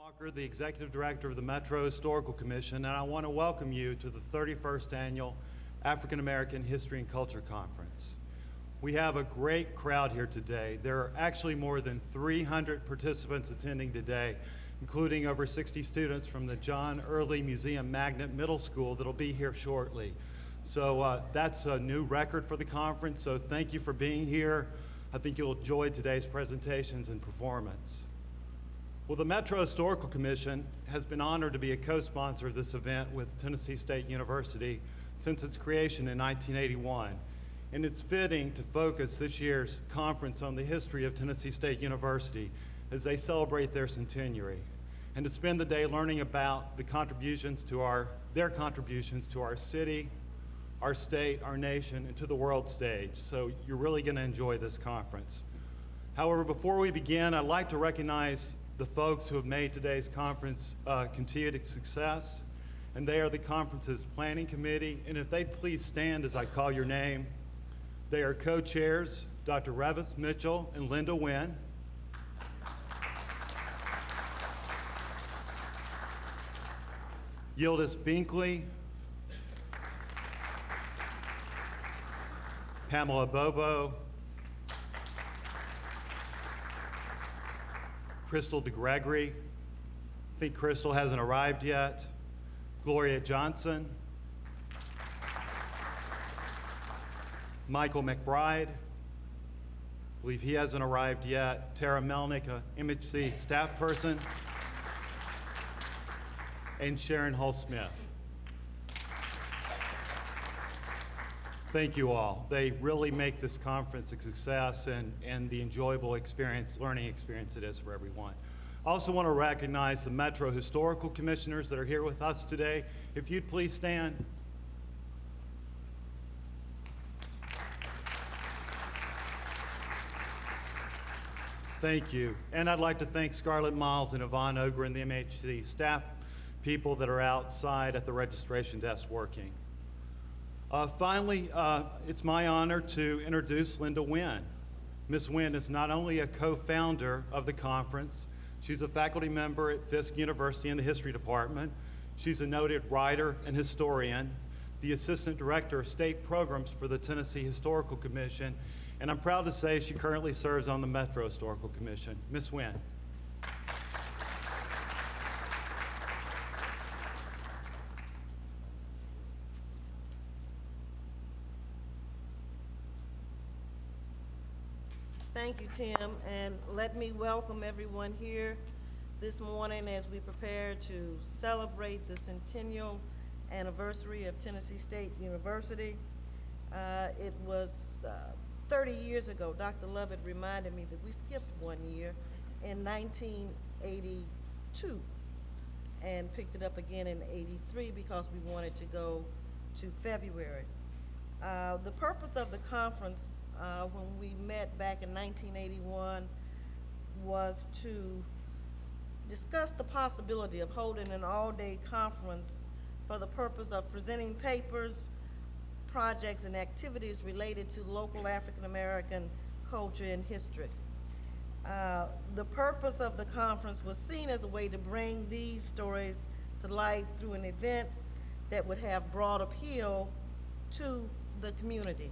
Walker, the Executive Director of the Metro Historical Commission, and I want to welcome you to the 31st Annual African American History and Culture Conference. We have a great crowd here today. There are actually more than 300 participants attending today, including over 60 students from the John Early Museum Magnet Middle School that'll be here shortly. So that's a new record for the conference, so thank you for being here. I think you'll enjoy today's presentations and performance. Well, the Metro Historical Commission has been honored to be a co-sponsor of this event with Tennessee State University since its creation in 1981. And it's fitting to focus this year's conference on the history of Tennessee State University as they celebrate their centenary, and to spend the day learning about the contributions to their contributions to our city, our state, our nation, and to the world stage. So you're really going to enjoy this conference. However, before we begin, I'd like to recognize the folks who have made today's conference continued success, and they are the conference's planning committee. And if they'd please stand as I call your name. They are co-chairs, Dr. Revis Mitchell and Linda Wynn. Yildiz Binkley, Pamela Bobo, Crystal DeGregory. I think Crystal hasn't arrived yet. Gloria Johnson. Michael McBride. I believe he hasn't arrived yet. Tara Melnick, a MHC staff person. And Sharon Hull-Smith. Thank you all. They really make this conference a success and the enjoyable experience, learning experience it is for everyone. I also want to recognize the Metro Historical Commissioners that are here with us today. If you'd please stand. Thank you. And I'd like to thank Scarlett Miles and Avon Ogre and the MHC staff people that are outside at the registration desk working. Finally, it's my honor to introduce Linda Wynn. Ms. Wynn is not only a co-founder of the conference, she's a faculty member at Fisk University in the History Department. She's a noted writer and historian, the Assistant Director of State Programs for the Tennessee Historical Commission, and I'm proud to say she currently serves on the Metro Historical Commission. Ms. Wynn. Thank you, Tim, and let me welcome everyone here this morning as we prepare to celebrate the centennial anniversary of Tennessee State University. It was 30 years ago, Dr. Lovett reminded me that we skipped 1 year in 1982 and picked it up again in 83 because we wanted to go to February. The purpose of the conference when we met back in 1981 was to discuss the possibility of holding an all-day conference for the purpose of presenting papers, projects, and activities related to local African American culture and history. The purpose of the conference was seen as a way to bring these stories to light through an event that would have broad appeal to the community.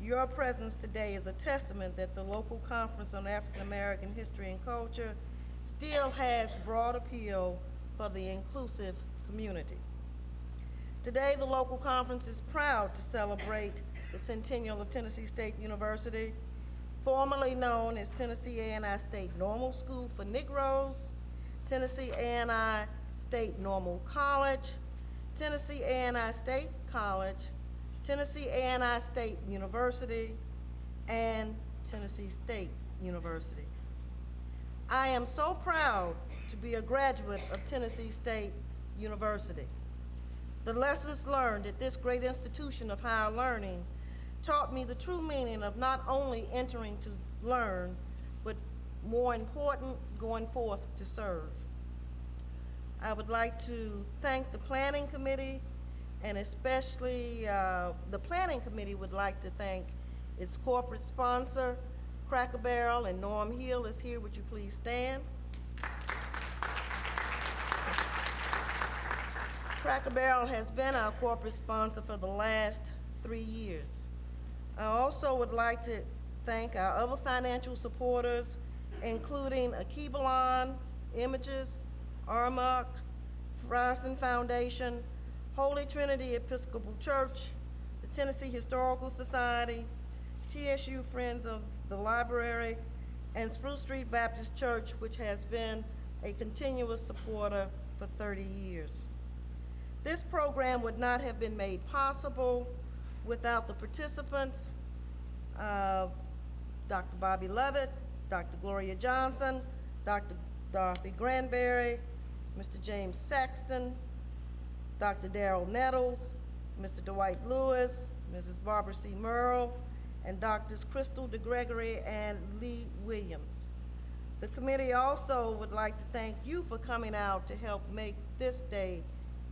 Your presence today is a testament that the local Conference on African American History and Culture still has broad appeal for the inclusive community. Today, the local conference is proud to celebrate the centennial of Tennessee State University, formerly known as Tennessee A&I State Normal School for Negroes, Tennessee A&I State Normal College, Tennessee A&I State College, Tennessee A&I State University, and Tennessee State University. I am so proud to be a graduate of Tennessee State University. The lessons learned at this great institution of higher learning taught me the true meaning of not only entering to learn, but more important, going forth to serve. I would like to thank the Planning Committee, and especially the Planning Committee would like to thank its corporate sponsor, Cracker Barrel, and Norm Hill is here. Would you please stand? Cracker Barrel has been our corporate sponsor for the last 3 years. I also would like to thank our other financial supporters, including Akibalon, Images, Armok, Frierson Foundation, Holy Trinity Episcopal Church, the Tennessee Historical Society, TSU Friends of the Library, and Spruce Street Baptist Church, which has been a continuous supporter for 30 years. This program would not have been made possible without the participants, Dr. Bobby Lovett, Dr. Gloria Johnson, Dr. Dorothy Granberry, Mr. James Saxton, Dr. Darrell Nettles, Mr. Dwight Lewis, Mrs. Barbara C. Merle, and Drs. Crystal DeGregory and Lee Williams. The committee also would like to thank you for coming out to help make this day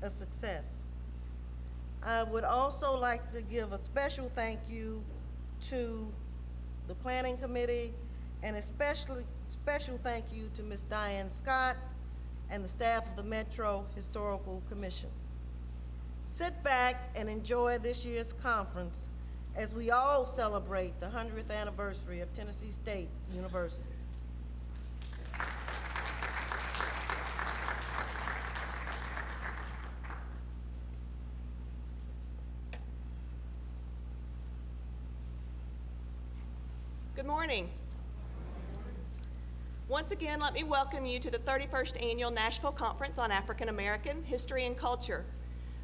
a success. I would also like to give a special thank you to the Planning Committee, and especially special thank you to Ms. Diane Scott and the staff of the Metro Historical Commission. Sit back and enjoy this year's conference as we all celebrate the 100th anniversary of Tennessee State University. Good morning. Once again, let me welcome you to the 31st Annual Nashville Conference on African American History and Culture.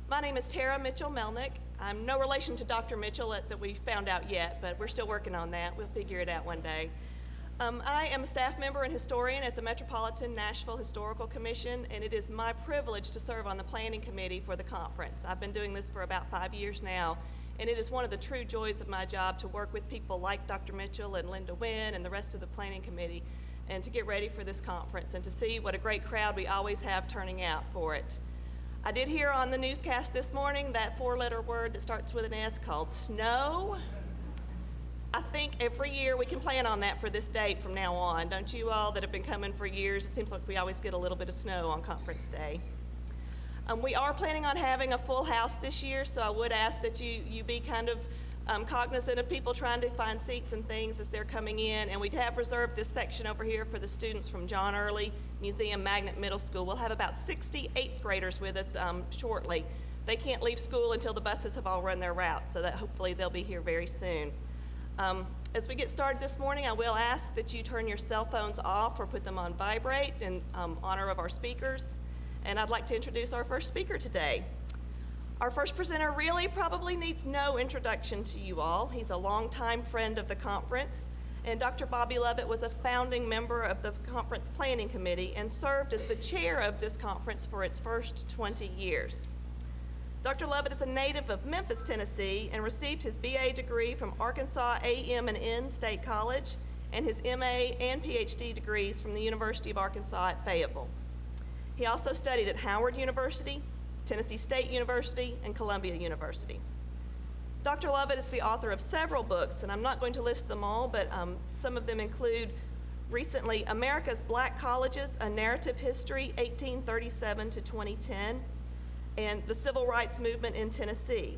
My name is Tara Mitchell Melnick. I'm no relation to Dr. Mitchell that we found out yet, but we're still working on that. We'll figure it out one day. I am a staff member and historian at the Metropolitan Nashville Historical Commission, and it is my privilege to serve on the planning committee for the conference. I've been doing this for about 5 years now, and it is one of the true joys of my job to work with people like Dr. Mitchell and Linda Wynn and the rest of the planning committee, and to get ready for this conference and to see what a great crowd we always have turning out for it. I did hear on the newscast this morning that 4-letter word that starts with an S called snow. I think every year we can plan on that for this date from now on. Don't you all that have been coming for years? It seems like we always get a little bit of snow on conference day. We are planning on having a full house this year, so I would ask that you be kind of cognizant of people trying to find seats and things as they're coming in. And we have reserved this section over here for the students from John Early Museum Magnet Middle School. We'll have about 60 8th graders with us shortly. They can't leave school until the buses have all run their route, so that hopefully they'll be here very soon. As we get started this morning, I will ask that you turn your cell phones off or put them on vibrate in honor of our speakers. And I'd like to introduce our first speaker today. Our first presenter really probably needs no introduction to you all. He's a longtime friend of the conference, and Dr. Bobby Lovett was a founding member of the conference planning committee and served as the chair of this conference for its first 20 years. Dr. Lovett is a native of Memphis, Tennessee, and received his BA degree from Arkansas A&M State College and his MA and PhD degrees from the University of Arkansas at Fayetteville. He also studied at Howard University, Tennessee State University, and Columbia University. Dr. Lovett is the author of several books, and I'm not going to list them all, but some of them include recently America's Black Colleges, A Narrative History, 1837 to 2010, and The Civil Rights Movement in Tennessee.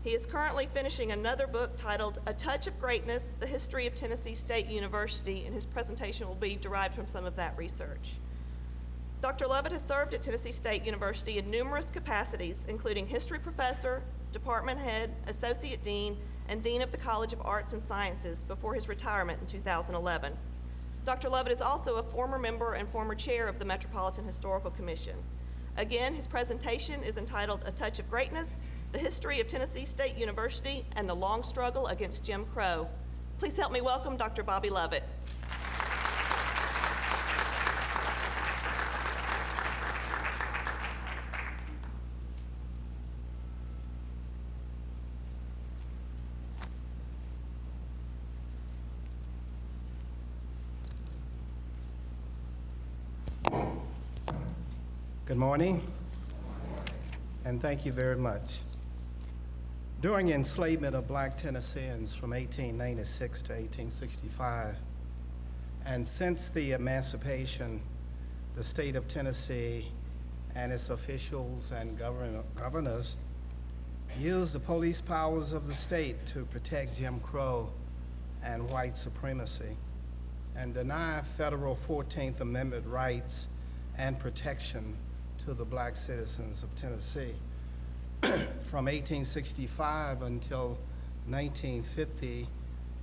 He is currently finishing another book titled A Touch of Greatness, The History of Tennessee State University, and his presentation will be derived from some of that research. Dr. Lovett has served at Tennessee State University in numerous capacities, including history professor, department head, associate dean, and dean of the College of Arts and Sciences before his retirement in 2011. Dr. Lovett is also a former member and former chair of the Metropolitan Historical Commission. Again, his presentation is entitled A Touch of Greatness, The History of Tennessee State University and the Long Struggle Against Jim Crow. Please help me welcome Dr. Bobby Lovett. Good morning, and thank you very much. During the enslavement of black Tennesseans from 1896 to 1865, and since the emancipation, the state of Tennessee and its officials and governors used the police powers of the state to protect Jim Crow and white supremacy and deny federal 14th Amendment rights and protection to the black citizens of Tennessee. From 1865 until 1950,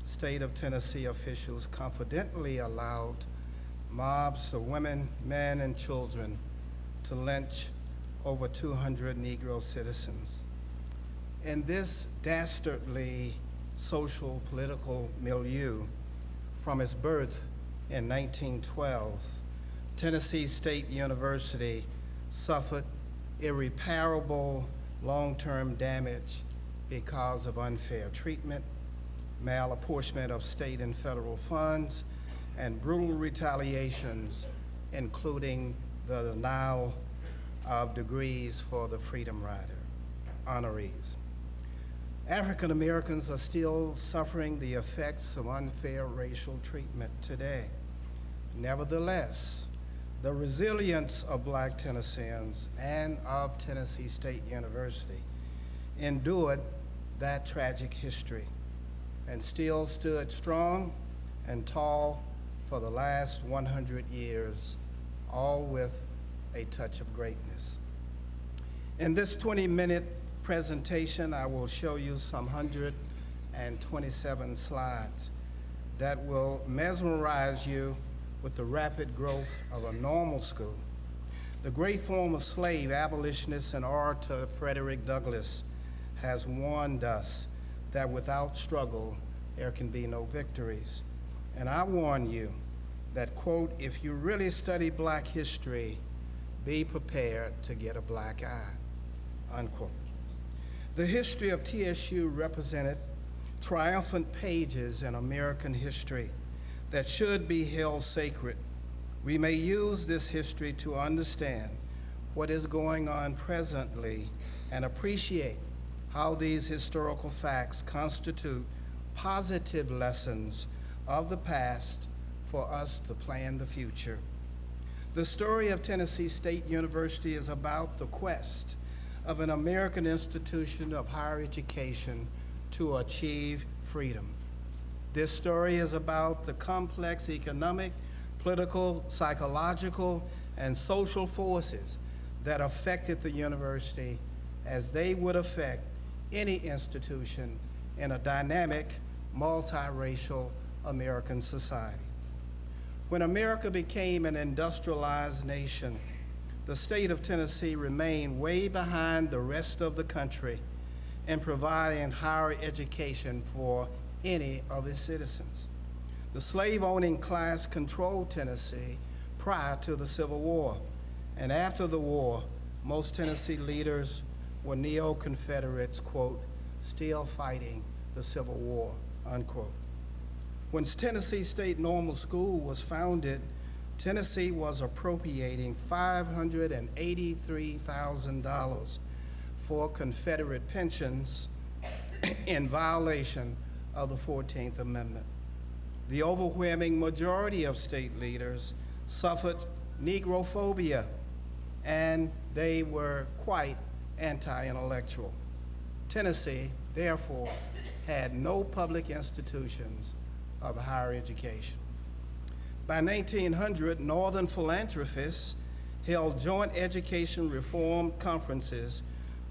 state of Tennessee officials confidently allowed mobs of women, men, and children to lynch over 200 Negro citizens. In this dastardly social political milieu, from its birth in 1912, Tennessee State University suffered irreparable long-term damage because of unfair treatment, malapportionment of state and federal funds, and brutal retaliations, including the denial of degrees for the Freedom Rider honorees. African Americans are still suffering the effects of unfair racial treatment today. Nevertheless, the resilience of black Tennesseans and of Tennessee State University endured that tragic history and still stood strong and tall for the last 100 years, all with a touch of greatness. In this 20-minute presentation, I will show you some 127 slides that will mesmerize you with the rapid growth of a normal school. The great former slave, abolitionist, and orator Frederick Douglass has warned us that without struggle, there can be no victories. And I warn you that, quote, if you really study black history, be prepared to get a black eye, unquote. The history of TSU represented triumphant pages in American history that should be held sacred. We may use this history to understand what is going on presently and appreciate how these historical facts constitute positive lessons of the past for us to plan the future. The story of Tennessee State University is about the quest of an American institution of higher education to achieve freedom. This story is about the complex economic, political, psychological, and social forces that affected the university as they would affect any institution in a dynamic, multiracial American society. When America became an industrialized nation, the state of Tennessee remained way behind the rest of the country in providing higher education for any of its citizens. The slave-owning class controlled Tennessee prior to the Civil War, and after the war, most Tennessee leaders were neo-Confederates, quote, still fighting the Civil War, unquote. When Tennessee State Normal School was founded, Tennessee was appropriating $583,000 for Confederate pensions in violation of the 14th Amendment. The overwhelming majority of state leaders suffered Negrophobia, and they were quite anti-intellectual. Tennessee, therefore, had no public institutions of higher education. By 1900, Northern philanthropists held joint education reform conferences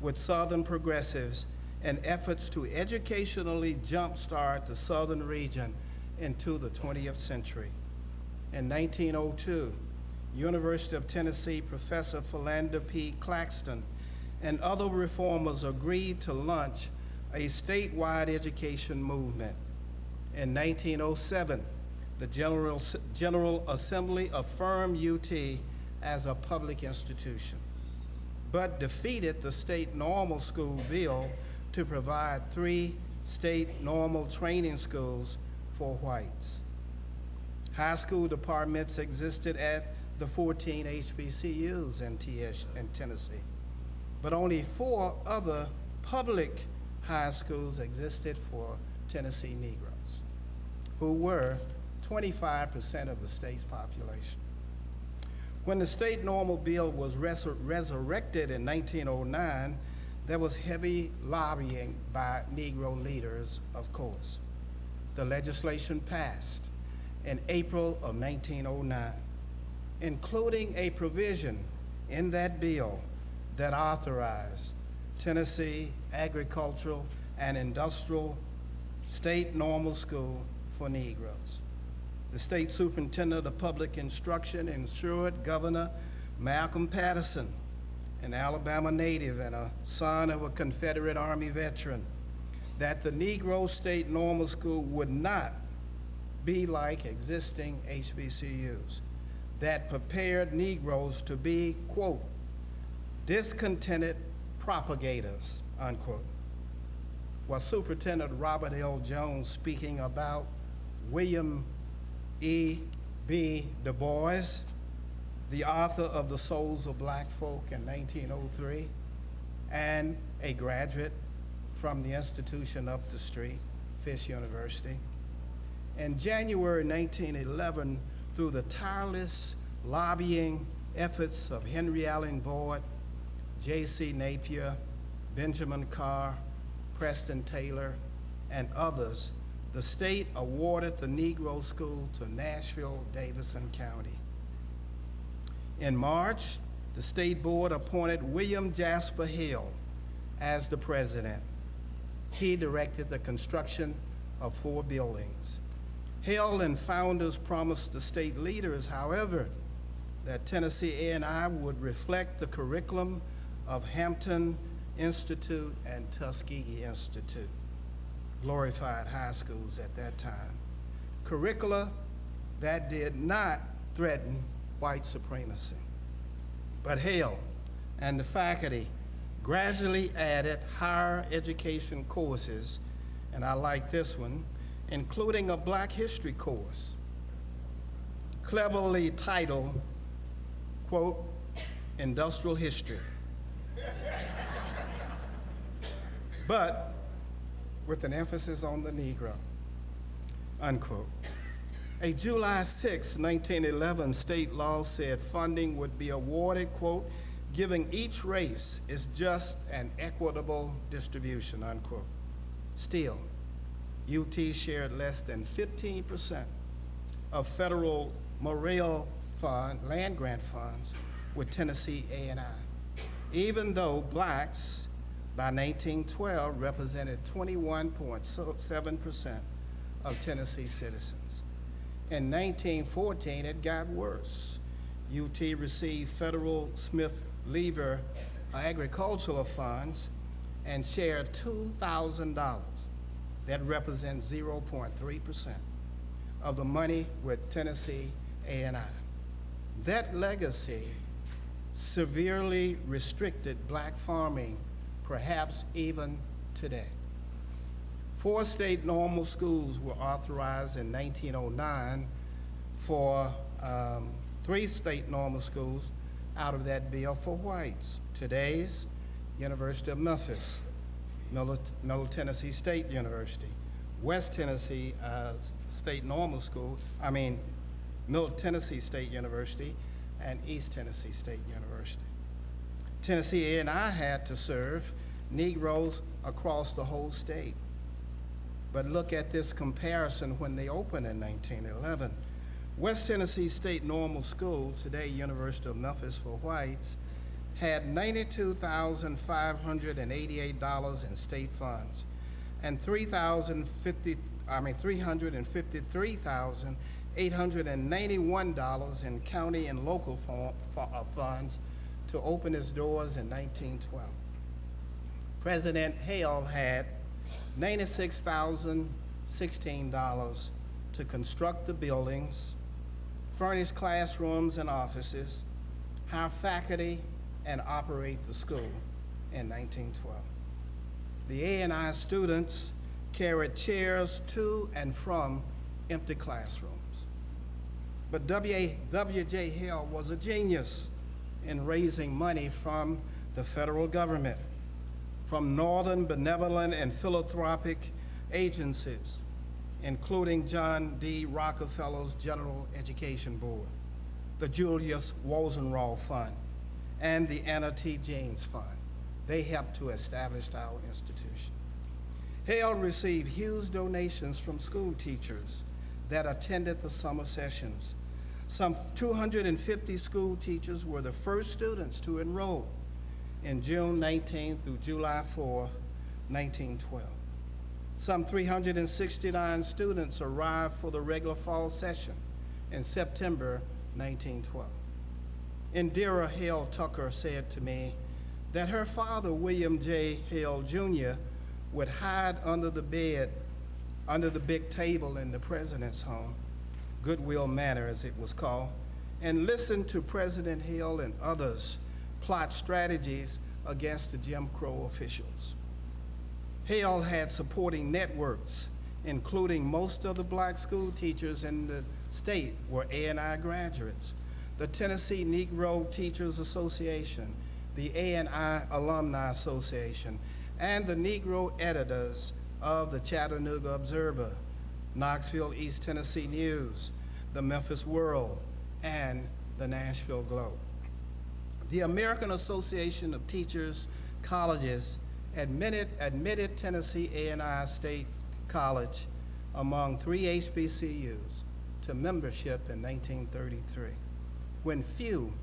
with Southern progressives in efforts to educationally jumpstart the Southern region into the 20th century. In 1902, University of Tennessee Professor Philander P. Claxton and other reformers agreed to launch a statewide education movement. In 1907, the General Assembly affirmed UT as a public institution, but defeated the state normal school bill to provide 3 state normal training schools for whites. High school departments existed at the 14 HBCUs in Tennessee, but only 4 other public high schools existed for Tennessee Negroes, who were 25% of the state's population. When the state normal bill was resurrected in 1909, there was heavy lobbying by Negro leaders, of course. The legislation passed in April of 1909, including a provision in that bill that authorized Tennessee Agricultural and Industrial State Normal School for Negroes. The state superintendent of public instruction ensured Governor Malcolm Patterson, an Alabama native and a son of a Confederate Army veteran, that the Negro State Normal School would not be like existing HBCUs, that prepared Negroes to be, quote, discontented propagators, unquote. While Superintendent Robert L. Jones, speaking about William E. B. Du Bois, the author of The Souls of Black Folk in 1903, and a graduate from the institution up the street, Fisk University. In January 1911, through the tireless lobbying efforts of Henry Allen Boyd, J.C. Napier, Benjamin Carr, Preston Taylor, and others, the state awarded the Negro School to Nashville, Davidson County. In March, the state board appointed William Jasper Hill as the president. He directed the construction of 4 buildings. Hill and founders promised the state leaders, however, that Tennessee A&I would reflect the curriculum of Hampton Institute and Tuskegee Institute, glorified high schools at that time. Curricula that did not threaten white supremacy. But Hill and the faculty gradually added higher education courses, and I like this one, including a Black history course, cleverly titled, quote, Industrial History. But with an emphasis on the Negro, unquote. A July 6, 1911 state law said funding would be awarded, quote, giving each race its just and equitable distribution, unquote. Still, UT shared less than 15% of federal Morrill Fund, land grant funds, with Tennessee A&I, even though blacks by 1912 represented 21.7% of Tennessee citizens. In 1914, it got worse. UT received federal Smith-Lever agricultural funds and shared $2,000. That represents 0.3% of the money with Tennessee A&I. That legacy severely restricted black farming, perhaps even today. 4 state normal schools were authorized in 1909 for 3 state normal schools out of that bill for whites. Today's University of Memphis, Middle Tennessee State University, West Tennessee State Normal School, Middle Tennessee State University, and East Tennessee State University. Tennessee A&I had to serve Negroes across the whole state. But look at this comparison when they opened in 1911. West Tennessee State Normal School, today University of Memphis for whites, had $92,588 in state funds and $353,891 in county and local funds to open its doors in 1912. President Hale had $96,016 to construct the buildings, furnish classrooms and offices, hire faculty, and operate the school in 1912. The A&I students carried chairs to and from empty classrooms. But W.J. Hill was a genius in raising money from the federal government, from northern benevolent and philanthropic agencies, including John D. Rockefeller's General Education Board, the Julius Wozenroth Fund, and the Anna T. James Fund. They helped to establish our institution. Hale received huge donations from school teachers that attended the summer sessions. Some 250 school teachers were the first students to enroll in June 19 through July 4, 1912. Some 369 students arrived for the regular fall session in September 1912. Indira Hale Tucker said to me that her father, William J. Hale Jr., would hide under the bed, under the big table in the president's home, Goodwill Manor as it was called, and listen to President Hale and others plot strategies against the Jim Crow officials. Hale had supporting networks, including most of the black school teachers in the state were A&I graduates. The Tennessee Negro Teachers Association, the A&I Alumni Association, and the Negro editors of the Chattanooga Observer, Knoxville East Tennessee News, the Memphis World, and the Nashville Globe. The American Association of Teachers Colleges admitted Tennessee A&I State College among 3 HBCUs to membership in 1933, when few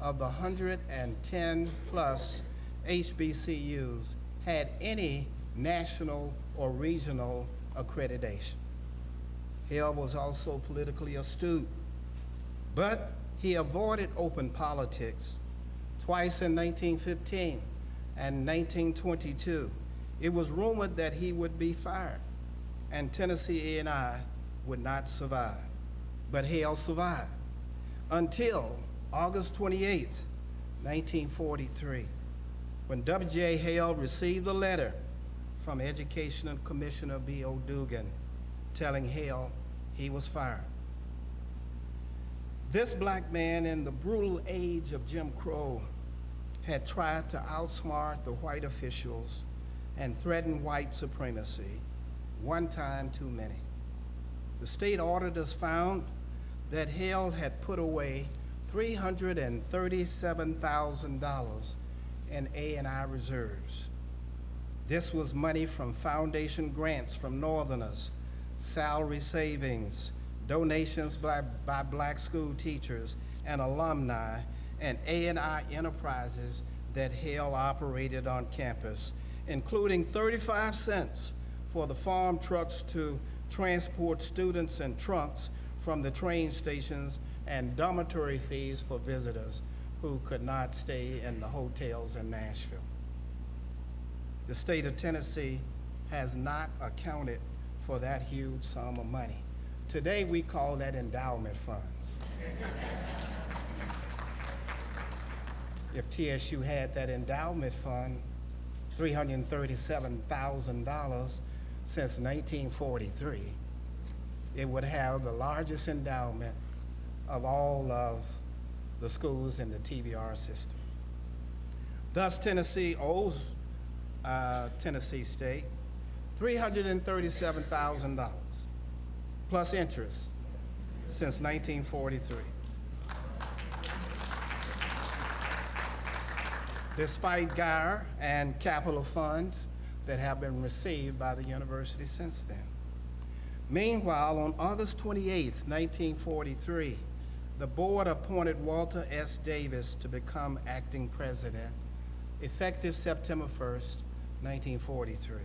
of the 110 plus HBCUs had any national or regional accreditation. Hale was also politically astute, but he avoided open politics. Twice in 1915 and 1922, it was rumored that he would be fired and Tennessee A&I would not survive. But Hale survived until August 28, 1943, when W.J. Hale received a letter from Educational Commissioner B.O. Dugan telling Hale he was fired. This black man in the brutal age of Jim Crow had tried to outsmart the white officials and threaten white supremacy, one time too many. The state auditors found that Hale had put away $337,000 in A&I reserves. This was money from foundation grants from Northerners, salary savings, donations by black school teachers and alumni, and A&I enterprises that Hale operated on campus, including 35 cents for the farm trucks to transport students and trunks from the train stations, and dormitory fees for visitors who could not stay in the hotels in Nashville. The state of Tennessee has not accounted for that huge sum of money. Today we call that endowment funds. If TSU had that endowment fund, $337,000 since 1943, it would have the largest endowment of all of the schools in the TBR system. Thus, Tennessee owes Tennessee State $337,000 plus interest since 1943. Despite GIRE and capital funds that have been received by the university since then. Meanwhile, on August 28, 1943, the board appointed Walter S. Davis to become acting president, effective September 1st, 1943.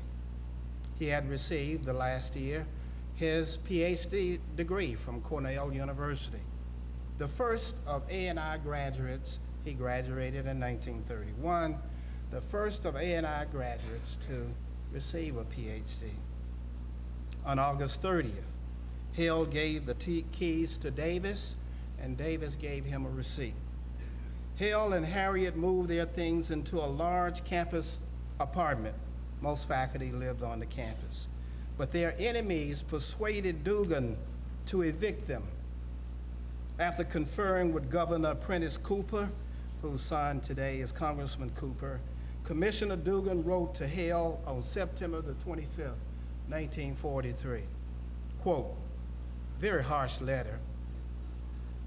He had received the last year his PhD degree from Cornell University. The first of A&I graduates, he graduated in 1931, the first of A&I graduates to receive a PhD. On August 30th, Hale gave the keys to Davis, and Davis gave him a receipt. Hale and Harriet moved their things into a large campus apartment. Most faculty lived on the campus. But their enemies persuaded Dugan to evict them. After conferring with Governor Prentice Cooper, whose son today is Congressman Cooper, Commissioner Dugan wrote to Hale on September the 25th, 1943, quote, very harsh letter,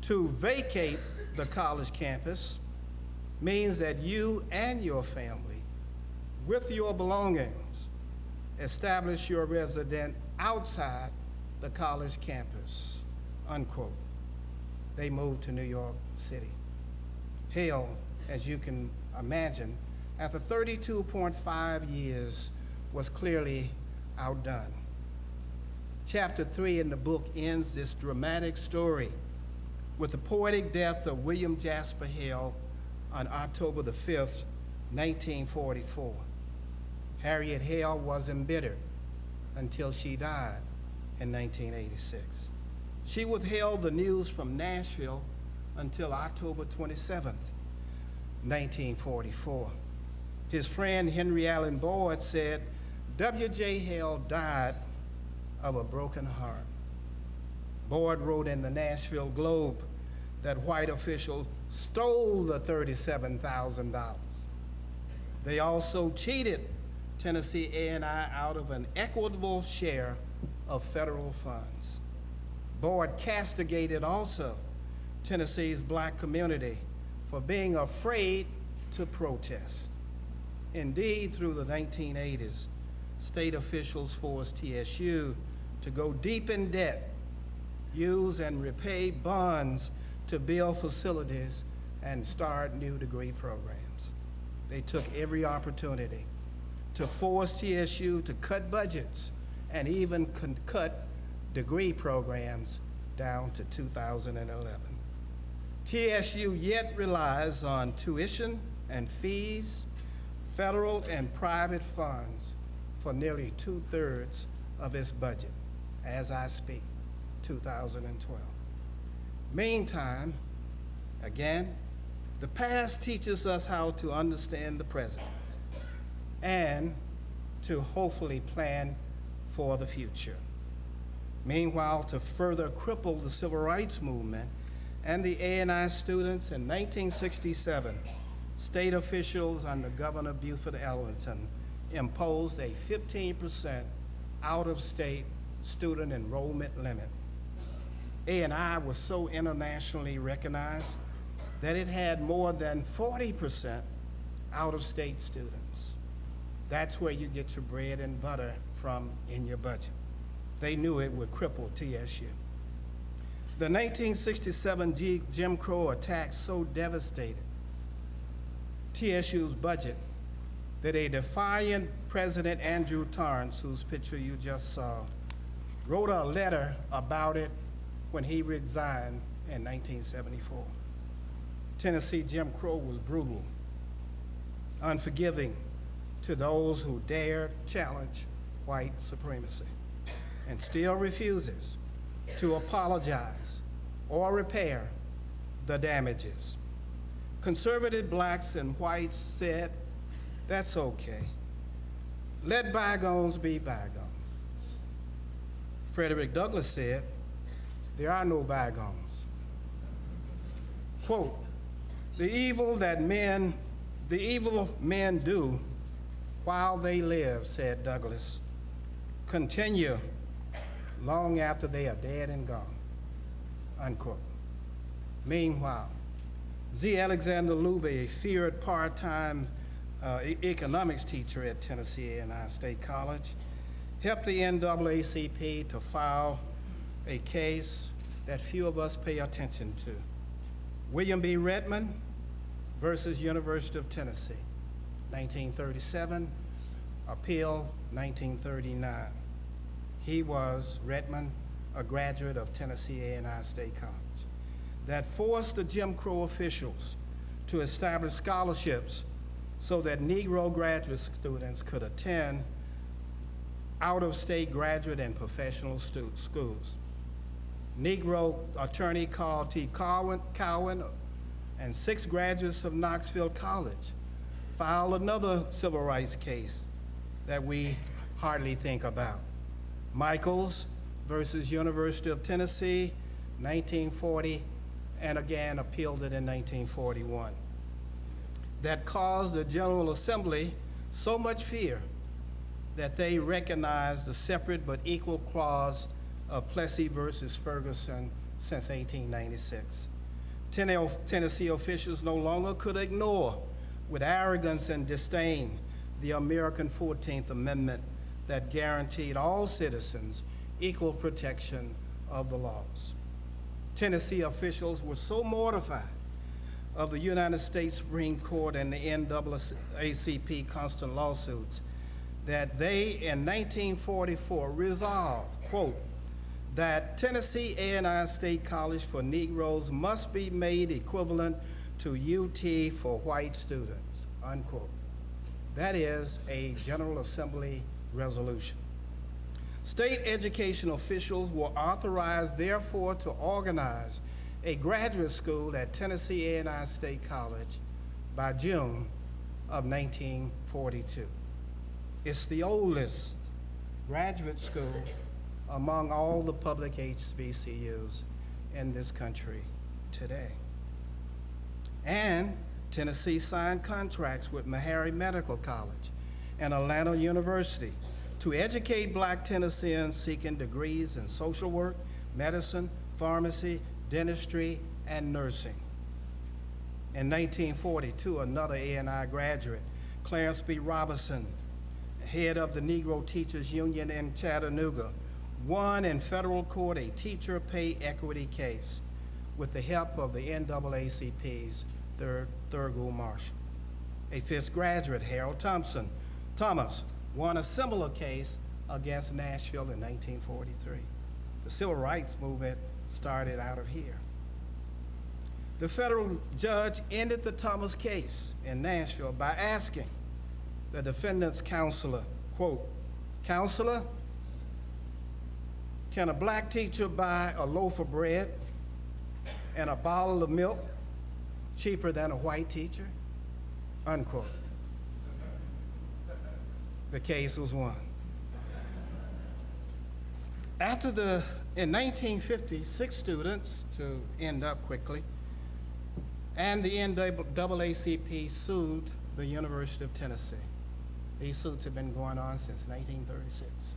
to vacate the college campus means that you and your family, with your belongings, establish your residence outside the college campus, unquote. They moved to New York City. Hale, as you can imagine, after 32.5 years, was clearly outdone. Chapter 3 in the book ends this dramatic story with the poetic death of William Jasper Hale on October the 5th, 1944. Harriet Hale was embittered until she died in 1986. She withheld the news from Nashville until October 27th, 1944. His friend Henry Allen Boyd said, W.J. Hale died of a broken heart. Boyd wrote in the Nashville Globe that white officials stole the $37,000. They also cheated Tennessee A&I out of an equitable share of federal funds. Boyd castigated also Tennessee's black community for being afraid to protest. Indeed, through the 1980s, state officials forced TSU to go deep in debt, use and repay bonds to build facilities and start new degree programs. They took every opportunity to force TSU to cut budgets and even cut degree programs down to 2011. TSU yet relies on tuition and fees, federal and private funds for nearly 2/3 of its budget, as I speak, 2012. Meantime, again, the past teaches us how to understand the present and to hopefully plan for the future. Meanwhile, to further cripple the civil rights movement and the A&I students in 1967, state officials under Governor Buford Ellington imposed a 15% out-of-state student enrollment limit. A&I was so internationally recognized that it had more than 40% out-of-state students. That's where you get your bread and butter from in your budget. They knew it would cripple TSU. The 1967 Jim Crow attack so devastated TSU's budget that a defiant President Andrew Torrance, whose picture you just saw, wrote a letter about it when he resigned in 1974. Tennessee Jim Crow was brutal, unforgiving to those who dared challenge white supremacy, and still refuses to apologize or repair the damages. Conservative blacks and whites said, that's okay. Let bygones be bygones. Frederick Douglass said, there are no bygones. Quote, the evil men do while they live, said Douglass, continue long after they are dead and gone, unquote. Meanwhile, Z. Alexander Lube, a feared part-time economics teacher at Tennessee A&I State College, helped the NAACP to file a case that few of us pay attention to. William B. Redmond versus University of Tennessee, 1937, appeal 1939. He was, Redmond, a graduate of Tennessee A&I State College, that forced the Jim Crow officials to establish scholarships so that Negro graduate students could attend out-of-state graduate and professional schools. Negro attorney Carl T. Cowan and 6 graduates of Knoxville College filed another civil rights case that we hardly think about. Michaels versus University of Tennessee, 1940, and again appealed it in 1941. That caused the General Assembly so much fear that they recognized the separate but equal clause of Plessy versus Ferguson since 1896. Tennessee officials no longer could ignore with arrogance and disdain the American 14th Amendment that guaranteed all citizens equal protection of the laws. Tennessee officials were so mortified of the United States Supreme Court and the NAACP constant lawsuits that they, in 1944, resolved, quote, that Tennessee A&I State College for Negroes must be made equivalent to UT for white students, unquote. That is a General Assembly resolution. State education officials were authorized, therefore, to organize a graduate school at Tennessee A&I State College by June of 1942. It's the oldest graduate school among all the public HBCUs in this country today. And Tennessee signed contracts with Meharry Medical College and Atlanta University to educate Black Tennesseans seeking degrees in social work, medicine, pharmacy, dentistry, and nursing. In 1942, another A&I graduate, Clarence B. Robinson, head of the Negro Teachers Union in Chattanooga, won in federal court a teacher pay equity case with the help of the NAACP's Thurgood Marshall. A Fisk graduate, Harold Thomas, won a similar case against Nashville in 1943. The civil rights movement started out of here. The federal judge ended the Thomas case in Nashville by asking the defendant's counselor, quote, "Counselor, can a Black teacher buy a loaf of bread and a bottle of milk cheaper than a white teacher?" Unquote. The case was won. In 1950, 6 students, to end up quickly, and the NAACP sued the University of Tennessee. These suits have been going on since 1936.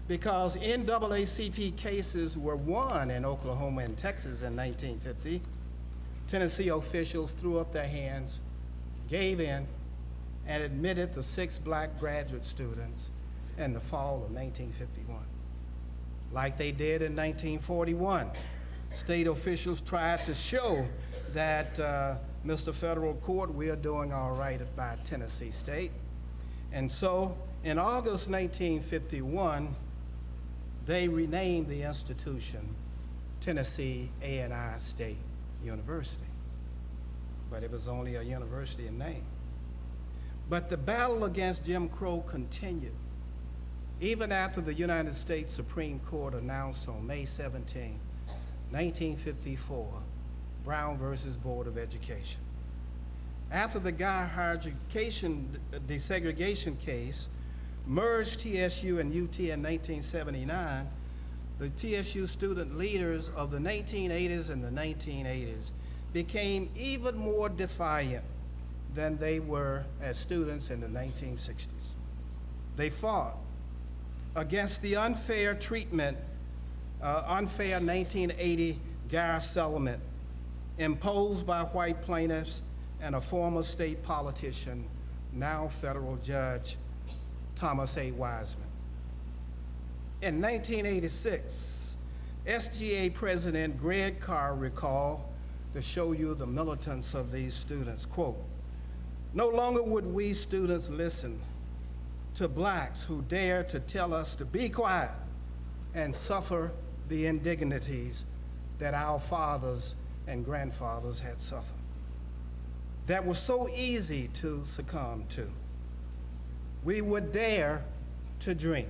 Because NAACP cases were won in Oklahoma and Texas in 1950, Tennessee officials threw up their hands, gave in, and admitted the 6 Black graduate students in the fall of 1951. Like they did in 1941, state officials tried to show that, Mr. Federal Court, we are doing all right by Tennessee State. And so, in August 1951, they renamed the institution Tennessee A&I State University. But it was only a university in name. But the battle against Jim Crow continued, even after the United States Supreme Court announced on May 17, 1954, Brown versus Board of Education. After the Guy higher education desegregation case merged TSU and UT in 1979, the TSU student leaders of the 1980s and the 1980s became even more defiant than they were as students in the 1960s. They fought against the unfair treatment, unfair 1980 Guy settlement imposed by white plaintiffs and a former state politician, now federal judge, Thomas A. Wiseman. In 1986, SGA President Greg Carr recalled, to show you the militance of these students, quote, "No longer would we students listen to Blacks who dare to tell us to be quiet and suffer the indignities that our fathers and grandfathers had suffered, that was so easy to succumb to. We would dare to dream,"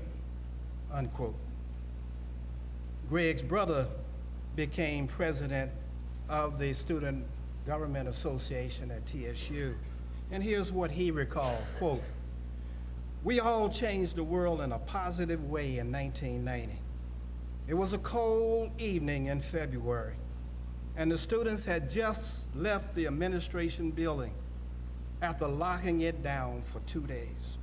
unquote. Greg's brother became president of the Student Government Association at TSU, and here's what he recalled, quote, "We all changed the world in a positive way in 1990. It was a cold evening in February, and the students had just left the administration building after locking it down for 2 days.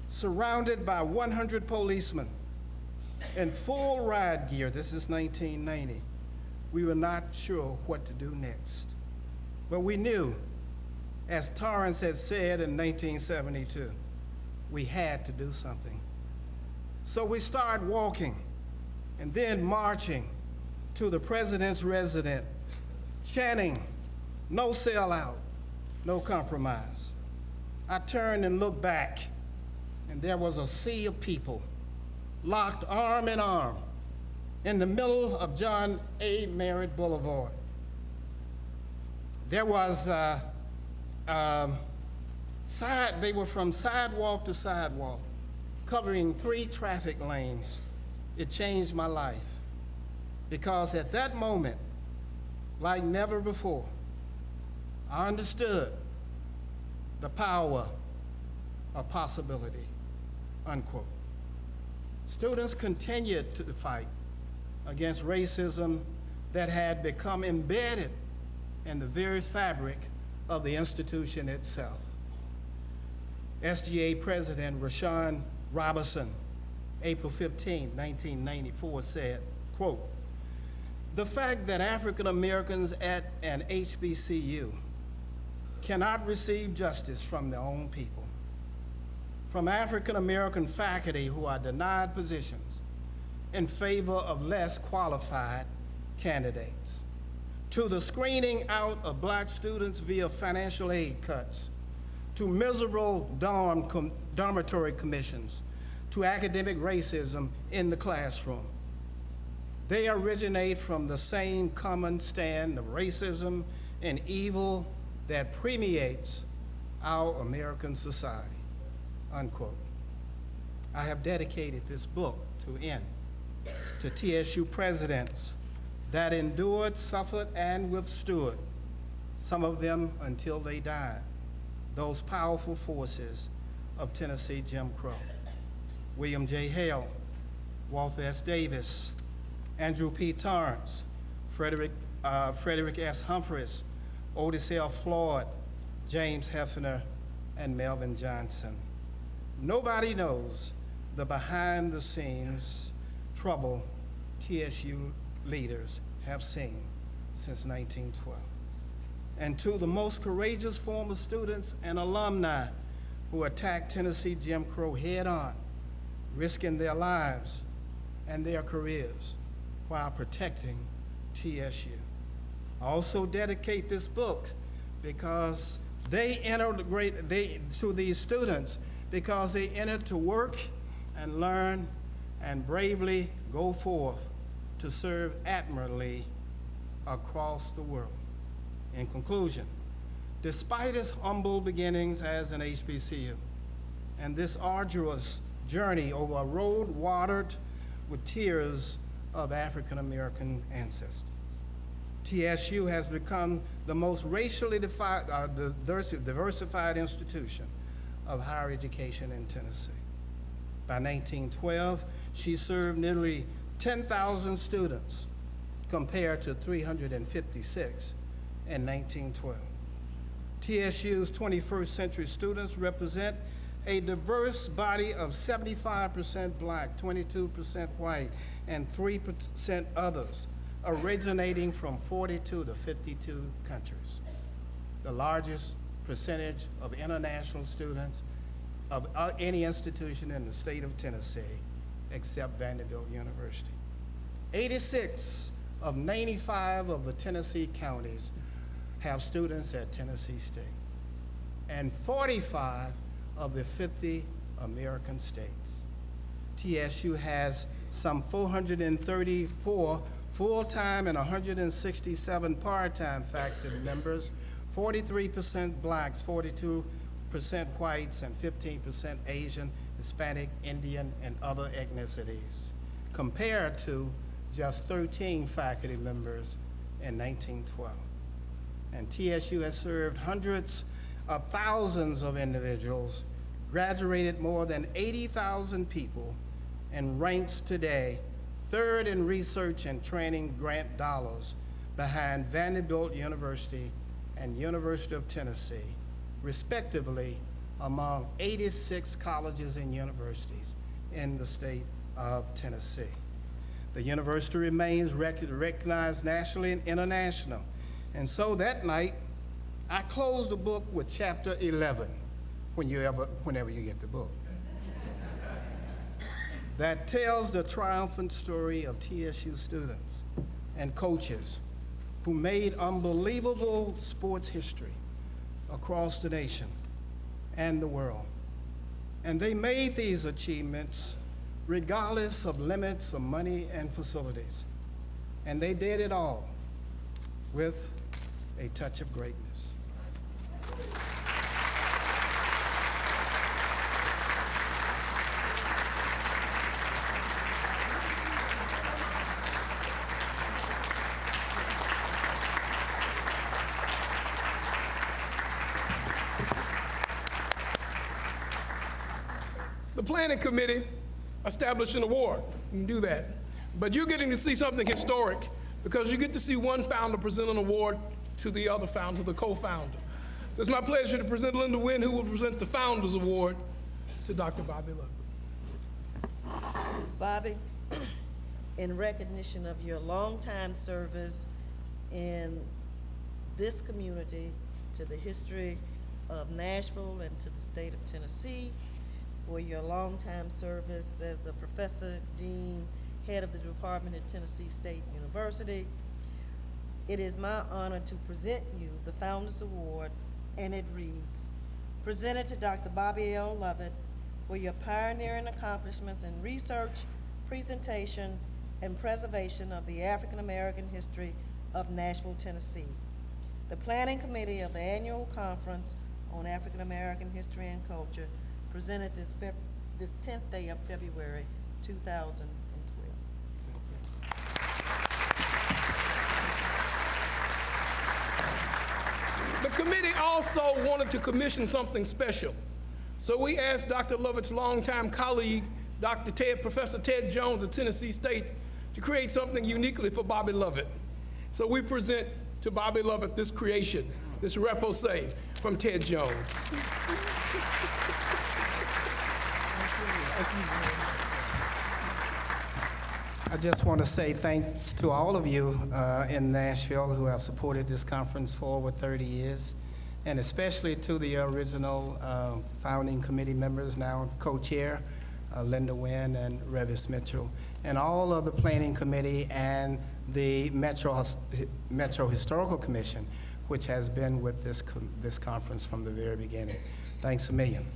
Surrounded by 100 policemen in full riot gear, this is 1990, we were not sure what to do next. But we knew, as Torrance had said in 1972, we had to do something. So we started walking and then marching to the president's residence, chanting, "No sellout, no compromise." I turned and looked back, and there was a sea of people locked arm in arm in the middle of John A. Merritt Boulevard. There was they were from sidewalk to sidewalk, covering 3 traffic lanes. It changed my life because at that moment, like never before, I understood the power of possibility, unquote. Students continued to fight against racism that had become embedded in the very fabric of the institution itself. SGA President Rashawn Robinson, April 15, 1994, said, quote, "The fact that African Americans at an HBCU cannot receive justice from their own people, from African American faculty who are denied positions in favor of less qualified candidates, to the screening out of black students via financial aid cuts, to miserable dormitory commissions, to academic racism in the classroom. They originate from the same common stand of racism and evil that permeates our American society," unquote. I have dedicated this book to TSU presidents that endured, suffered, and withstood, some of them until they died, those powerful forces of Tennessee Jim Crow. William J. Hale, Walter S. Davis, Andrew P. Torrance, Frederick S. Humphreys, Otis L. Floyd, James Hefner, and Melvin Johnson. Nobody knows the behind-the-scenes trouble TSU leaders have seen since 1912. And to the most courageous former students and alumni who attacked Tennessee Jim Crow head-on, risking their lives and their careers while protecting TSU. I also dedicate this book because they entered to these students because they entered to work and learn and bravely go forth to serve admirably across the world. In conclusion, despite its humble beginnings as an HBCU and this arduous journey over a road watered with tears of African American ancestors, TSU has become the most racially diversified institution of higher education in Tennessee. By 1912, she served nearly 10,000 students compared to 356 in 1912. TSU's 21st century students represent a diverse body of 75% black, 22% white, and 3% others, originating from 42 to 52 countries. The largest percentage of international students of any institution in the state of Tennessee, except Vanderbilt University. 86 of 95 of the Tennessee counties have students at Tennessee State, and 45 of the 50 American states. TSU has some 434 full-time and 167 part-time faculty members, 43% blacks, 42% whites, and 15% Asian, Hispanic, Indian, and other ethnicities, compared to just 13 faculty members in 1912. And TSU has served hundreds of thousands of individuals, graduated more than 80,000 people, and ranks today third in research and training grant dollars behind Vanderbilt University and University of Tennessee, respectively, among 86 colleges and universities in the state of Tennessee. The university remains recognized nationally and international. And so that night, I closed the book with chapter 11, whenever you get the book. That tells the triumphant story of TSU students and coaches who made unbelievable sports history across the nation and the world. And they made these achievements regardless of limits of money and facilities. And they did it all with a touch of greatness. The planning committee established an award. You can do that. But you're getting to see something historic because you get to see one founder present an award to the other founder, the co-founder. It's my pleasure to present Linda Wynn, who will present the Founders Award to Dr. Bobby Lovett. Bobby, in recognition of your longtime service in this community, to the history of Nashville and to the state of Tennessee, for your longtime service as a professor, dean, head of the department at Tennessee State University, it is my honor to present you the Founders Award, and it reads, presented to Dr. Bobby L. Lovett for your pioneering accomplishments in research, presentation, and preservation of the African American history of Nashville, Tennessee. The Planning Committee of the Annual Conference on African American History and Culture presented this 10th day of February 2012. The committee also wanted to commission something special. So we asked Dr. Lovett's longtime colleague, Professor Ted Jones of Tennessee State, to create something uniquely for Bobby Lovett. So we present to Bobby Lovett this creation, this repoussé from Ted Jones. I just want to say thanks to all of you in Nashville who have supported this conference for over 30 years, and especially to the original founding committee members, now co-chair, Linda Wynn and Revis Mitchell, and all of the Planning Committee and the Metro Historical Commission, which has been with this conference from the very beginning. Thanks a million.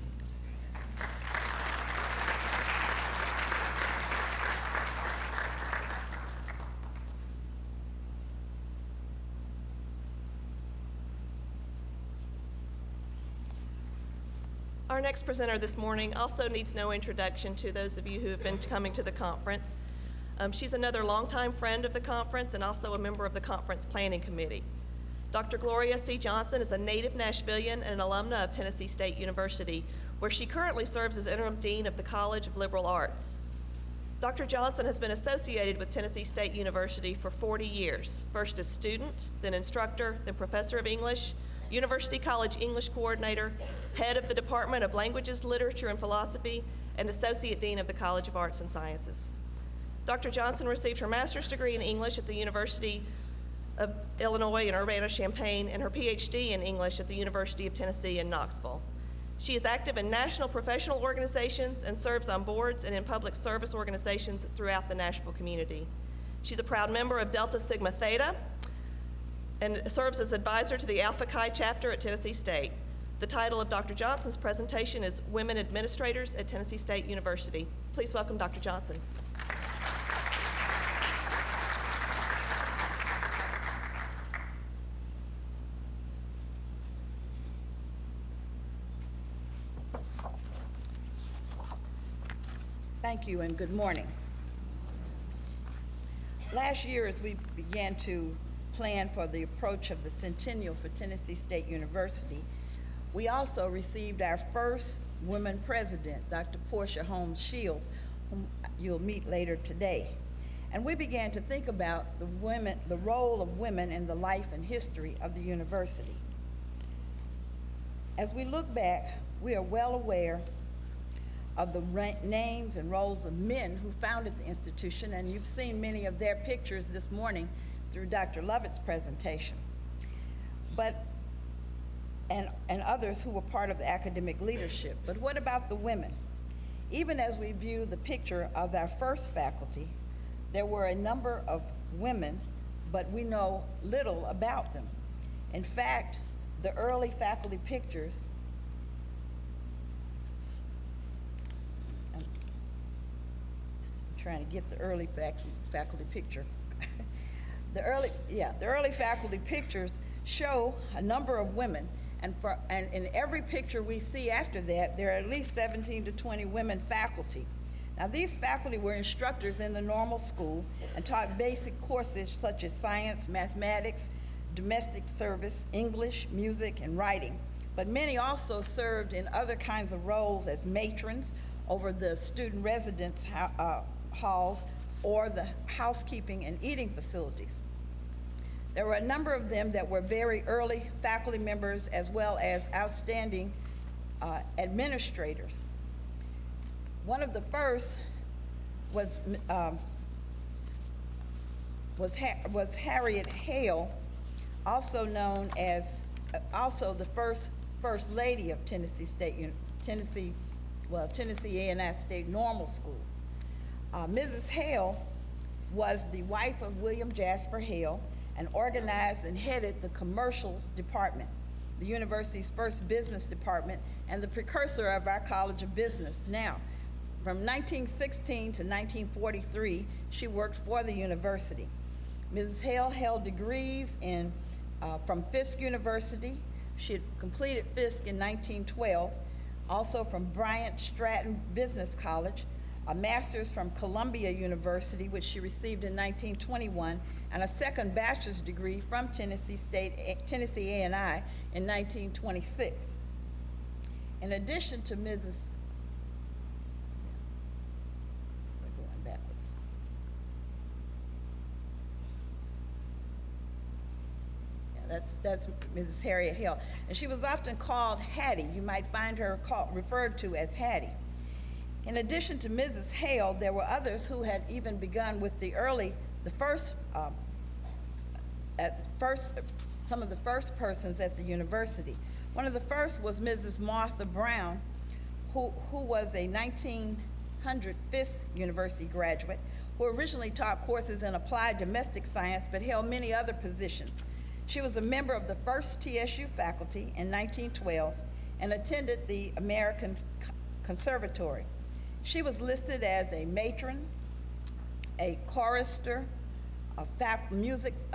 Our next presenter this morning also needs no introduction to those of you who have been coming to the conference. She's another longtime friend of the conference and also a member of the conference planning committee. Dr. Gloria C. Johnson is a native Nashvilleian and an alumna of Tennessee State University, where she currently serves as interim dean of the College of Liberal Arts. Dr. Johnson has been associated with Tennessee State University for 40 years, first as student, then instructor, then professor of English, University College English coordinator, head of the Department of Languages, Literature, and Philosophy, and associate dean of the College of Arts and Sciences. Dr. Johnson received her master's degree in English at the University of Illinois in Urbana-Champaign and her PhD in English at the University of Tennessee in Knoxville. She is active in national professional organizations and serves on boards and in public service organizations throughout the Nashville community. She's a proud member of Delta Sigma Theta and serves as advisor to the Alpha Chi chapter at Tennessee State. The title of Dr. Johnson's presentation is Women Administrators at Tennessee State University. Please welcome Dr. Johnson. Thank you and good morning. Last year, as we began to plan for the approach of the centennial for Tennessee State University, we also received our first woman president, Dr. Portia Holmes Shields, whom you'll meet later today. And we began to think about the role of women in the life and history of the university. As we look back, we are well aware of the names and roles of men who founded the institution, and you've seen many of their pictures this morning through Dr. Lovett's presentation. And others who were part of the academic leadership. But what about the women? Even as we view the picture of our first faculty, there were a number of women, but we know little about them. In fact, the early faculty pictures, I'm trying to get the early faculty picture. The early faculty pictures show a number of women, and in every picture we see after that, there are at least 17 to 20 women faculty. Now, these faculty were instructors in the normal school and taught basic courses such as science, mathematics, domestic service, English, music, and writing. But many also served in other kinds of roles as matrons over the student residence halls or the housekeeping and eating facilities. There were a number of them that were very early faculty members as well as outstanding administrators. One of the first was Harriet Hale, also known as also the first lady of Tennessee A&I State Normal School. Mrs. Hale was the wife of William Jasper Hale and organized and headed the commercial department, the university's first business department, and the precursor of our College of Business now. From 1916 to 1943, she worked for the university. Mrs. Hale held degrees from Fisk University. She had completed Fisk in 1912, also from Bryant Stratton Business College, a master's from Columbia University, which she received in 1921, and a second bachelor's degree from Tennessee A&I in 1926. In addition to Mrs. We're going backwards. Yeah, that's Mrs. Harriet Hale, and she was often called Hattie. You might find her referred to as Hattie. In addition to Mrs. Hale, there were others who had even begun with some of the first persons at the university. One of the first was Mrs. Martha Brown, who was a 1900 Fisk University graduate, who originally taught courses in applied domestic science but held many other positions. She was a member of the first TSU faculty in 1912 and attended the American Conservatory. She was listed as a matron, a chorister, a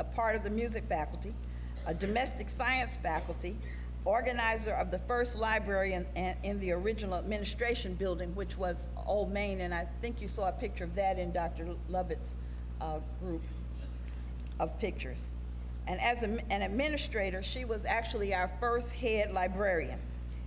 part of the music faculty, a domestic science faculty, organizer of the first library in the original administration building, which was Old Main, and I think you saw a picture of that in Dr. Lovett's group of pictures. And as an administrator, she was actually our first head librarian.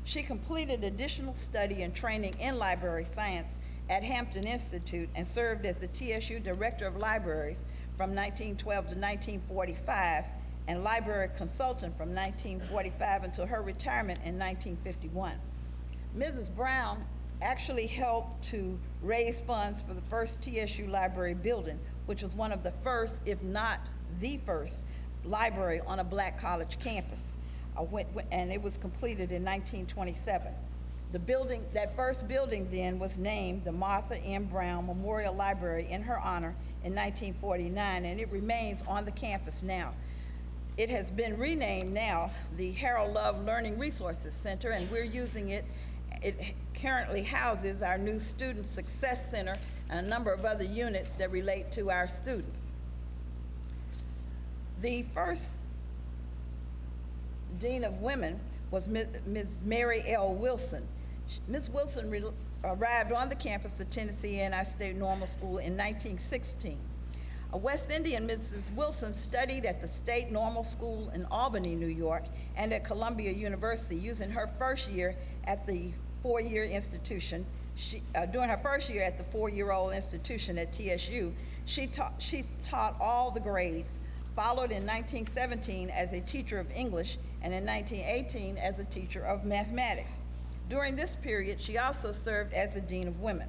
She completed additional study and training in library science at Hampton Institute and served as the TSU Director of Libraries from 1912 to 1945 and library consultant from 1945 until her retirement in 1951. Mrs. Brown actually helped to raise funds for the first TSU library building, which was one of the first, if not the first, library on a black college campus. And it was completed in 1927. That first building then was named the Martha M. Brown Memorial Library in her honor in 1949, and it remains on the campus now. It has been renamed now the Harold Love Learning Resources Center, and we're using it. It currently houses our new Student Success Center and a number of other units that relate to our students. The first Dean of Women was Ms. Mary L. Wilson. Ms. Wilson arrived on the campus of Tennessee A&I State Normal School in 1916. A West Indian, Mrs. Wilson studied at the State Normal School in Albany, New York, and at Columbia University, using her first year at the four-year institution. During her first year at the four-year-old institution at TSU, she taught all the grades, followed in 1917 as a teacher of English, and in 1918 as a teacher of mathematics. During this period, she also served as the Dean of Women.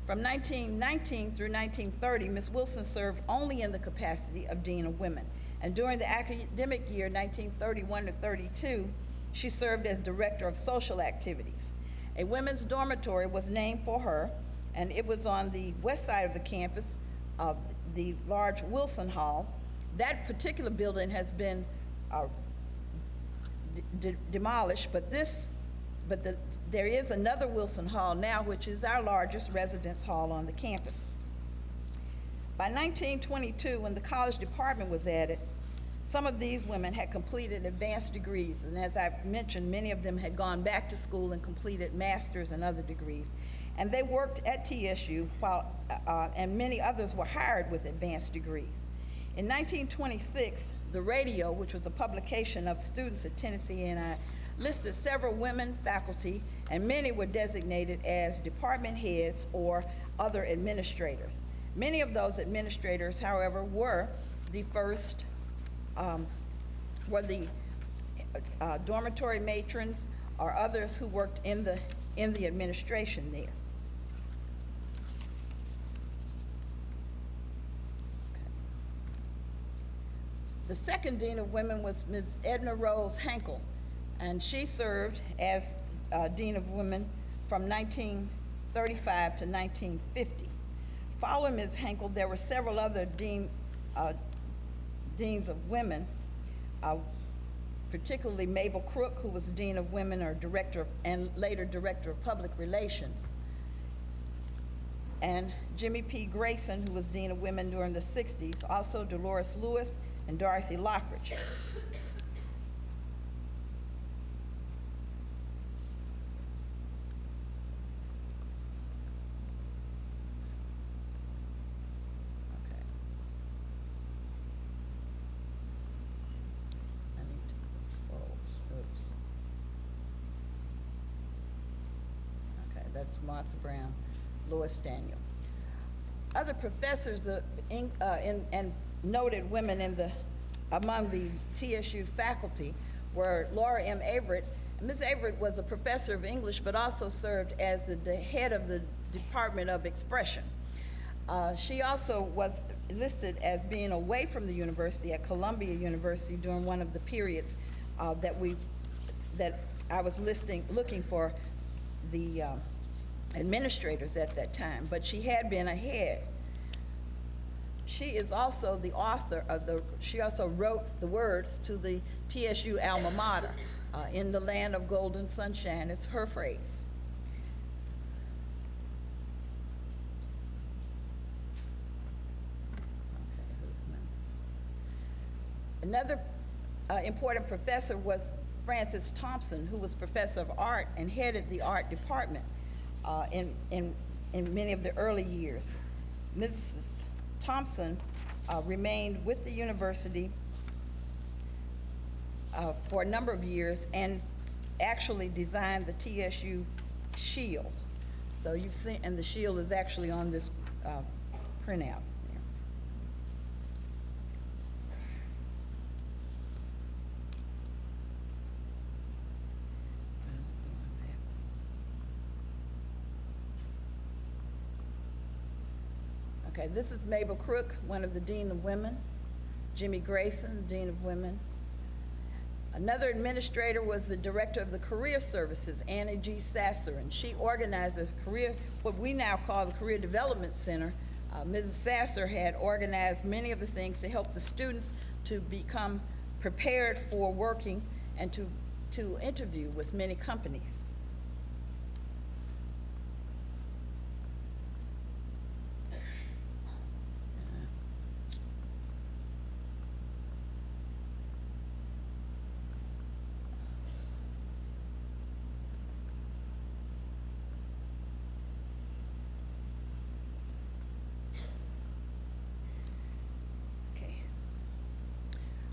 From 1919 through 1930, Ms. Wilson served only in the capacity of Dean of Women. And during the academic year 1931 to 32, she served as Director of Social Activities. A women's dormitory was named for her, and it was on the west side of the campus of the large Wilson Hall. That particular building has been demolished, but there is another Wilson Hall now, which is our largest residence hall on the campus. By 1922, when the college department was added, some of these women had completed advanced degrees, and as I've mentioned, many of them had gone back to school and completed master's and other degrees. And they worked at TSU, and many others were hired with advanced degrees. In 1926, the Radio, which was a publication of students at Tennessee A&I, listed several women faculty, and many were designated as department heads or other administrators. Many of those administrators, however, were the first dormitory matrons or others who worked in the administration there. The second Dean of Women was Ms. Edna Rose Henkel, and she served as Dean of Women from 1935 to 1950. Following Ms. Henkel, there were several other deans of women, particularly Mabel Crook, who was Dean of Women or Director and later Director of Public Relations, and Jimmy P. Grayson, who was Dean of Women during the 60s, also Dolores Lewis and Dorothy Lockridge. That's Martha Brown, Lois Daniel. Other professors and noted women among the TSU faculty were Laura M. Everett. Ms. Everett was a professor of English, but also served as the head of the Department of Expression. She also was listed as being away from the university at Columbia University during one of the periods that I was looking for the administrators at that time, but she had been ahead. She is also the author of she also wrote the words to the TSU alma mater, "In the land of golden sunshine" is her phrase. Okay, who's my next? Another important professor was Frances Thompson, who was professor of art and headed the art department in many of the early years. Mrs. Thompson remained with the university for a number of years and actually designed the TSU shield. So you've seen, and the shield is actually on this printout. Okay, this is Mabel Crook, one of the Dean of Women. Jimmy Grayson, Dean of Women. Another administrator was the Director of the Career Services, Annie G. Sasser, and she organized what we now call the Career Development Center. Mrs. Sasser had organized many of the things to help the students to become prepared for working and to interview with many companies.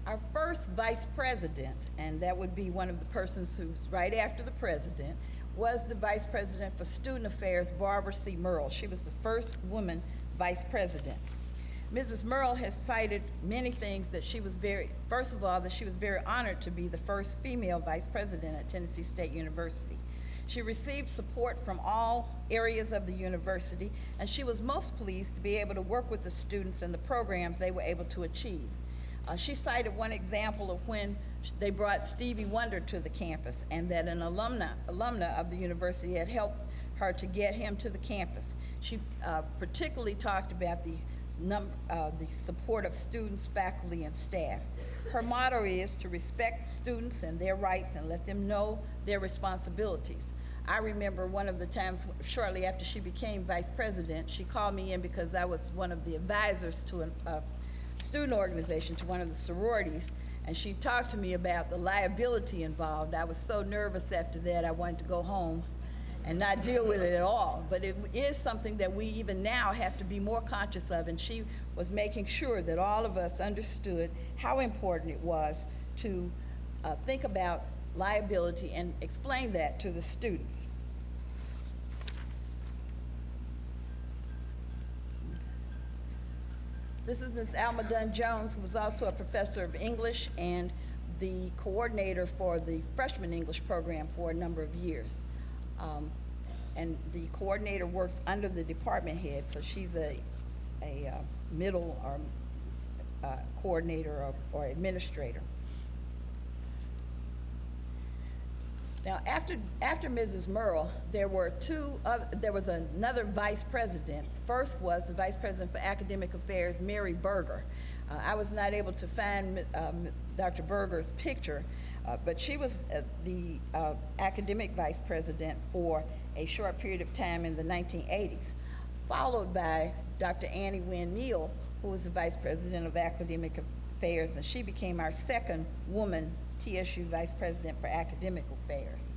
Our first vice president, and that would be one of the persons who's right after the president, was the vice president for student affairs, Barbara C. Merle. She was the first woman vice president. Mrs. Merle has cited many things that she was first of all, that she was very honored to be the first female vice president at Tennessee State University. She received support from all areas of the university, and she was most pleased to be able to work with the students and the programs they were able to achieve. She cited one example of when they brought Stevie Wonder to the campus, and that an alumna of the university had helped her to get him to the campus. She particularly talked about the support of students, faculty, and staff. Her motto is to respect students and their rights and let them know their responsibilities. I remember one of the times shortly after she became vice president, she called me in because I was one of the advisors to a student organization, to one of the sororities, and she talked to me about the liability involved. I was so nervous after that, I wanted to go home and not deal with it at all. But it is something that we even now have to be more conscious of, and she was making sure that all of us understood how important it was to think about liability and explain that to the students. This is Ms. Alma Dunn-Jones, who was also a professor of English and the coordinator for the freshman English program for a number of years. And the coordinator works under the department head, so she's a middle or coordinator or administrator. Now, after Mrs. Merle, there was another vice president. First was the vice president for academic affairs, Mary Berger. I was not able to find Dr. Berger's picture, but she was the academic vice president for a short period of time in the 1980s, followed by Dr. Annie Wynn Neal, who was the vice president of academic affairs, and she became our second woman TSU Vice President for Academic Affairs.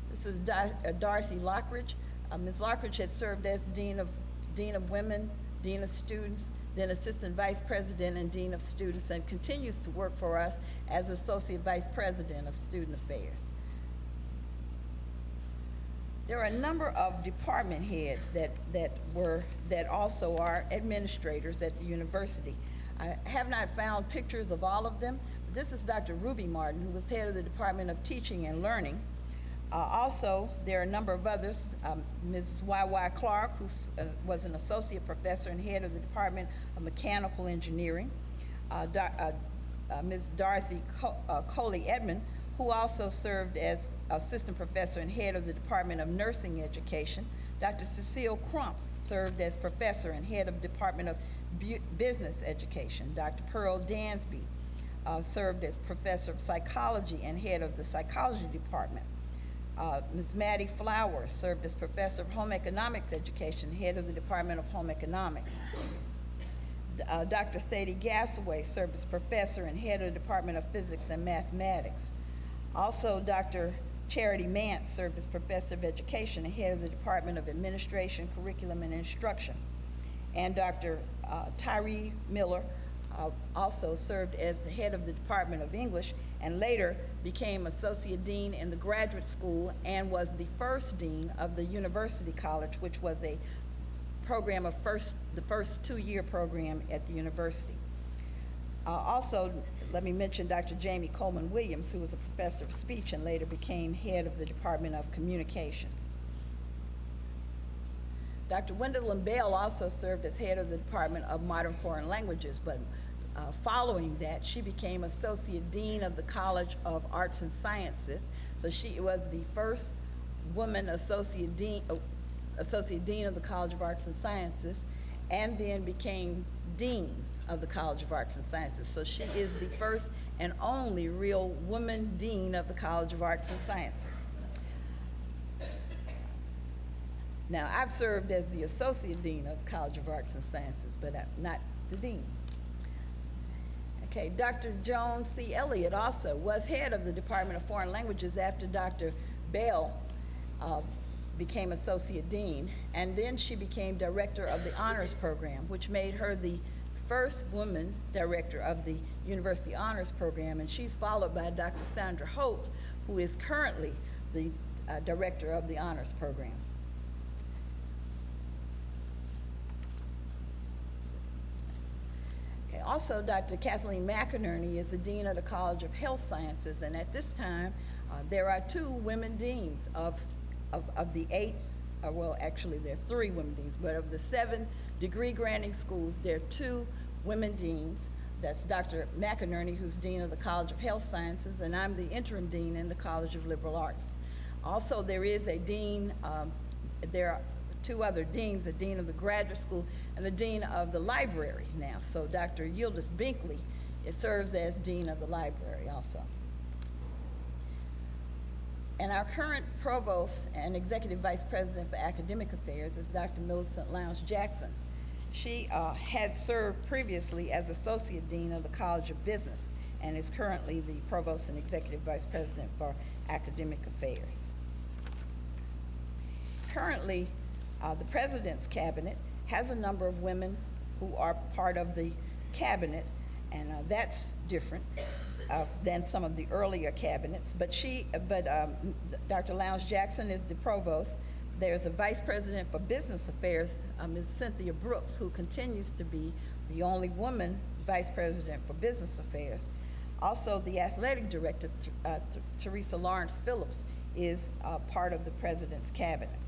This is Dorothy Lockridge. Ms. Lockridge had served as Dean of Women, Dean of Students, then Assistant Vice President and Dean of Students, and continues to work for us as Associate Vice President of Student Affairs. There are a number of department heads that also are administrators at the university. I have not found pictures of all of them, but this is Dr. Ruby Martin, who was head of the Department of Teaching and Learning. Also, there are a number of others. Mrs. Y.Y. Clark, who was an associate professor and head of the Department of Mechanical Engineering. Ms. Dorothy Coley Edmond, who also served as assistant professor and head of the Department of Nursing Education. Dr. Cecile Crump served as professor and head of Department of Business Education. Dr. Pearl Dansby served as professor of psychology and head of the psychology department. Ms. Maddie Flowers served as professor of home economics education, head of the Department of Home Economics. Dr. Sadie Gassaway served as professor and head of the Department of Physics and Mathematics. Also, Dr. Charity Mance served as professor of education and head of the Department of Administration, Curriculum, and Instruction. And Dr. Tyree Miller also served as the head of the Department of English and later became associate dean in the graduate school and was the first dean of the University College, which was a program of the first two-year program at the university. Also, let me mention Dr. Jamie Coleman Williams, who was a professor of speech and later became head of the Department of Communications. Dr. Gwendolyn Bell also served as head of the Department of Modern Foreign Languages, but following that, she became Associate Dean of the College of Arts and Sciences. So she was the first woman Associate Dean of the College of Arts and Sciences, and then became Dean of the College of Arts and Sciences. So she is the first and only real woman Dean of the College of Arts and Sciences. Now, I've served as the Associate Dean of the College of Arts and Sciences, but not the Dean. Okay, Dr. Joan C. Elliott also was head of the Department of Foreign Languages after Dr. Bell became Associate Dean, and then she became Director of the Honors Program, which made her the first woman director of the University Honors Program, and she's followed by Dr. Sandra Holt, who is currently the Director of the Honors Program. Okay, Also, Dr. Kathleen McInerney is the Dean of the College of Health Sciences, and at this time, there are 2 women deans of the 8, well, actually there are 3 women deans, but of the 7 degree-granting schools, there are 2 women deans. That's Dr. McInerney, who's Dean of the College of Health Sciences, and I'm the interim dean in the College of Liberal Arts. Also, there is a dean, there are 2 other deans, the Dean of the Graduate School and the Dean of the Library now. So Dr. Yildiz Binkley serves as Dean of the Library also. And our current Provost and Executive Vice President for Academic Affairs is Dr. Millicent Lowndes Jackson. She had served previously as Associate Dean of the College of Business and is currently the Provost and Executive Vice President for Academic Affairs. Currently, the President's Cabinet has a number of women who are part of the cabinet, and that's different than some of the earlier cabinets. But Dr. Lowndes Jackson is the provost. There's a vice president for business affairs, Ms. Cynthia Brooks, who continues to be the only woman vice president for business affairs. Also, the athletic director, Teresa Lawrence Phillips, is part of the president's cabinet.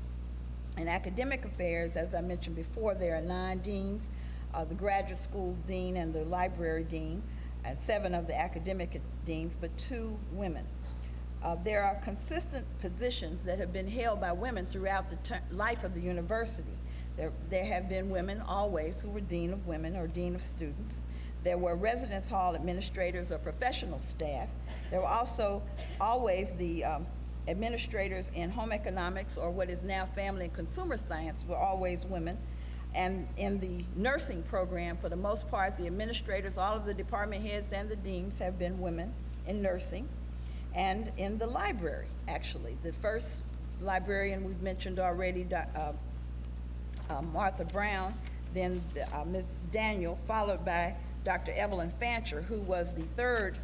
In academic affairs, as I mentioned before, there are 9 deans, the graduate school dean and the library dean, and 7 of the academic deans, but 2 women. There are consistent positions that have been held by women throughout the life of the university. There have been women always who were dean of women or dean of students. There were residence hall administrators or professional staff. There were also always the administrators in home economics, or what is now family and consumer science, were always women. And in the nursing program, for the most part, the administrators, all of the department heads and the deans have been women in nursing. And in the library, actually, the first librarian we've mentioned already, Martha Brown, then Mrs. Daniel, followed by Dr. Evelyn Fancher, who was the 3rd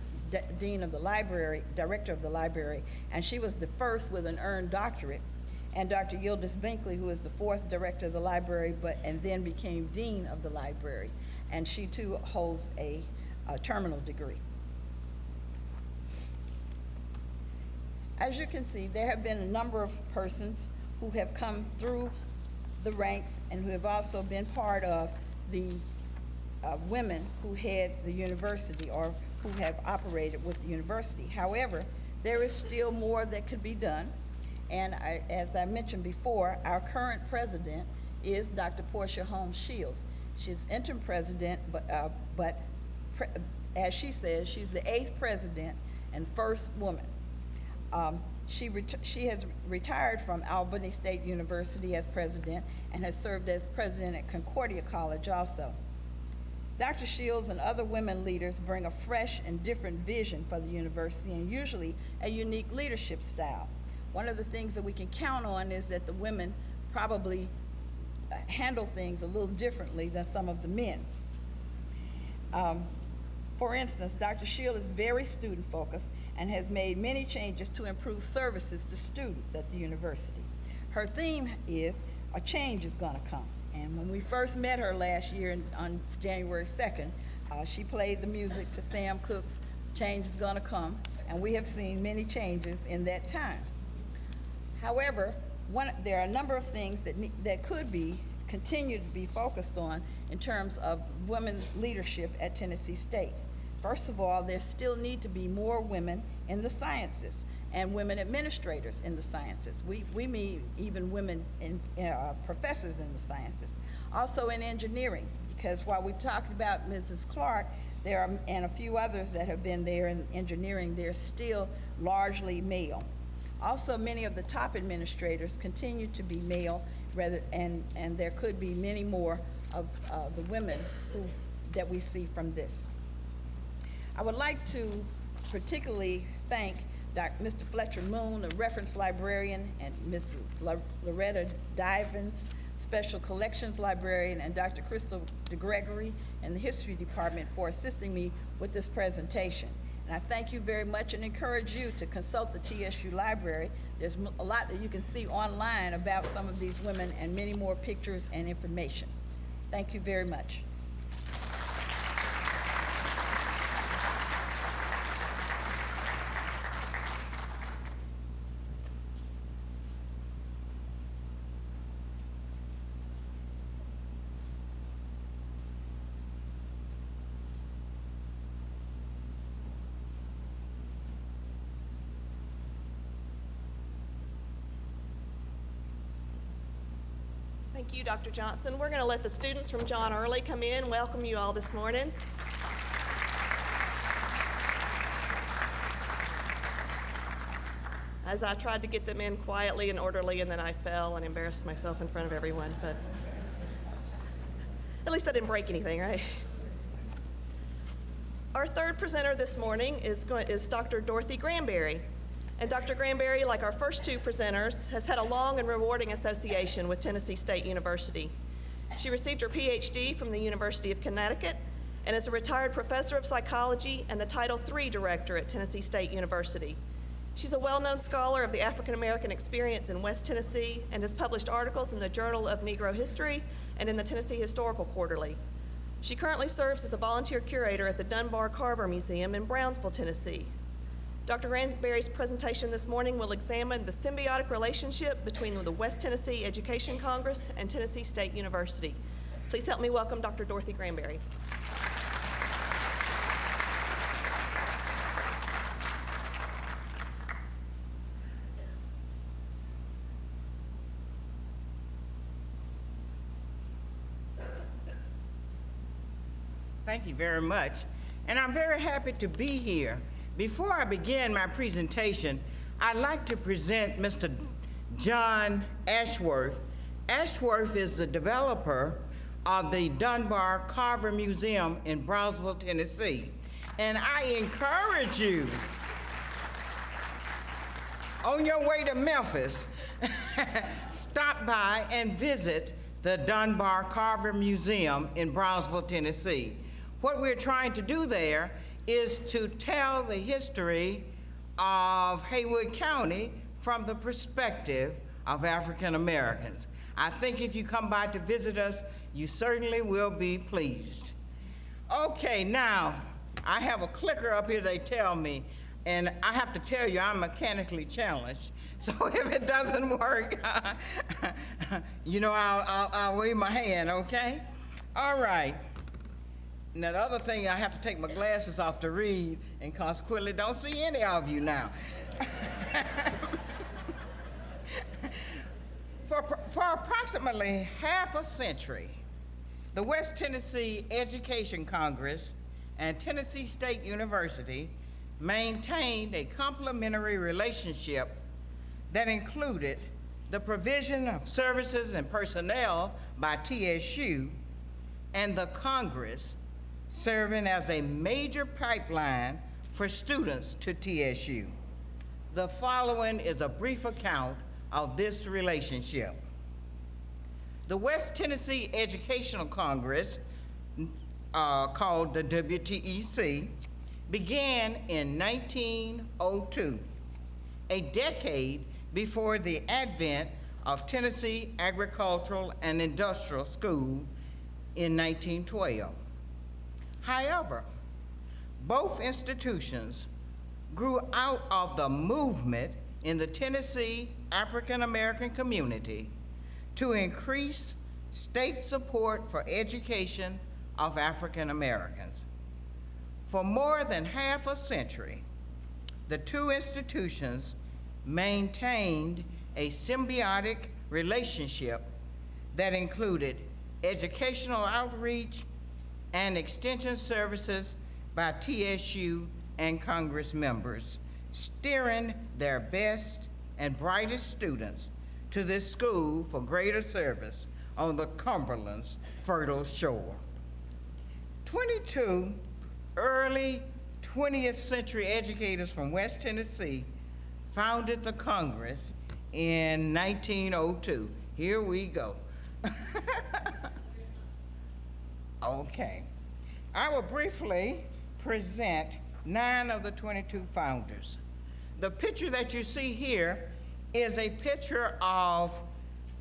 dean of the library, director of the library, and she was the first with an earned doctorate, and Dr. Yildiz Binkley, who is the 4th director of the library, and then became dean of the library, and she too holds a terminal degree. As you can see, there have been a number of persons who have come through the ranks and who have also been part of the women who head the university or who have operated with the university. However, there is still more that could be done. And as I mentioned before, our current president is Dr. Portia Holmes Shields. She's interim president, but as she says, she's the 8th president and first woman. She has retired from Albany State University as president and has served as president at Concordia College also. Dr. Shields and other women leaders bring a fresh and different vision for the university and usually a unique leadership style. One of the things that we can count on is that the women probably handle things a little differently than some of the men. For instance, Dr. Shields is very student focused and has made many changes to improve services to students at the university. Her theme is, a change is gonna come. And when we first met her last year on January 2nd, she played the music to Sam Cooke's Change is Gonna Come, and we have seen many changes in that time. However, there are a number of things that could be continued to be focused on in terms of women leadership at Tennessee State. First of all, there still need to be more women in the sciences and women administrators in the sciences. We mean even women professors in the sciences. Also in engineering, because while we've talked about Mrs. Clark, and a few others that have been there in engineering, they're still largely male. Also, many of the top administrators continue to be male, and there could be many more of the women that we see from this. I would like to particularly thank Mr. Fletcher Moon, a reference librarian, and Mrs. Loretta Divins, special collections librarian, and Dr. Crystal DeGregory in the history department for assisting me with this presentation. And I thank you very much and encourage you to consult the TSU library. There's a lot that you can see online about some of these women and many more pictures and information. Thank you very much. Thank you, Dr. Johnson. We're going to let the students from John Early come in. Welcome you all this morning. As I tried to get them in quietly and orderly, and then I fell and embarrassed myself in front of everyone, but at least I didn't break anything, right? Our third presenter this morning is Dr. Dorothy Granberry. And Dr. Granberry, like our first two presenters, has had a long and rewarding association with Tennessee State University. She received her PhD from the University of Connecticut and is a retired professor of psychology and the Title III director at Tennessee State University. She's a well-known scholar of the African American experience in West Tennessee and has published articles in the Journal of Negro History and in the Tennessee Historical Quarterly. She currently serves as a volunteer curator at the Dunbar Carver Museum in Brownsville, Tennessee. Dr. Granberry's presentation this morning will examine the symbiotic relationship between the West Tennessee Education Congress and Tennessee State University. Please help me welcome Dr. Dorothy Granberry. Thank you very much, and I'm very happy to be here. Before I begin my presentation, I'd like to present Mr. John Ashworth. Ashworth is the developer of the Dunbar Carver Museum in Brownsville, Tennessee, and I encourage you, on your way to Memphis, stop by and visit the Dunbar Carver Museum in Brownsville, Tennessee. What we're trying to do there is to tell the history of Haywood County from the perspective of African Americans. I think if you come by to visit us, you certainly will be pleased. Okay, now, I have a clicker up here, they tell me, and I have to tell you I'm mechanically challenged. So if it doesn't work, you know, I'll wave my hand, okay? All right. Now, the other thing, I have to take my glasses off to read, and consequently don't see any of you now. For approximately half a century, the West Tennessee Education Congress and Tennessee State University maintained a complementary relationship that included the provision of services and personnel by TSU and the Congress serving as a major pipeline for students to TSU. The following is a brief account of this relationship. The West Tennessee Educational Congress, called the WTEC, began in 1902, a decade before the advent of Tennessee Agricultural and Industrial School in 1912. However, both institutions grew out of the movement in the Tennessee African American community to increase state support for education of African Americans. For more than half a century, the two institutions maintained a symbiotic relationship that included educational outreach and extension services by TSU and Congress members, steering their best and brightest students to this school for greater service on the Cumberland's fertile shore. 22 early 20th century educators from West Tennessee founded the Congress in 1902. Here we go. Okay. I will briefly present 9 of the 22 founders. The picture that you see here is a picture of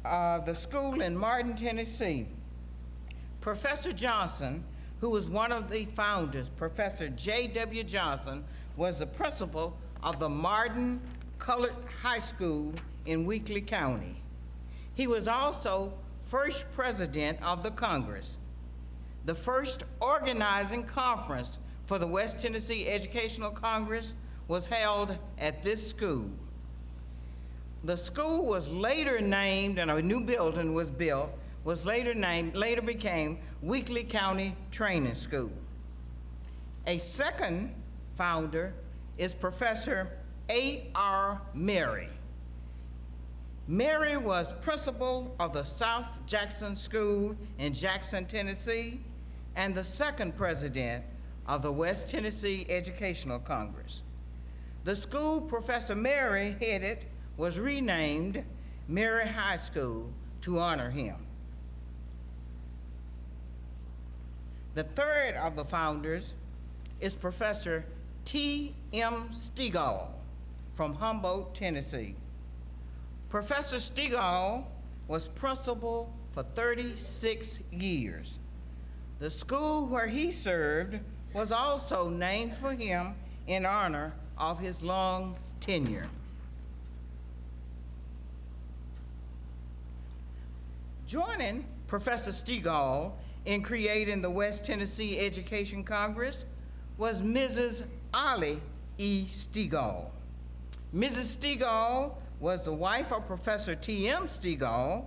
the school in Martin, Tennessee. Professor Johnson, who was one of the founders, Professor J.W. Johnson, was the principal of the Martin Colored High School in Weakley County. He was also first president of the Congress. The first organizing conference for the West Tennessee Educational Congress was held at this school. The school was later named and a new building was built was later became Weakley County Training School. A second founder is Professor A.R. Mary. Mary was principal of the South Jackson School in Jackson, Tennessee, and the second president of the West Tennessee Educational Congress. The school Professor Mary headed was renamed Mary High School to honor him. The third of the founders is Professor T.M. Stegall from Humboldt, Tennessee. Professor Stegall was principal for 36 years. The school where he served was also named for him in honor of his long tenure. Joining Professor Stegall in creating the West Tennessee Education Congress was Mrs. Ollie E. Stegall. Mrs. Stegall was the wife of Professor T.M. Stegall.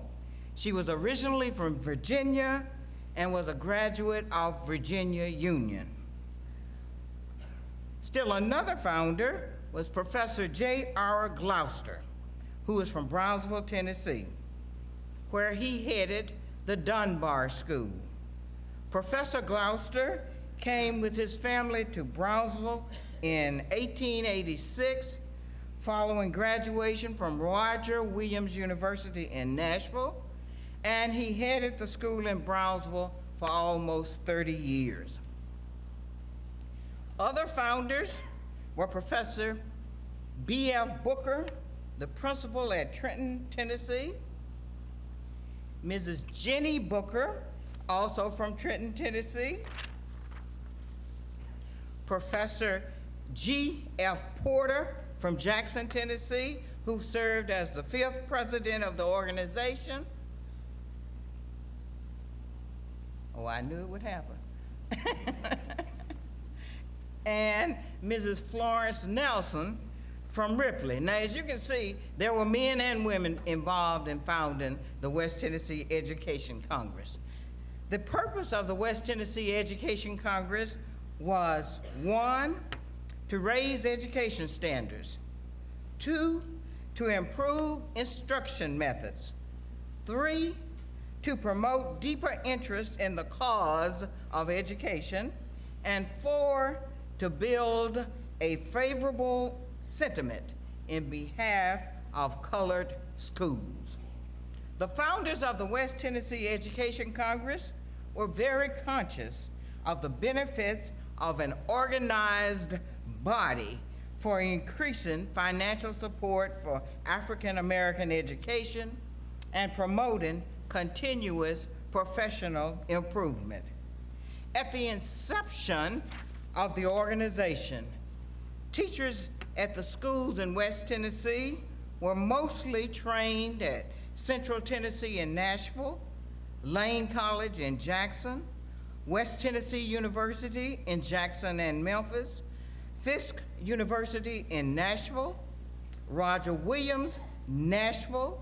She was originally from Virginia and was a graduate of Virginia Union. Still another founder was Professor J.R. Gloucester, who was from Brownsville, Tennessee, where he headed the Dunbar School. Professor Gloucester came with his family to Brownsville in 1886, following graduation from Roger Williams University in Nashville, and he headed the school in Brownsville for almost 30 years. Other founders were Professor B.F. Booker, the principal at Trenton, Tennessee, Mrs. Jenny Booker, also from Trenton, Tennessee, Professor G.F. Porter from Jackson, Tennessee, who served as the 5th president of the organization. Oh, I knew it would happen. And Mrs. Florence Nelson from Ripley. Now, as you can see, there were men and women involved in founding the West Tennessee Education Congress. The purpose of the West Tennessee Education Congress was, 1, to raise education standards, 2, to improve instruction methods, 3, to promote deeper interest in the cause of education, and 4, to build a favorable sentiment in behalf of colored schools. The founders of the West Tennessee Education Congress were very conscious of the benefits of an organized body for increasing financial support for African American education and promoting continuous professional improvement. At the inception of the organization, teachers at the schools in West Tennessee were mostly trained at Central Tennessee in Nashville, Lane College in Jackson, West Tennessee University in Jackson and Memphis, Fisk University in Nashville, Roger Williams, Nashville,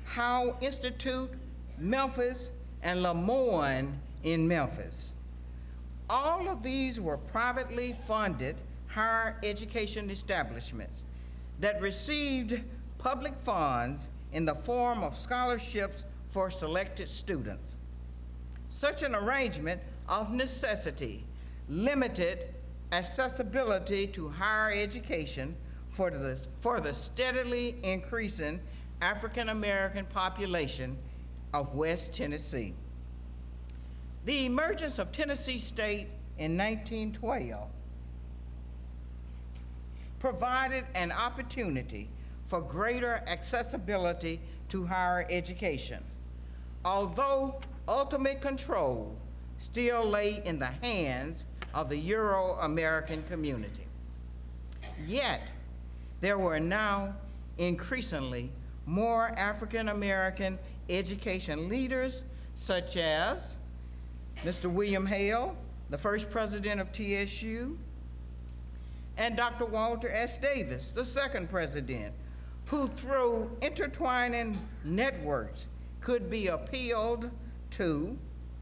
Howe Institute, Memphis, and Lemoyne in Memphis. All of these were privately funded higher education establishments that received public funds in the form of scholarships for selected students. Such an arrangement of necessity limited accessibility to higher education for the steadily increasing African American population of West Tennessee. The emergence of Tennessee State in 1912 provided an opportunity for greater accessibility to higher education, although ultimate control still lay in the hands of the Euro-American community. Yet, there were now increasingly more African American education leaders, such as Mr. William Hale, the first president of TSU, and Dr. Walter S. Davis, the second president, who through intertwining networks could be appealed 2,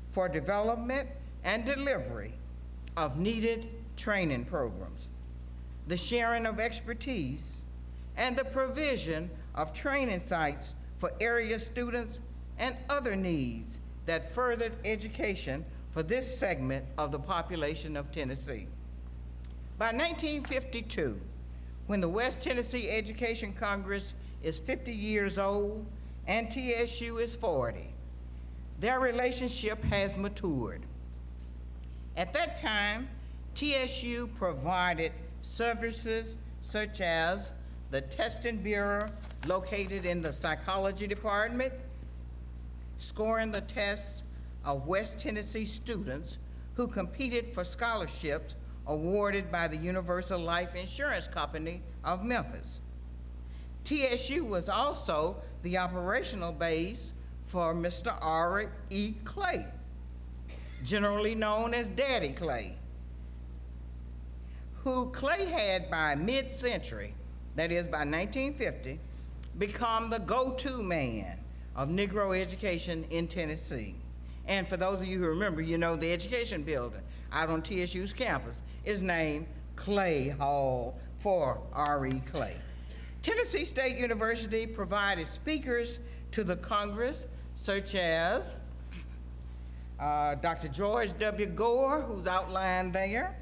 for development and delivery of needed training programs, the sharing of expertise, and the provision of training sites for area students and other needs that furthered education for this segment of the population of Tennessee. By 1952, when the West Tennessee Education Congress is 50 years old and TSU is 40, their relationship has matured. At that time, TSU provided services such as the Testing Bureau located in the Psychology Department, scoring the tests of West Tennessee students who competed for scholarships awarded by the Universal Life Insurance Company of Memphis. TSU was also the operational base for Mr. Ari E. Clay, generally known as Daddy Clay, who Clay had by mid-century, that is by 1950, become the go-to man of Negro education in Tennessee. And for those of you who remember, you know the education building out on TSU's campus is named Clay Hall for R.E. Clay. Tennessee State University provided speakers to the Congress, such as Dr. George W. Gore, who's outlined there,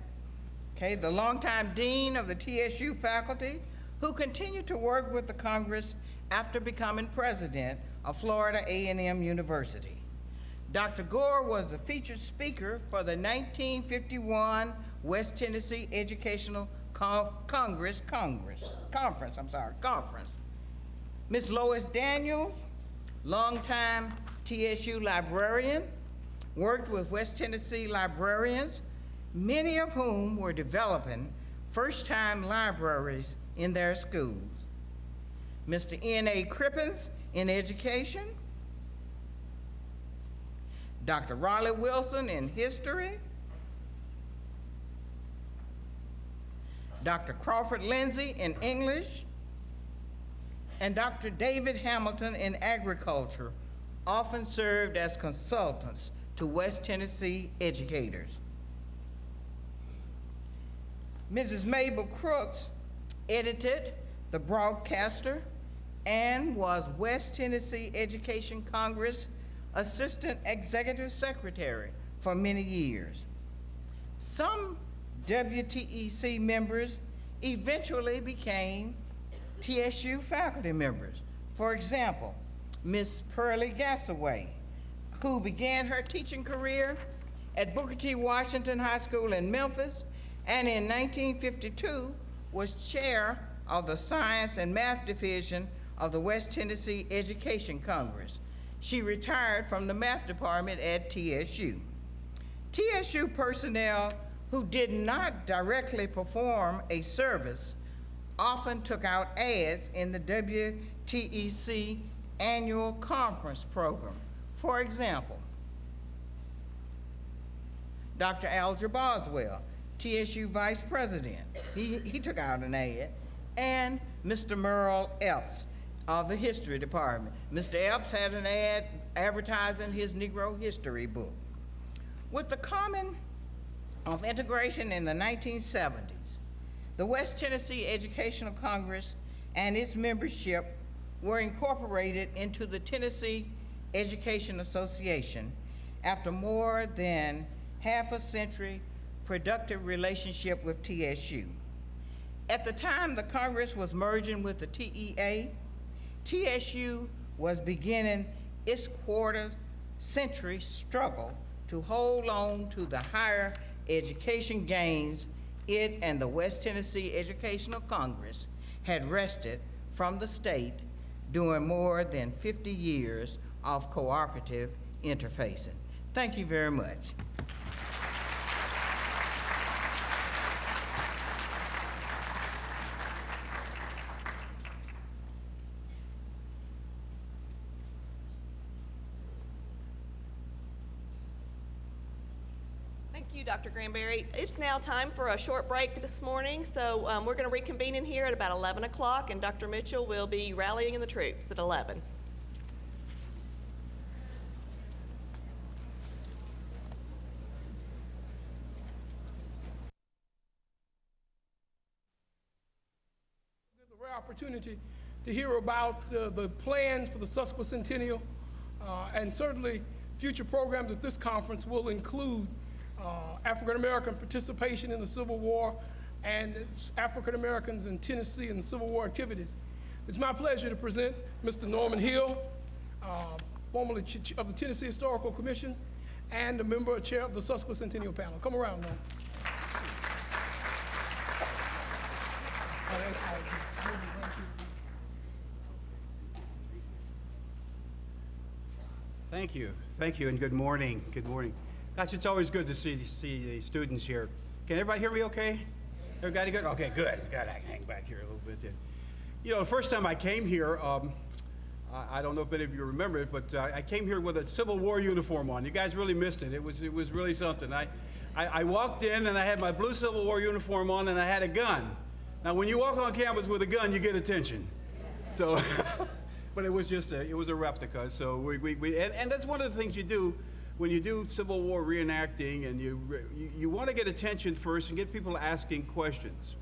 okay, the longtime dean of the TSU faculty, who continued to work with the Congress after becoming president of Florida A&M University. Dr. Gore was a featured speaker for the 1951 West Tennessee Educational Conference. Ms. Lois Daniels, longtime TSU librarian, worked with West Tennessee librarians, many of whom were developing first-time libraries in their schools. Mr. N.A. Crippens in education, Dr. Raleigh Wilson in history, Dr. Crawford Lindsay in English, and Dr. David Hamilton in agriculture, often served as consultants to West Tennessee educators. Mrs. Mabel Crooks edited The Broadcaster and was West Tennessee Education Congress Assistant Executive Secretary for many years. Some WTEC members eventually became TSU faculty members. For example, Ms. Pearlie Gassaway, who began her teaching career at Booker T. Washington High School in Memphis, and in 1952 was chair of the Science and Math Division of the West Tennessee Education Congress. She retired from the math department at TSU. TSU personnel who did not directly perform a service often took out ads in the WTEC annual conference program. For example, Dr. Alger Boswell, TSU Vice President, he took out an ad, and Mr. Merle Epps of the History Department. Mr. Epps had an ad advertising his Negro history book. With the coming of integration in the 1970s, the West Tennessee Educational Congress and its membership were incorporated into the Tennessee Education Association after more than half a century productive relationship with TSU. At the time the Congress was merging with the TEA, TSU was beginning its quarter-century struggle to hold on to the higher education gains it and the West Tennessee Educational Congress had wrested from the state during more than 50 years of cooperative interfacing. Thank you very much. Thank you, Dr. Granberry. It's now time for a short break this morning, so we're going to reconvene in here at about 11 o'clock, and Dr. Mitchell will be rallying the troops at 11. rare opportunity to hear about the plans for the Sesquicentennial, and certainly future programs at this conference will include African American participation in the Civil War and African Americans in Tennessee and the Civil War activities. It's my pleasure to present Mr. Norman Hill, formerly of the Tennessee Historical Commission and a member and chair of the Sesquicentennial panel. Come around, Norman. Thank you, and good morning. Good morning. Gosh, it's always good to see the students here. Can everybody hear me okay? Everybody good? Okay, good. I can hang back here a little bit then. You know, the first time I came here, I don't know if any of you remember it, but I came here with a Civil War uniform on. You guys really missed it. It was really something. I walked in and I had my blue Civil War uniform on and I had a gun. Now, when you walk on campus with a gun, you get attention. So, but it was just it was a replica. So and that's one of the things you do when you do Civil War reenacting, and you want to get attention first and get people asking questions.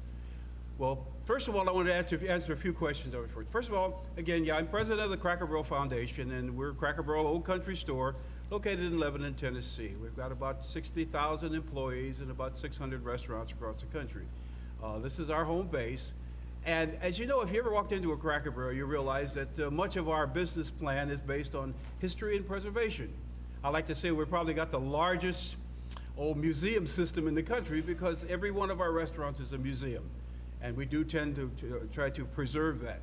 Well, first of all, I want to answer a few questions over for you. First of all, again, I'm president of the Cracker Barrel Foundation, and we're Cracker Barrel Old Country Store located in Lebanon, Tennessee. We've got about 60,000 employees and about 600 restaurants across the country. This is our home base. And as you know, if you ever walked into a Cracker Barrel, you realize that much of our business plan is based on history and preservation. I like to say we've probably got the largest museum system in the country because every one of our restaurants is a museum. And we do tend to try to preserve that.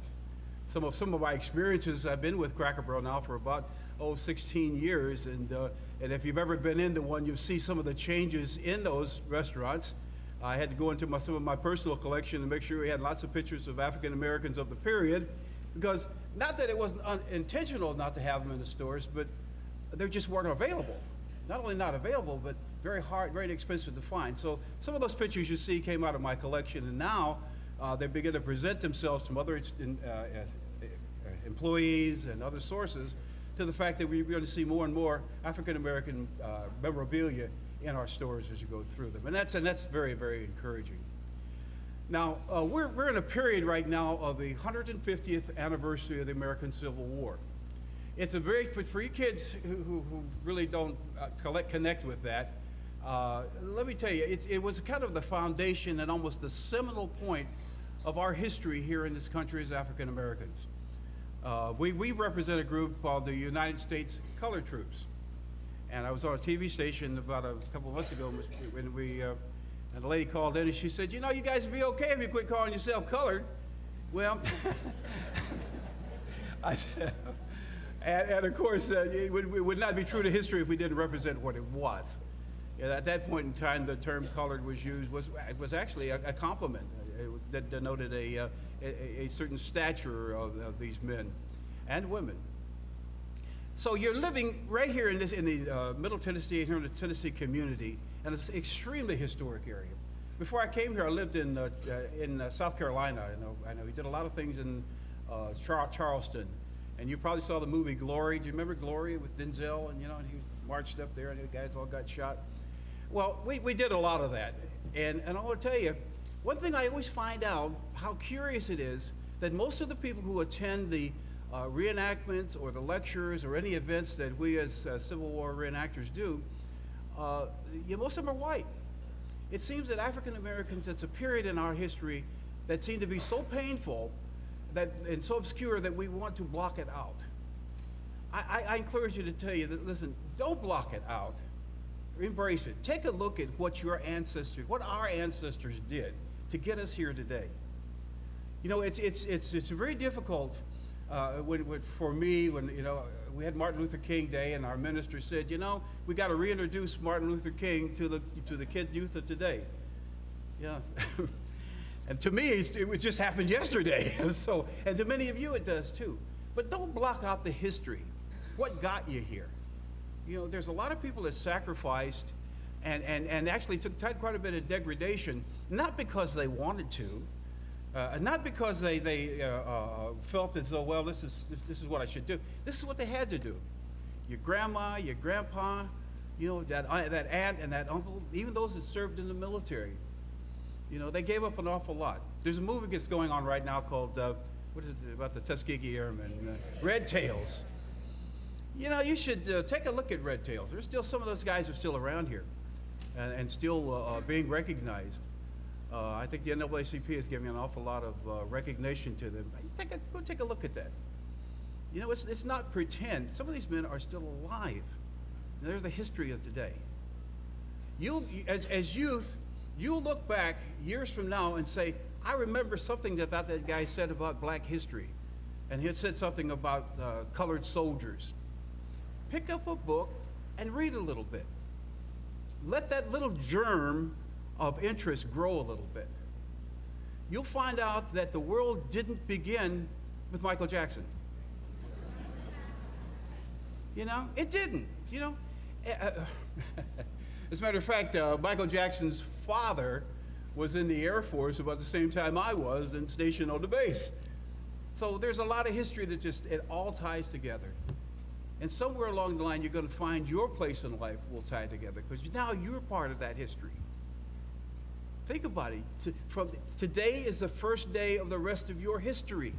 Some of my experiences, I've been with Cracker Barrel now for about 16 years, and if you've ever been into one, you see some of the changes in those restaurants. I had to go into some of my personal collection and make sure we had lots of pictures of African Americans of the period, because not that it wasn't intentional not to have them in the stores, but they just weren't available. Not only not available, but very hard, very inexpensive to find. So some of those pictures you see came out of my collection, and now they begin to present themselves from other employees and other sources to the fact that we're going to see more and more African American memorabilia in our stores as you go through them, and that's very, very encouraging. Now we're in a period right now of the 150th anniversary of the American Civil War. It's a for you kids who really don't connect with that. Let me tell you, it was kind of the foundation and almost the seminal point of our history here in this country as African Americans. We represent a group called the United States Colored Troops. And I was on a TV station about a couple of months ago when and a lady called in and she said, you know, you guys would be okay if you quit calling yourself colored. Well, I said, and of course, it would not be true to history if we didn't represent what it was. At that point in time, the term colored was used, was actually a compliment that denoted a certain stature of these men and women. So you're living right here in the Middle Tennessee, here in the Tennessee community, and it's an extremely historic area. Before I came here, I lived in South Carolina. I know we did a lot of things in Charleston, and you probably saw the movie Glory. Do you remember Glory with Denzel? And and he marched up there, and the guys all got shot. Well, we did a lot of that, and I want to tell you, one thing I always find out how curious it is that most of the people who attend the reenactments or the lectures or any events that we as Civil War reenactors do, most of them are white. It seems that African Americans, it's a period in our history that seemed to be so painful and so obscure that we want to block it out. I encourage you to tell you that, listen, don't block it out. Embrace it. Take a look at what our ancestors did to get us here today. It's very difficult for me when we had Martin Luther King Day, and our minister said, we got to reintroduce Martin Luther King to the kids, youth of today. Yeah. And to me, it just happened yesterday. And to many of you, it does too. But don't block out the history. What got you here? There's a lot of people that sacrificed and actually had quite a bit of degradation, not because they wanted to, not because they felt as though, well, this is what I should do. This is what they had to do. Your grandma, your grandpa, that aunt and that uncle, even those that served in the military. You know, they gave up an awful lot. There's a movie that's going on right now called, what is it, about the Tuskegee Airmen, Red Tails. You know, you should take a look at Red Tails. There's still some of those guys are still around here and still being recognized. I think the NAACP is giving an awful lot of recognition to them. Go take a look at that. You know, it's not pretend. Some of these men are still alive. And they're the history of today. As youth, you'll look back years from now and say, I remember something that guy said about black history. And he had said something about colored soldiers. Pick up a book and read a little bit. Let that little germ of interest grow a little bit. You'll find out that the world didn't begin with Michael Jackson. You know, it didn't, you know. As a matter of fact, Michael Jackson's father was in the Air Force about the same time I was and stationed on the base. So there's a lot of history that it all ties together. And somewhere along the line, you're going to find your place in life will tie together because now you're part of that history. Think about it. Today is the first day of the rest of your history.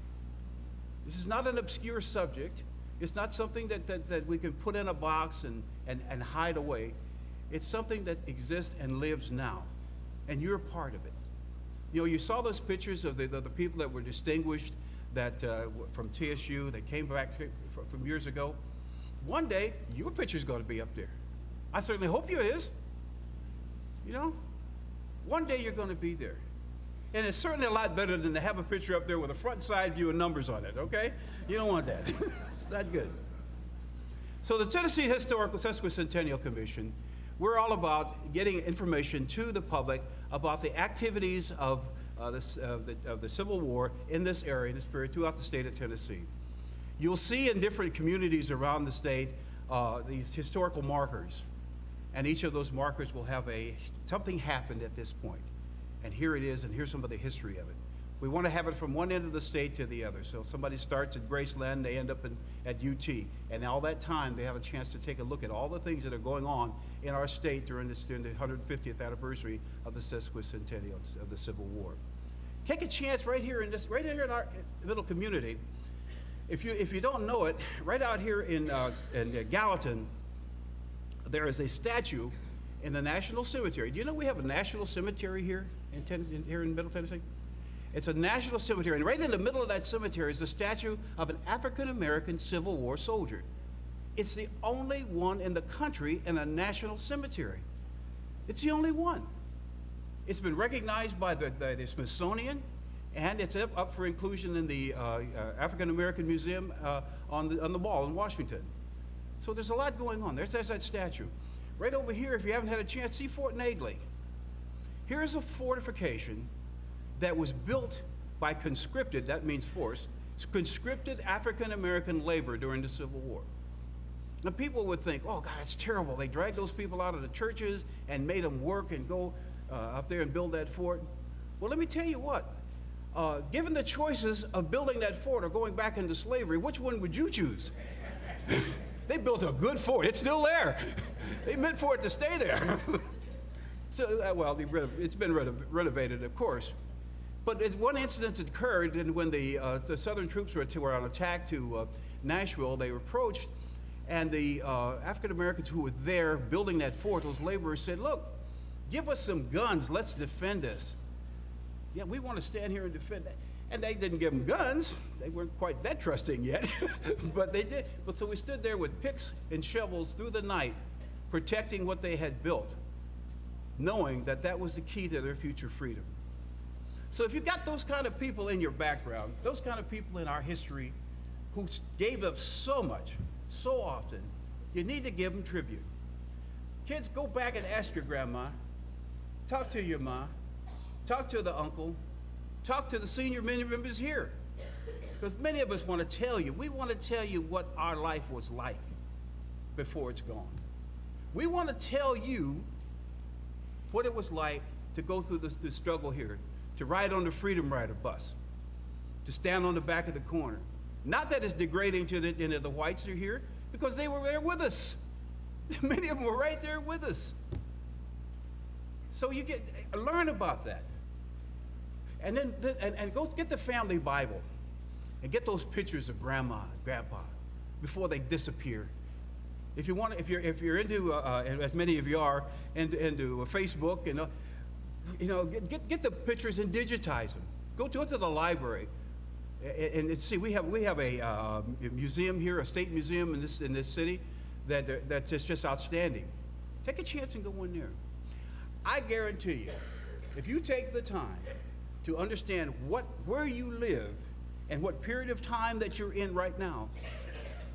This is not an obscure subject. It's not something that we can put in a box and hide away. It's something that exists and lives now, and you're a part of it. You know, you saw those pictures of the people that were distinguished from TSU that came back from years ago. One day, your picture's going to be up there. I certainly hope it is. You know, one day you're going to be there. And it's certainly a lot better than to have a picture up there with a front side view and numbers on it, okay? You don't want that. It's not good. So the Tennessee Historical Sesquicentennial Commission, we're all about getting information to the public about the activities of the Civil War in this area, in this period, throughout the state of Tennessee. You'll see in different communities around the state these historical markers, and each of those markers will have something happened at this point. And here it is, and here's some of the history of it. We want to have it from one end of the state to the other. So if somebody starts at Graceland, they end up at UT. And all that time, they have a chance to take a look at all the things that are going on in our state during the 150th anniversary of the sesquicentennial of the Civil War. Take a chance right here in our little community. If you don't know it, right out here in Gallatin, there is a statue in the National Cemetery. Do you know we have a National Cemetery here in Middle Tennessee? It's a national cemetery, and right in the middle of that cemetery is the statue of an African-American Civil War soldier. It's the only one in the country in a national cemetery. It's the only one. It's been recognized by the Smithsonian, and it's up for inclusion in the African-American Museum on the Mall in Washington. So there's a lot going on. There's that statue. Right over here, if you haven't had a chance, see Fort Nagley. Here's a fortification that was built by conscripted, that means forced, conscripted African-American labor during the Civil War. Now people would think, oh God, it's terrible. They dragged those people out of the churches and made them work and go up there and build that fort. Well, let me tell you what, given the choices of building that fort or going back into slavery, which one would you choose? They built a good fort, it's still there. They meant for it to stay there. So, well, it's been renovated, of course. But one incident occurred when the Southern troops were on attack to Nashville. They were approached, and the African Americans who were there building that fort, those laborers said, look, give us some guns, let's defend us. Yeah, we want to stand here and defend that. And they didn't give them guns. They weren't quite that trusting yet, but they did. But so we stood there with picks and shovels through the night, protecting what they had built, knowing that that was the key to their future freedom. So if you've got those kind of people in your background, those kind of people in our history who gave up so much, so often, you need to give them tribute. Kids, go back and ask your grandma, talk to your ma, talk to the uncle, talk to the senior members here. Because many of us want to tell you, we want to tell you what our life was like before it's gone. We want to tell you what it was like to go through the struggle here, to ride on the Freedom Rider bus, to stand on the back of the corner. Not that it's degrading to the whites who are here, because they were there with us. Many of them were right there with us. So learn about that. And then and go get the family Bible and get those pictures of grandma and grandpa before they disappear. If you want, if you're into, as many of you are, into Facebook, get the pictures and digitize them. Go to the library, and see we have a museum here, a state museum in this city, that's just outstanding. Take a chance and go in there. I guarantee you, if you take the time to understand where you live and what period of time that you're in right now,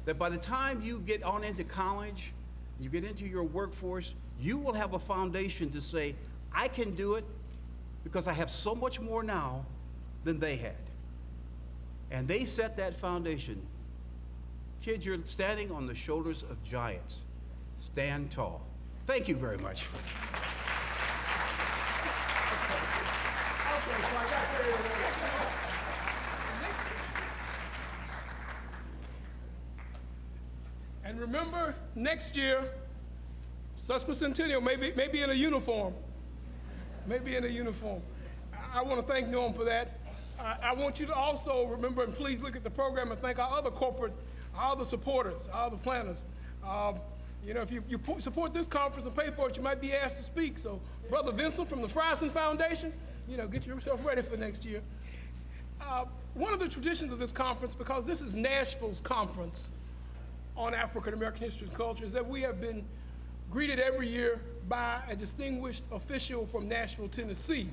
that by the time you get on into college, you get into your workforce, you will have a foundation to say, I can do it because I have so much more now than they had. And they set that foundation. Kids, you're standing on the shoulders of giants. Stand tall. Thank you very much. And remember, next year, sesquicentennial, maybe in a uniform. Maybe in a uniform. I want to thank Norm for that. I want you to also remember, and please look at the program and thank our other supporters, our other planners. If you support this conference and pay for it, you might be asked to speak. So, Brother Vincent from the Frison Foundation, get yourself ready for next year. One of the traditions of this conference, because this is Nashville's conference on African American history and culture, is that we have been greeted every year by a distinguished official from Nashville, Tennessee.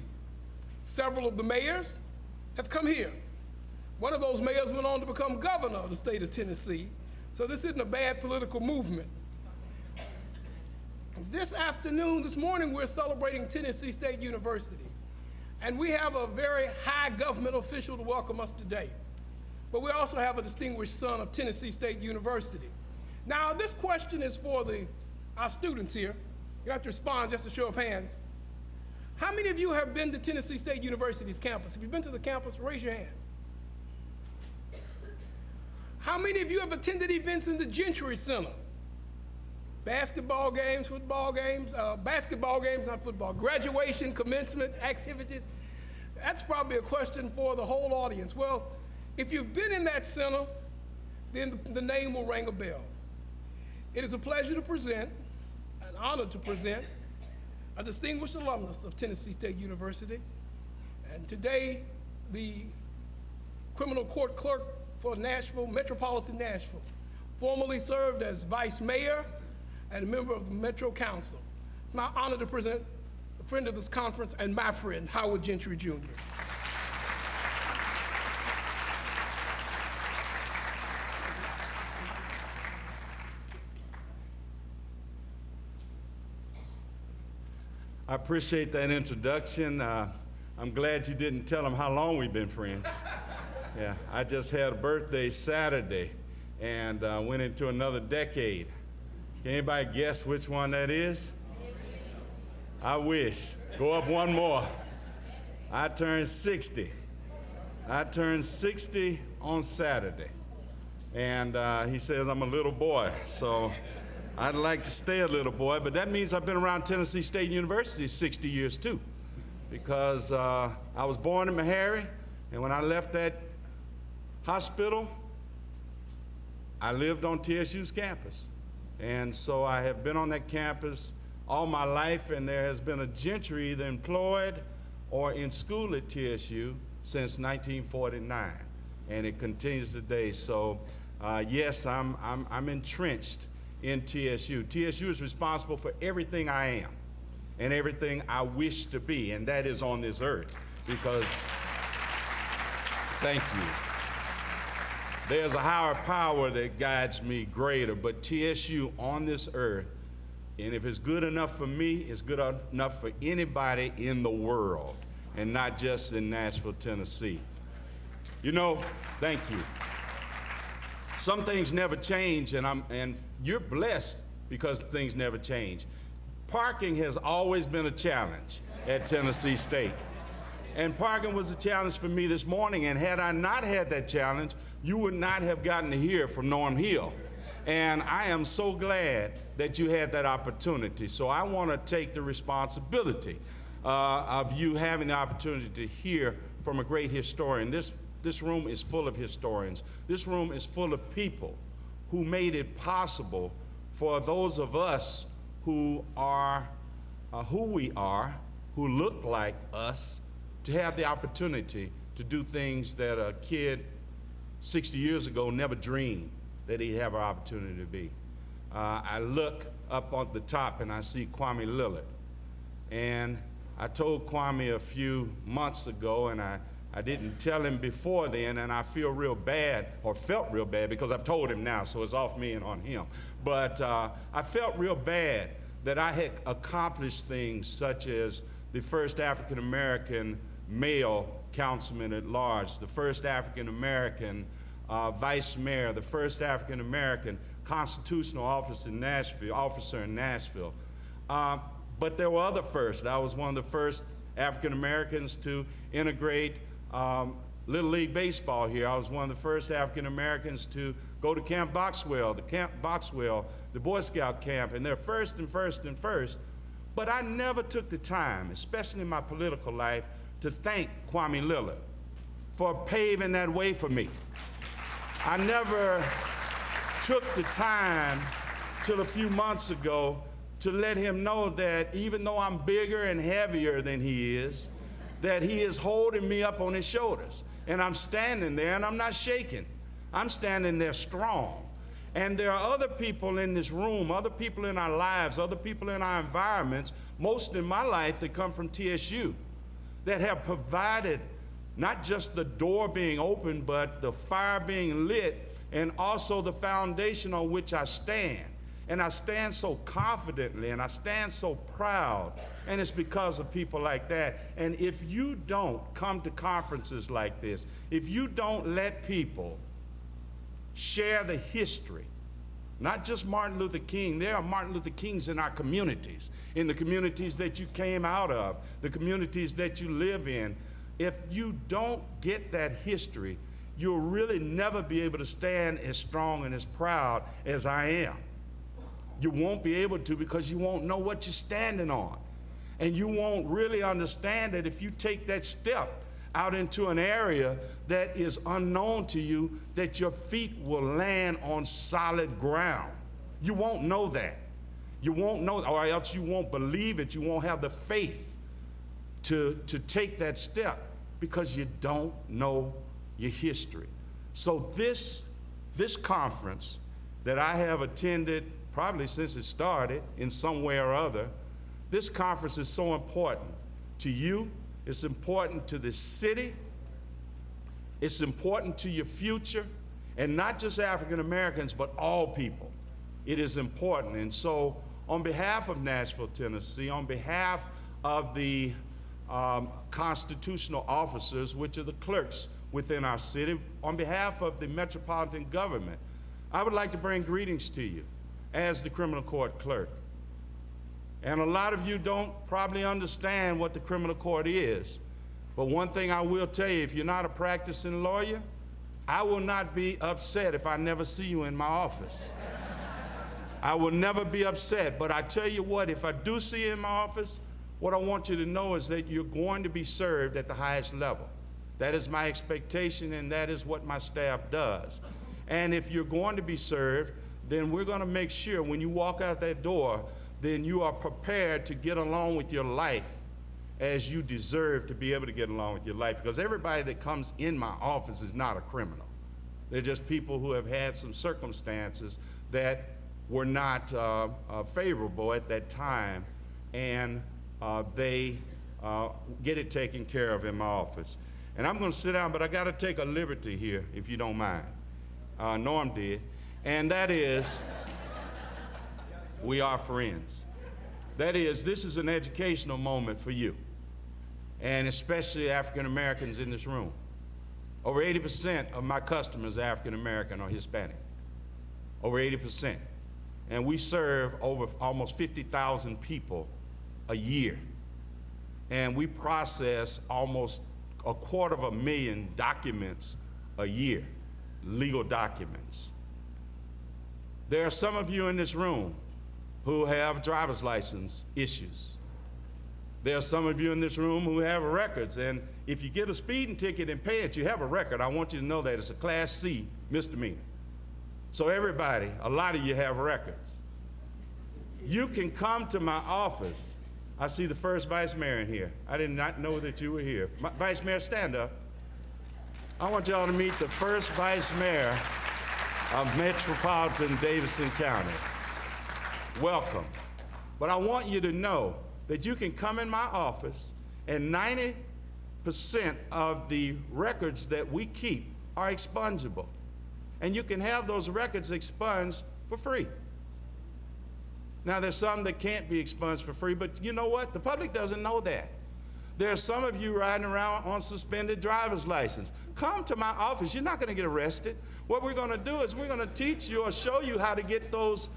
Several of the mayors have come here. One of those mayors went on to become governor of the state of Tennessee, so this isn't a bad political movement. This morning, we're celebrating Tennessee State University, and we have a very high government official to welcome us today. But we also have a distinguished son of Tennessee State University. Now, this question is for our students here. You have to respond, just a show of hands. How many of you have been to Tennessee State University's campus? If you've been to the campus, raise your hand. How many of you have attended events in the Gentry Center? Basketball games, football games, basketball games, not football, graduation, commencement, activities. That's probably a question for the whole audience. Well, if you've been in that center, then the name will ring a bell. It is a pleasure to present, an honor to present, a distinguished alumnus of Tennessee State University. And today, the criminal court clerk for Nashville, Metropolitan Nashville, formerly served as vice mayor and a member of the Metro Council. It's my honor to present a friend of this conference and my friend, Howard Gentry, Jr. I appreciate that introduction. I'm glad you didn't tell them how long we've been friends. Yeah, I just had a birthday Saturday and went into another decade. Can anybody guess which one that is? I wish. Go up one more. I turned 60. I turned 60 on Saturday. And he says I'm a little boy, so I'd like to stay a little boy, but that means I've been around Tennessee State University 60 years too, because I was born in Meharry, and when I left that hospital, I lived on TSU's campus. And so I have been on that campus all my life, and there has been a Gentry either employed or in school at TSU since 1949, and it continues today. So yes, I'm entrenched in TSU. TSU is responsible for everything I am and everything I wish to be, and that is on this earth, because, thank you. There's a higher power that guides me greater, but TSU on this earth, and if it's good enough for me, it's good enough for anybody in the world, and not just in Nashville, Tennessee. Thank you. Some things never change, and you're blessed because things never change. Parking has always been a challenge at Tennessee State. And parking was a challenge for me this morning, and had I not had that challenge, you would not have gotten to hear from Norm Hill. And I am so glad that you had that opportunity. So I want to take the responsibility of you having the opportunity to hear from a great historian. This room is full of historians. This room is full of people who made it possible for those of us who are who we are, who look like us, to have the opportunity to do things that a kid 60 years ago never dreamed that he'd have an opportunity to be. I look up on the top and I see Kwame Lillard. And I told Kwame a few months ago, and I didn't tell him before then, and I feel real bad, or felt real bad, because I've told him now, so it's off me and on him. But I felt real bad that I had accomplished things such as the first African-American male councilman at large, the first African-American vice mayor, the first African-American constitutional officer in Nashville. But there were other firsts. I was one of the first African-Americans to integrate Little League Baseball here. I was one of the first African-Americans to go to Camp Boxwell, the Boy Scout camp, and they're first and first and first. But I never took the time, especially in my political life, to thank Kwame Lillard for paving that way for me. I never took the time till a few months ago to let him know that even though I'm bigger and heavier than he is, that he is holding me up on his shoulders. And I'm standing there and I'm not shaking. I'm standing there strong. And there are other people in this room, other people in our lives, other people in our environments, most in my life that come from TSU, that have provided not just the door being open, but the fire being lit, and also the foundation on which I stand. And I stand so confidently, and I stand so proud, and it's because of people like that. And if you don't come to conferences like this, if you don't let people share the history, not just Martin Luther King, there are Martin Luther Kings in our communities, in the communities that you came out of, the communities that you live in. If you don't get that history, you'll really never be able to stand as strong and as proud as I am. You won't be able to, because you won't know what you're standing on. And you won't really understand it if you take that step out into an area that is unknown to you, that your feet will land on solid ground. You won't know that. You won't know, or else you won't believe it. You won't have the faith to take that step, because you don't know your history. So this conference that I have attended probably since it started in some way or other, this conference is so important to you. It's important to the city. It's important to your future, and not just African Americans, but all people. It is important. And so on behalf of Nashville, Tennessee, on behalf of the constitutional officers, which are the clerks within our city, on behalf of the metropolitan government, I would like to bring greetings to you as the criminal court clerk. And a lot of you don't probably understand what the criminal court is. But one thing I will tell you, if you're not a practicing lawyer, I will not be upset if I never see you in my office. I will never be upset. But I tell you what, if I do see you in my office, what I want you to know is that you're going to be served at the highest level. That is my expectation, and that is what my staff does. And if you're going to be served, then we're going to make sure when you walk out that door, then you are prepared to get along with your life as you deserve to be able to get along with your life. Because everybody that comes in my office is not a criminal. They're just people who have had some circumstances that were not favorable at that time, and they get it taken care of in my office. And I'm going to sit down, but I got to take a liberty here, if you don't mind. Norm did. And that is, we are friends. That is, this is an educational moment for you, and especially African Americans in this room. Over 80% of my customers are African American or Hispanic. Over 80%. And we serve over almost 50,000 people a year. And we process almost 250,000 documents a year, legal documents. There are some of you in this room who have driver's license issues. There are some of you in this room who have records, and if you get a speeding ticket and pay it, you have a record. I want you to know that it's a Class C misdemeanor. So everybody, a lot of you have records. You can come to my office. I see the first vice mayor in here. I did not know that you were here. Vice Mayor, stand up. I want y'all to meet the first vice mayor of metropolitan Davidson County. Welcome. But I want you to know that you can come in my office and 90% of the records that we keep are expungible. And you can have those records expunged for free. Now, there's some that can't be expunged for free, but you know what? The public doesn't know that. There are some of you riding around on suspended driver's license. Come to my office. You're not going to get arrested. What we're going to do is we're going to teach you or show you how to get those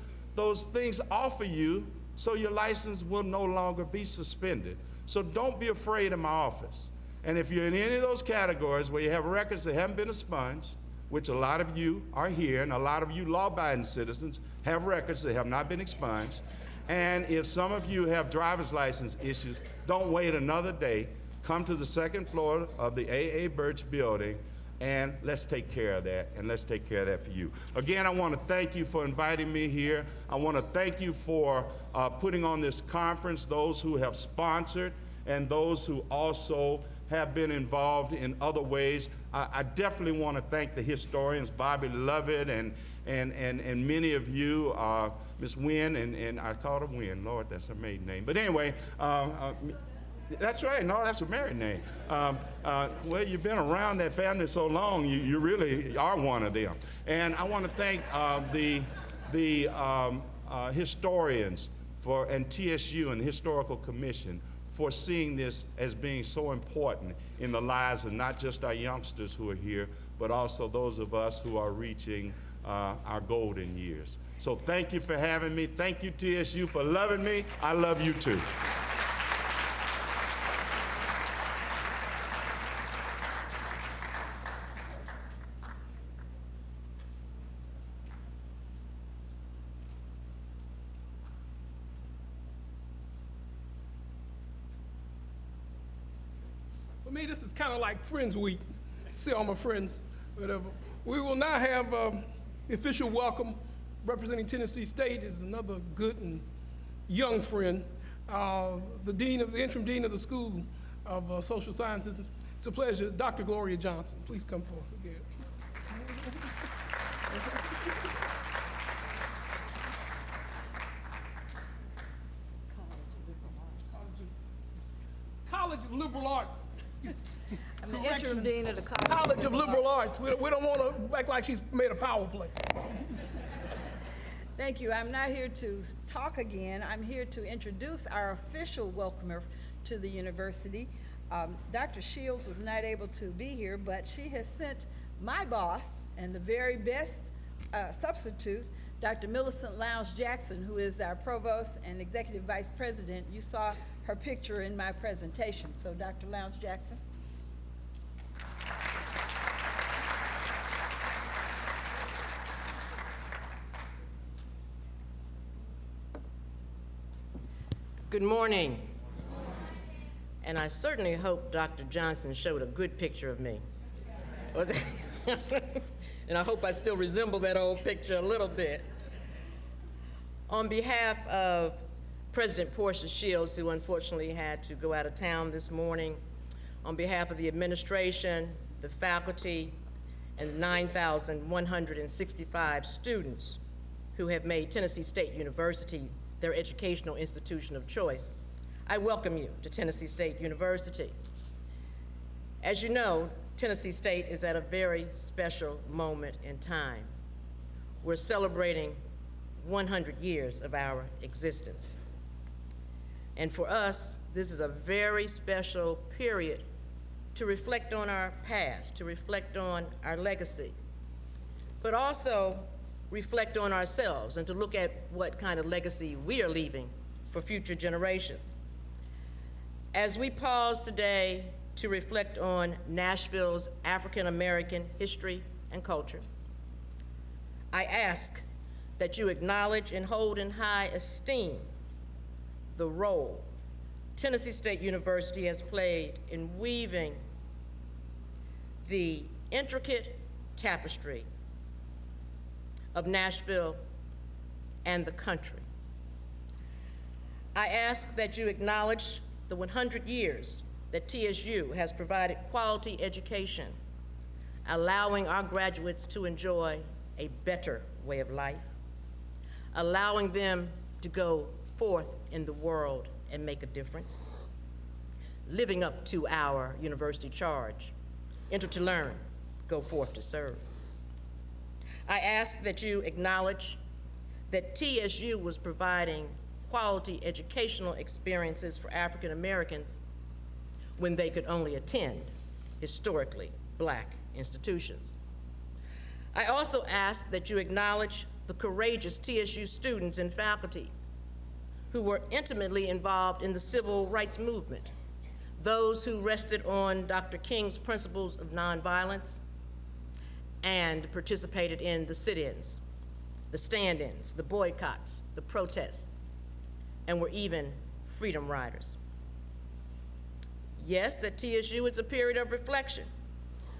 things off of you so your license will no longer be suspended. So don't be afraid in my office. And if you're in any of those categories where you have records that haven't been expunged, which a lot of you are here, and a lot of you law-abiding citizens have records that have not been expunged, and if some of you have driver's license issues, don't wait another day. Come to the second floor of the A.A. Birch building, and let's take care of that, and let's take care of that for you. Again, I want to thank you for inviting me here. I want to thank you for putting on this conference, those who have sponsored and those who also have been involved in other ways. I definitely want to thank the historians, Bobby Lovett and many of you, Miss Wynn, and I called her Wynn. Lord, that's her maiden name. But anyway, that's right. No, that's a married name. Well, you've been around that family so long, you really are one of them. And I want to thank the historians and TSU and the Historical Commission for seeing this as being so important in the lives of not just our youngsters who are here, but also those of us who are reaching our golden years. So thank you for having me. Thank you, TSU, for loving me. I love you too. For me, this is kind of like Friends Week. See all my friends, whatever. We will now have the official welcome. Representing Tennessee State is another good and young friend, the interim dean of the School of Social Sciences. It's a pleasure, Dr. Gloria Johnson. Please come forward again. College of Liberal Arts. I'm the interim dean of the College of Liberal Arts. We don't want to act like she's made a power play. Thank you. I'm not here to talk again. I'm here to introduce our official welcomer to the university. Dr. Shields was not able to be here, but she has sent my boss and the very best substitute, Dr. Millicent Lowndes Jackson, who is our provost and executive vice president. You saw her picture in my presentation. So Dr. Lowndes Jackson. Good morning. And I certainly hope Dr. Johnson showed a good picture of me. And I hope I still resemble that old picture a little bit. On behalf of President Portia Shields, who unfortunately had to go out of town this morning, on behalf of the administration, the faculty, and the 9,165 students who have made Tennessee State University their educational institution of choice, I welcome you to Tennessee State University. As you know, Tennessee State is at a very special moment in time. We're celebrating 100 years of our existence. And for us, this is a very special period to reflect on our past, to reflect on our legacy, but also reflect on ourselves and to look at what kind of legacy we are leaving for future generations. As we pause today to reflect on Nashville's African American history and culture, I ask that you acknowledge and hold in high esteem the role, Tennessee State University has played in weaving the intricate tapestry of Nashville and the country. I ask that you acknowledge the 100 years that TSU has provided quality education, allowing our graduates to enjoy a better way of life, allowing them to go forth in the world and make a difference, living up to our university charge, enter to learn, go forth to serve. I ask that you acknowledge that TSU was providing quality educational experiences for African Americans when they could only attend historically Black institutions. I also ask that you acknowledge the courageous TSU students and faculty who were intimately involved in the civil rights movement, those who rested on Dr. King's principles of nonviolence and participated in the sit-ins, the stand-ins, the boycotts, the protests, and were even freedom riders. Yes, at TSU it's a period of reflection,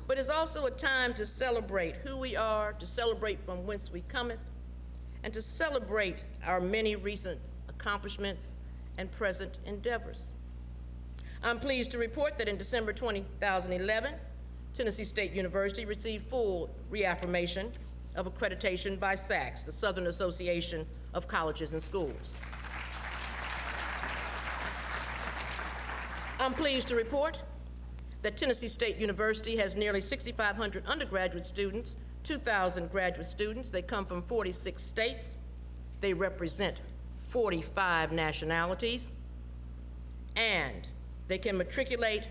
but it's also a time to celebrate who we are, to celebrate from whence we cometh, and to celebrate our many recent accomplishments and present endeavors. I'm pleased to report that in December 2011, Tennessee State University received full reaffirmation of accreditation by SACS, the Southern Association of Colleges and Schools. I'm pleased to report that Tennessee State University has nearly 6,500 undergraduate students, 2,000 graduate students. They come from 46 states. They represent 45 nationalities, and they can matriculate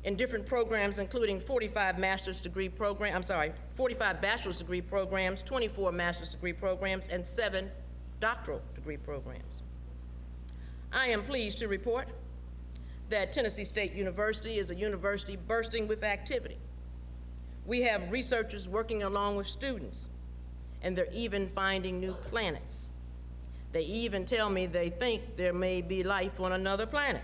in different programs, including 45 bachelor's degree programs, 24 master's degree programs, and 7 doctoral degree programs. I am pleased to report that Tennessee State University is a university bursting with activity. We have researchers working along with students, and they're even finding new planets. They even tell me they think there may be life on another planet.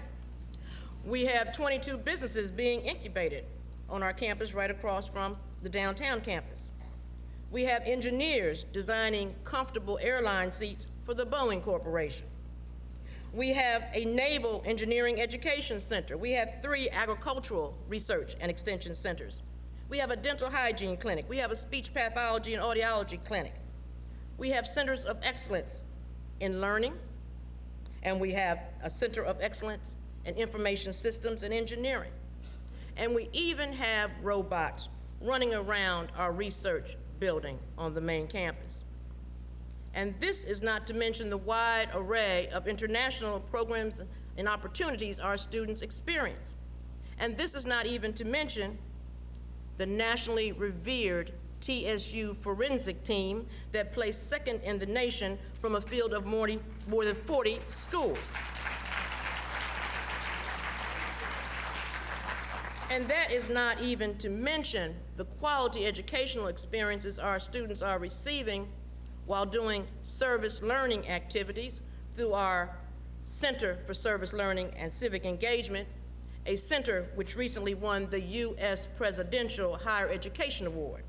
We have 22 businesses being incubated on our campus right across from the downtown campus. We have engineers designing comfortable airline seats for the Boeing Corporation. We have a Naval Engineering Education Center. We have 3 agricultural research and extension centers. We have a dental hygiene clinic. We have a speech pathology and audiology clinic. We have centers of excellence in learning, and we have a center of excellence in information systems and engineering. And we even have robots running around our research building on the main campus. And this is not to mention the wide array of international programs and opportunities our students experience. And this is not even to mention the nationally revered TSU forensic team that placed second in the nation from a field of more than 40 schools. And that is not even to mention the quality educational experiences our students are receiving while doing service learning activities through our Center for Service Learning and Civic Engagement, a center which recently won the U.S. Presidential Higher Education Award.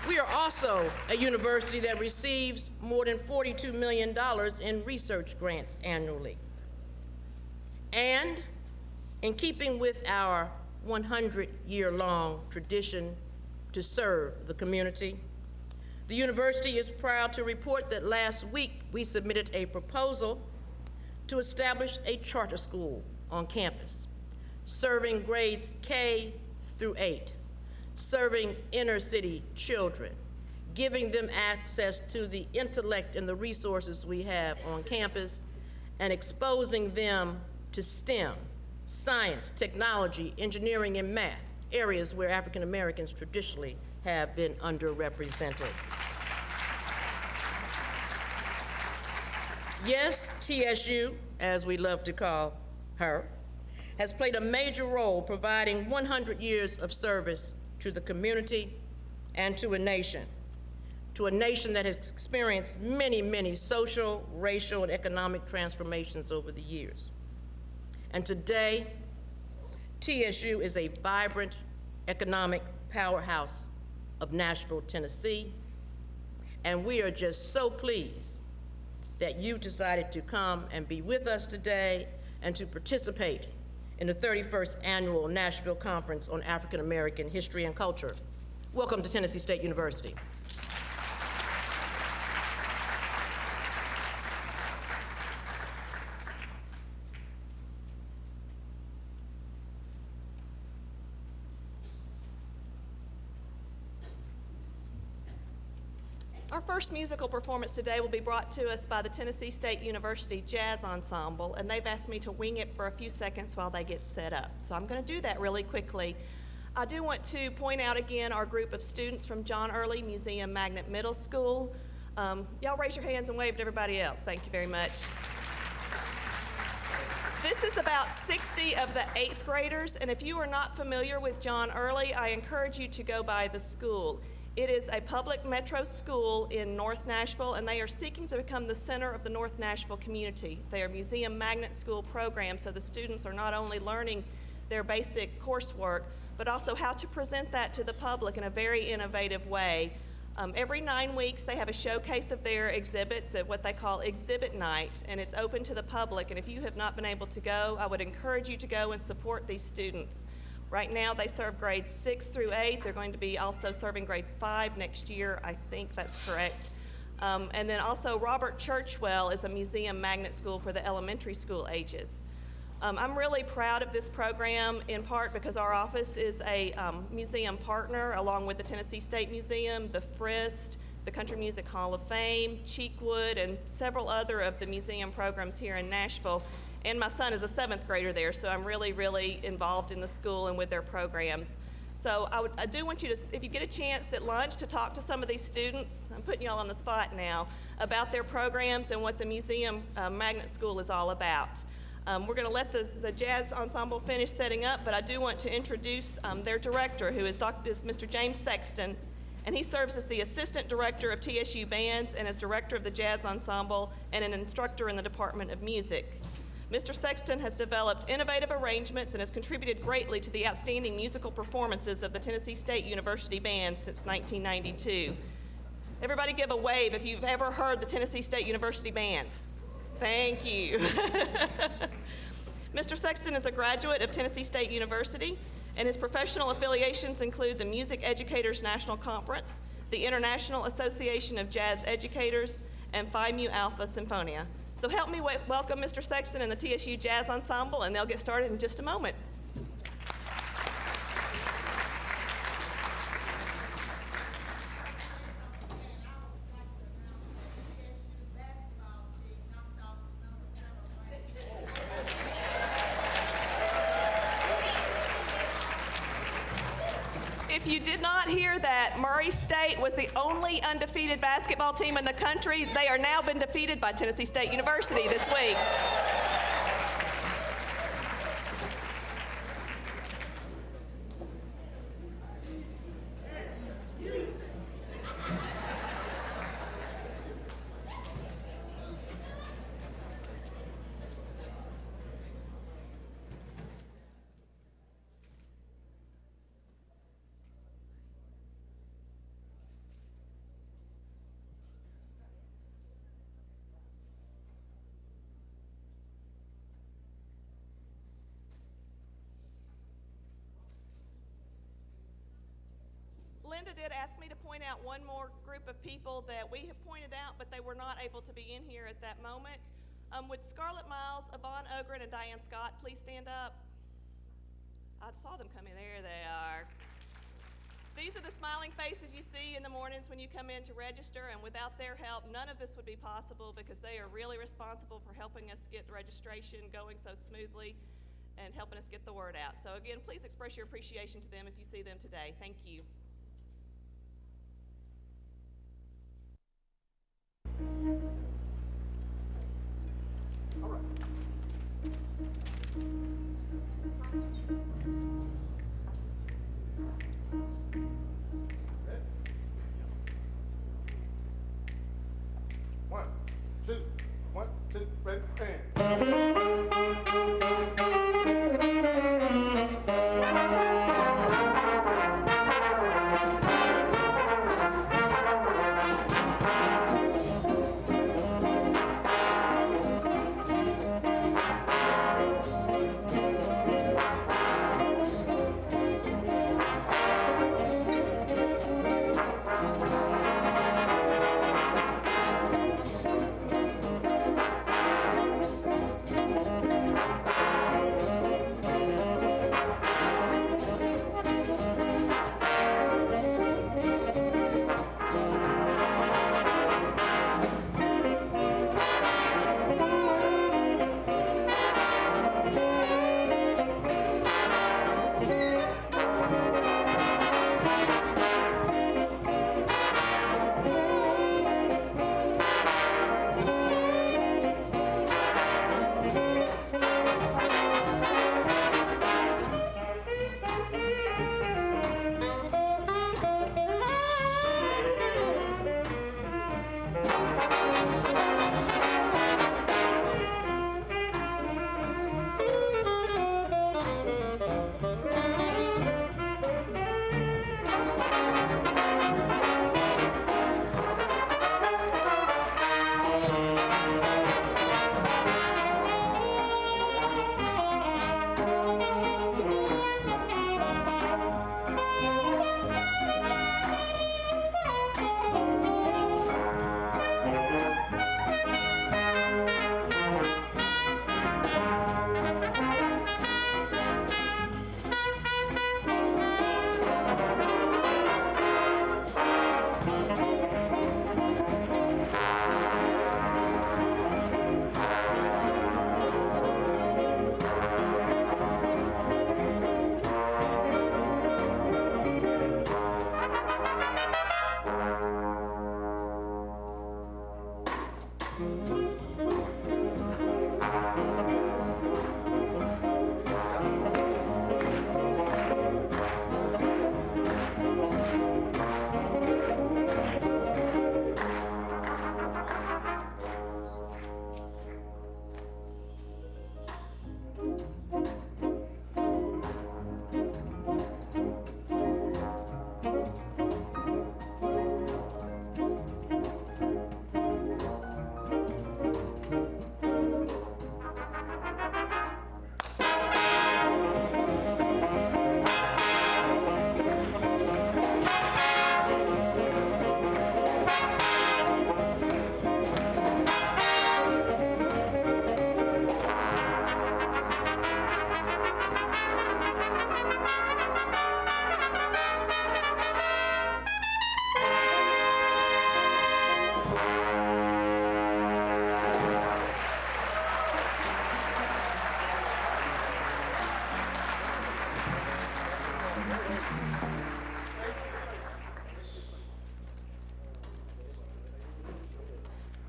We are also a university that receives more than $42 million in research grants annually. And in keeping with our 100-year-long tradition to serve the community, the university is proud to report that last week we submitted a proposal to establish a charter school on campus, serving grades K through 8, serving inner city children, giving them access to the intellect and the resources we have on campus, and exposing them to STEM, science, technology, engineering, and math, areas where African Americans traditionally have been underrepresented. Yes, TSU, as we love to call her, has played a major role providing 100 years of service to the community and to a nation. to a nation that has experienced many, many social, racial, and economic transformations over the years. And today, TSU is a vibrant economic powerhouse of Nashville, Tennessee, and we are just so pleased that you decided to come and be with us today and to participate in the 31st Annual Nashville Conference on African American History and Culture. Welcome to Tennessee State University. Our first musical performance today will be brought to us by the Tennessee State University Jazz Ensemble, and they've asked me to wing it for a few seconds while they get set up. So I'm going to do that really quickly. I do want to point out again our group of students from John Early Museum Magnet Middle School. Y'all raise your hands and wave to everybody else. Thank you very much. This is about 60 of the 8th graders, and if you are not familiar with John Early, I encourage you to go by the school. It is a public metro school in North Nashville, and they are seeking to become the center of the North Nashville community. They are museum magnet school programs, so the students are not only learning their basic coursework, but also how to present that to the public in a very innovative way. Every 9 weeks, they have a showcase of their exhibits at what they call Exhibit Night, and it's open to the public. And if you have not been able to go, I would encourage you to go and support these students. Right now, they serve grades 6 through 8. They're going to be also serving grade 5 next year. I think that's correct. And then also, Robert Churchwell is a museum magnet school for the elementary school ages. I'm really proud of this program, in part because our office is a museum partner along with the Tennessee State Museum, the Frist, the Country Music Hall of Fame, Cheekwood, and several other of the museum programs here in Nashville. And my son is a 7th grader there, so I'm really, really involved in the school and with their programs. So I do want you to, if you get a chance at lunch, to talk to some of these students, I'm putting y'all on the spot now, about their programs and what the Museum Magnet School is all about. We're going to let the jazz ensemble finish setting up, but I do want to introduce their director, who is Mr. James Sexton, and he serves as the assistant director of TSU Bands and as director of the jazz ensemble and an instructor in the Department of Music. Mr. Sexton has developed innovative arrangements and has contributed greatly to the outstanding musical performances of the Tennessee State University Band since 1992. Everybody give a wave if you've ever heard the Tennessee State University Band. Thank you. Mr. Sexton is a graduate of Tennessee State University, and his professional affiliations include the Music Educators National Conference, the International Association of Jazz Educators, and Phi Mu Alpha Symphonia. So help me welcome Mr. Sexton and the TSU Jazz Ensemble, and they'll get started in just a moment. If you did not hear that, Murray State was the only undefeated basketball team in the country. They are now been defeated by Tennessee State University this week. Linda did ask me to point out one more group of people that we have pointed out, but they were not able to be in here at that moment. Would Scarlett Miles, Avon Ogren, and Diane Scott please stand up? I saw them come in. There they are. These are the smiling faces you see in the mornings when you come in to register, and without their help, none of this would be possible because they are really responsible for helping us get the registration going so smoothly and helping us get the word out. So again, please express your appreciation to them if you see them today. Thank you. All right.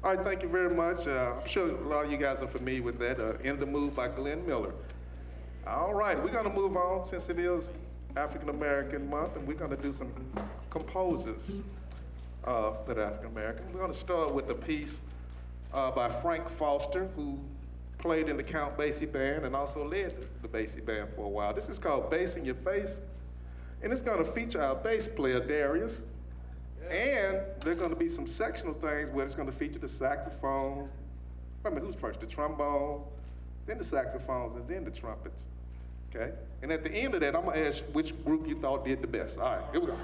All right, thank you very much. I'm sure a lot of you guys are familiar with that. In the Mood by Glenn Miller. All right, we're gonna move on since it is African American Month, and we're gonna do some composers that are African American. We're gonna start with a piece by Frank Foster, who played in the Count Basie Band and also led the Basie Band for a while. This is called Bass in Your Face, and it's gonna feature our bass player, Darius. And there are going to be some sectional things where it's going to feature the saxophones. I mean, who's first? The trombones, then the saxophones, and then the trumpets. Okay? And at the end of that, I'm going to ask which group you thought did the best. All right, here we go.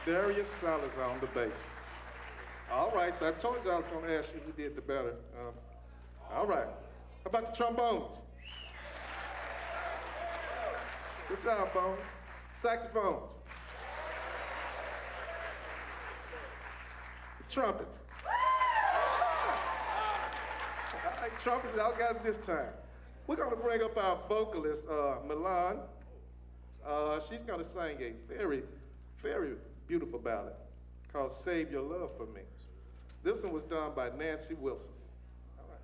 Darius Salazar on the bass. All right, so I told you I was going to ask you who did the better. All right. How about the trombones? Good job, Bones. Saxophones. The trumpets. All right, trumpets, y'all got it this time. We're going to bring up our vocalist, Milan. She's going to sing a very, very beautiful ballad called Save Your Love for Me. This one was done by Nancy Wilson. All right.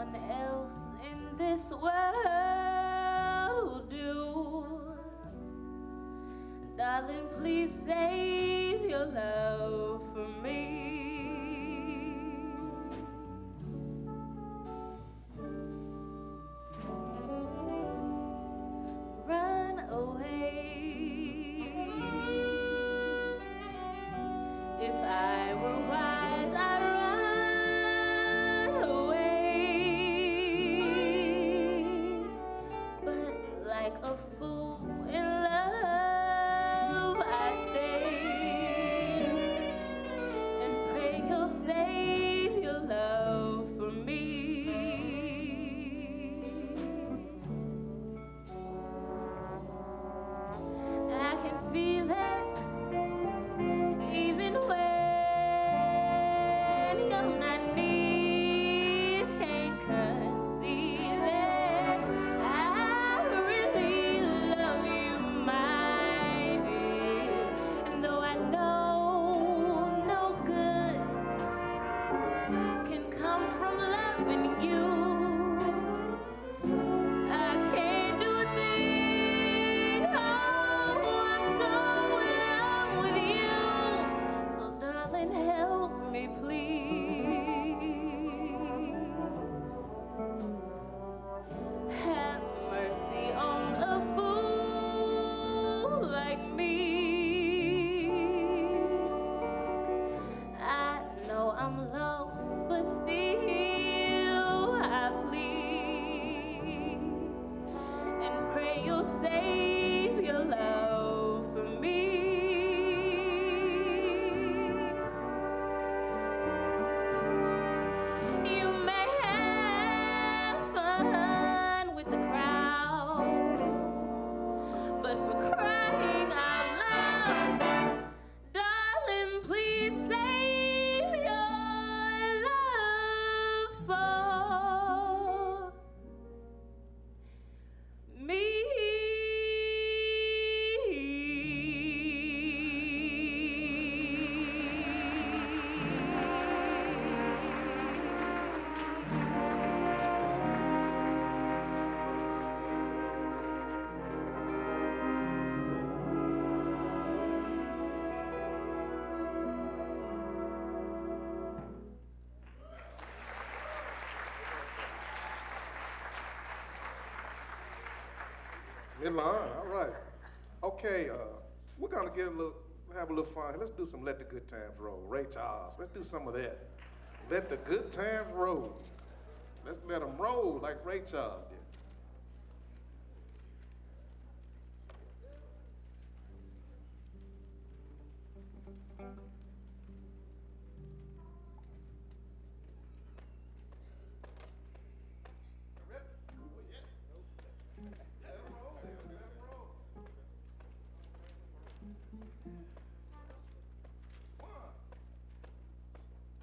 one else in this world do. Darling, please save your love for me. Run away. If I were wise, I'd run away. But like a fool in love, I stay and pray you'll save your love for me. I can feel it even when you're not near, can't conceal it. I really love you, my dear, and though I know no good can come from loving you, I can't do a thing. Oh, I'm so in love with you. So darling, help me please. Have mercy on a fool like me. I know I'm lost, but still I plead and pray you'll save your love for me. You may have fun with the crowd, but for crying out loud, darling, please save your love for me. Midline, all right. Okay, we're gonna have a little fun. Let's do some Let the Good Times Roll. Ray Charles, let's do some of that. Let the good times roll. Let's let them roll like Ray Charles did.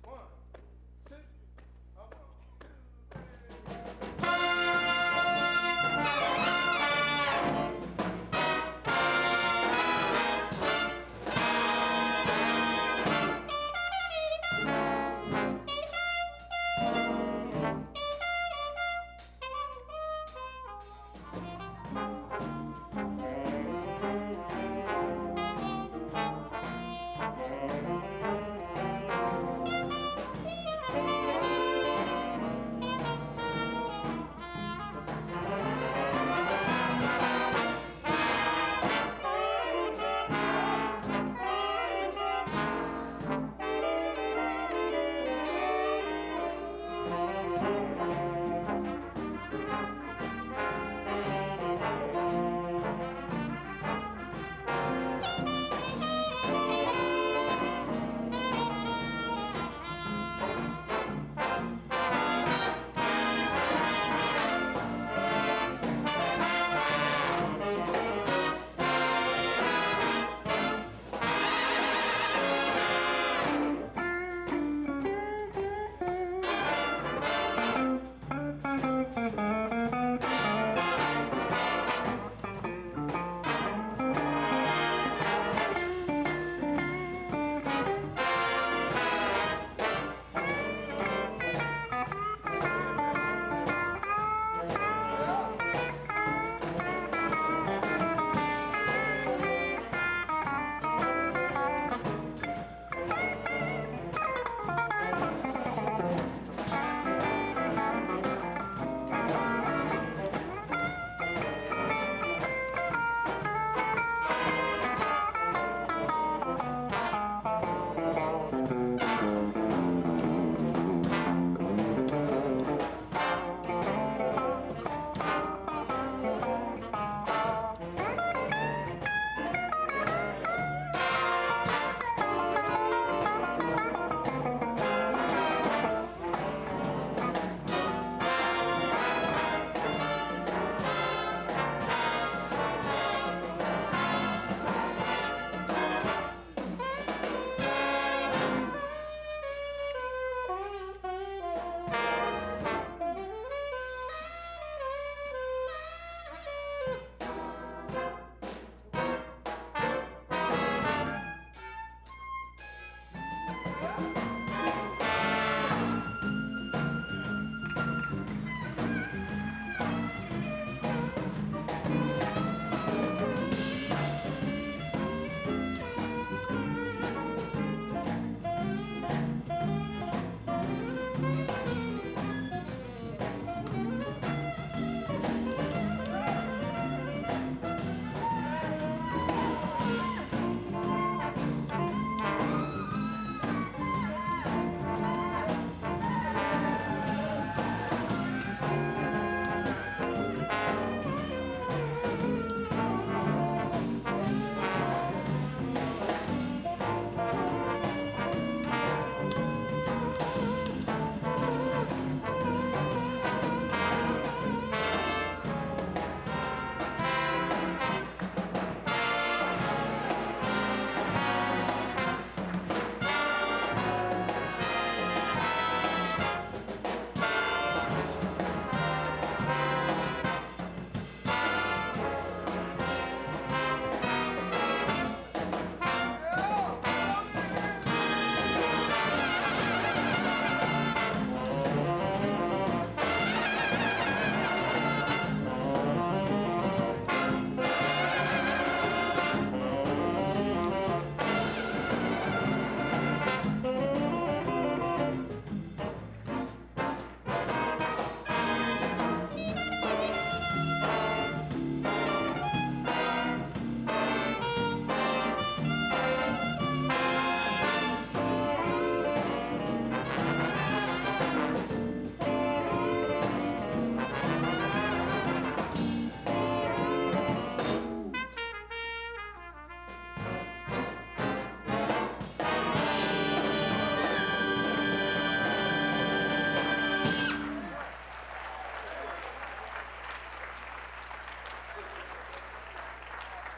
One, two,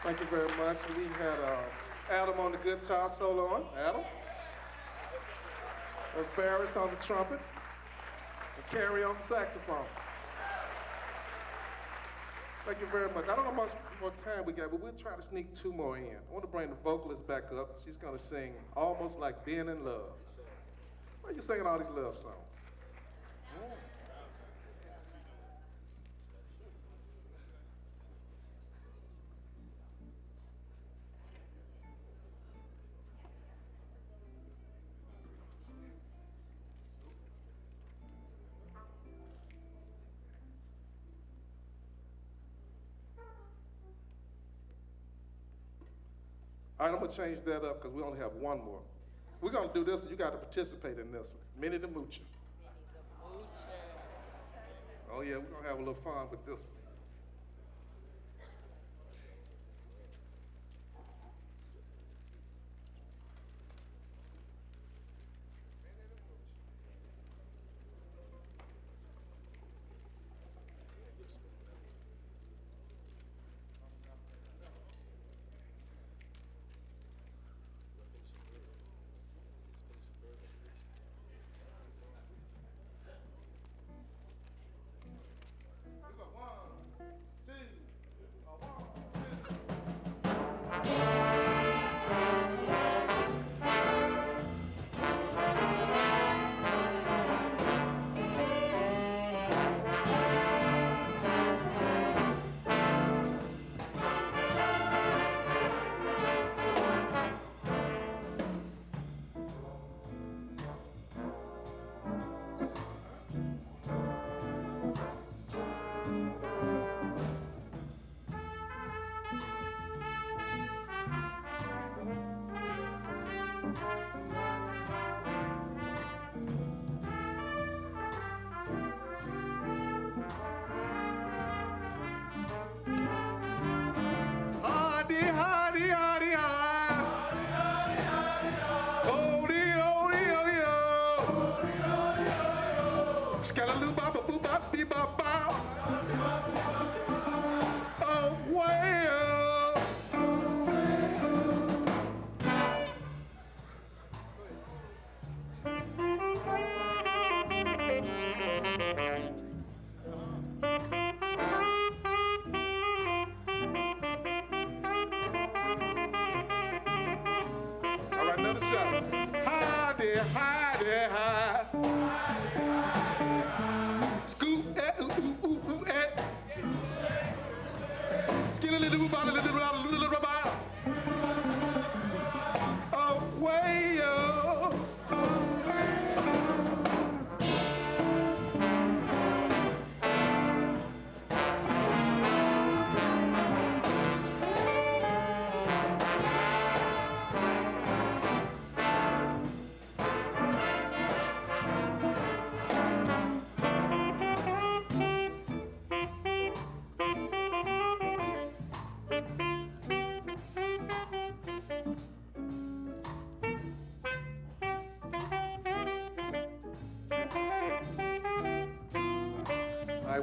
Thank you very much. We had Adam on the guitar solo on. Adam. Barris on the trumpet. And Carrie on the saxophone. Thank you very much. I don't know how much more time we got, but we'll try to sneak 2 more in. I want to bring the vocalist back up. She's going to sing Almost Like Being in Love. Why are you singing all these love songs? All right, I'm gonna change that up because we only have 1 more. We're gonna do this, and you got to participate in this one. Minnie the Moocher. Oh yeah, we're gonna have a little fun with this one.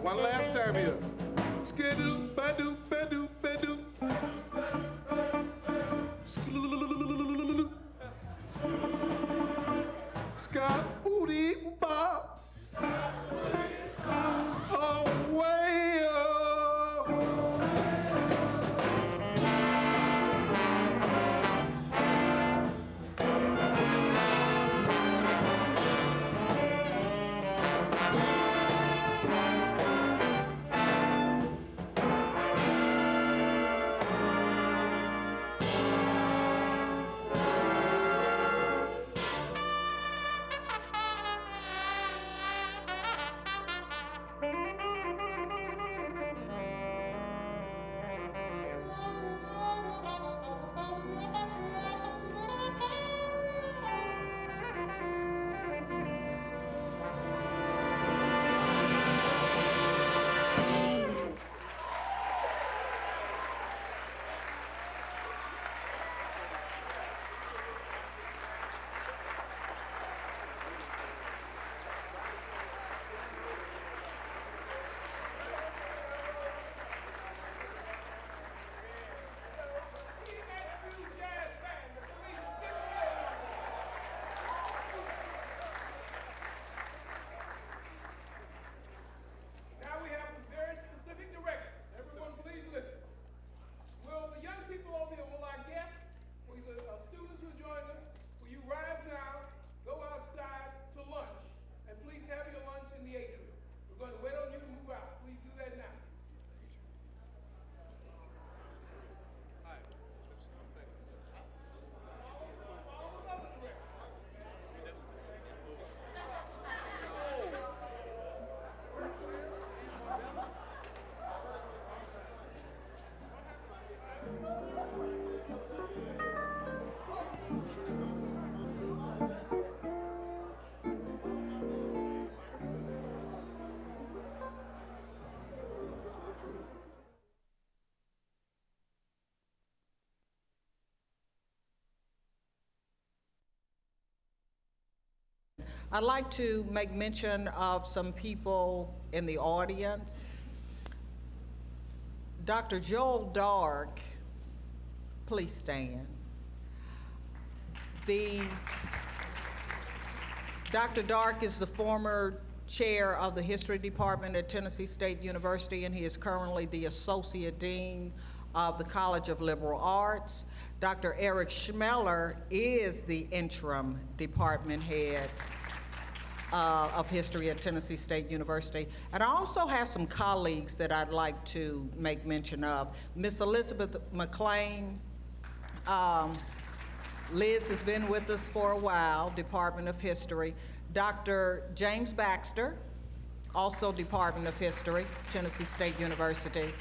One last time here. Skidoo, badoo, badoo, badoo. Skidoo. Ska, oodie, ba. Oh, way up. I'd like to make mention of some people in the audience. Dr. Joel Dark, please stand. Dr. Dark is the former chair of the History Department at Tennessee State University, and he is currently the Associate Dean of the College of Liberal Arts. Dr. Eric Schmeller is the interim department head of history at Tennessee State University. And I also have some colleagues that I'd like to make mention of. Miss Elizabeth McLean, Liz has been with us for a while, Department of History. Dr. James Baxter, also Department of History, Tennessee State University.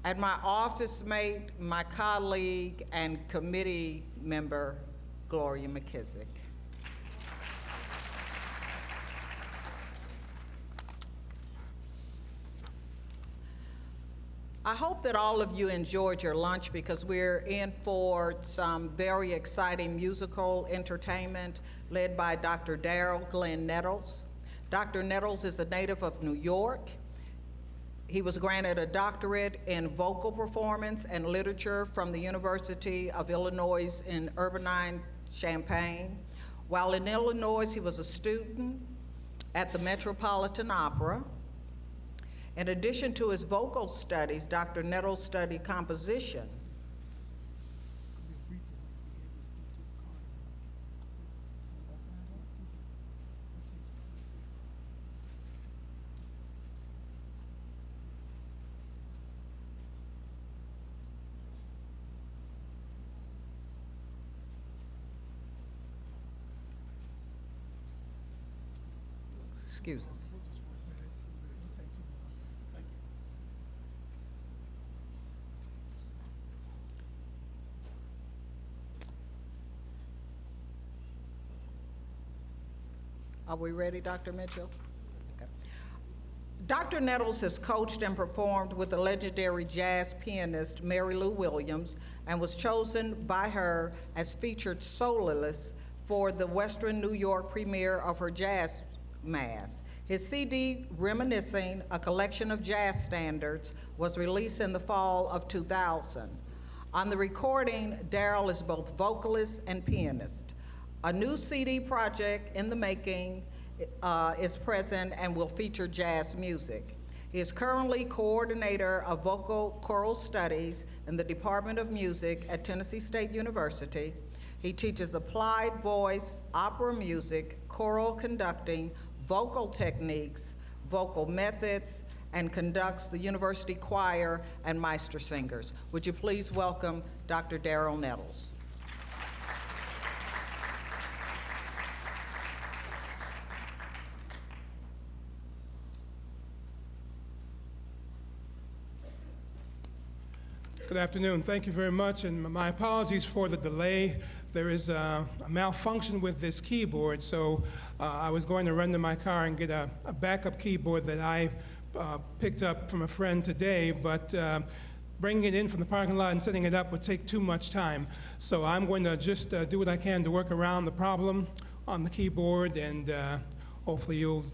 And my office mate, my colleague, and committee member, Gloria McKissick. I hope that all of you enjoyed your lunch because we're in for some very exciting musical entertainment led by Dr. Darrell Glenn Nettles. Dr. Nettles is a native of New York. He was granted a doctorate in vocal performance and literature from the University of Illinois in Urbana-Champaign. While in Illinois, he was a student at the Metropolitan Opera. In addition to his vocal studies, Dr. Nettles studied composition. Excuse us. Are we ready, Dr. Mitchell? Okay. Dr. Nettles has coached and performed with the legendary jazz pianist Mary Lou Williams and was chosen by her as featured soloist for the Western New York premiere of her jazz mass. His CD, Reminiscing, a collection of jazz standards, was released in the fall of 2000. On the recording, Darrell is both vocalist and pianist. A new CD project in the making is present and will feature jazz music. He is currently coordinator of vocal choral studies in the Department of Music at Tennessee State University. He teaches applied voice, opera music, choral conducting, vocal techniques, vocal methods, and conducts the university choir and Meister singers. Would you please welcome Dr. Darrell Nettles. Good afternoon. Thank you very much, and my apologies for the delay. There is a malfunction with this keyboard, so I was going to run to my car and get a backup keyboard that I picked up from a friend today, but bringing it in from the parking lot and setting it up would take too much time. So I'm going to just do what I can to work around the problem on the keyboard, and hopefully you'll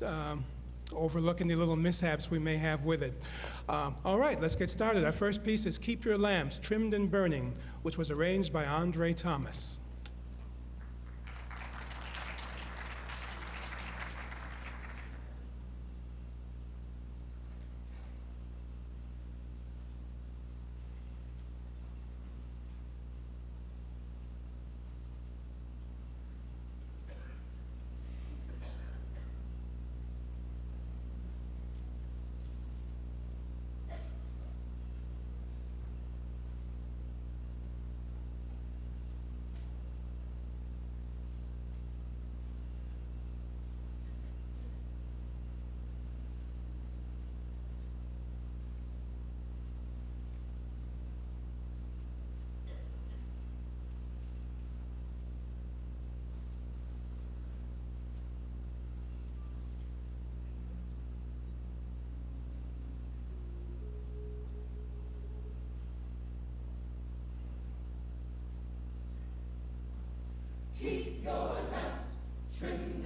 overlook any little mishaps we may have with it. All right, let's get started. Our first piece is Keep Your Lamps Trimmed and Burning, which was arranged by Andre Thomas. Keep your lamps trimmed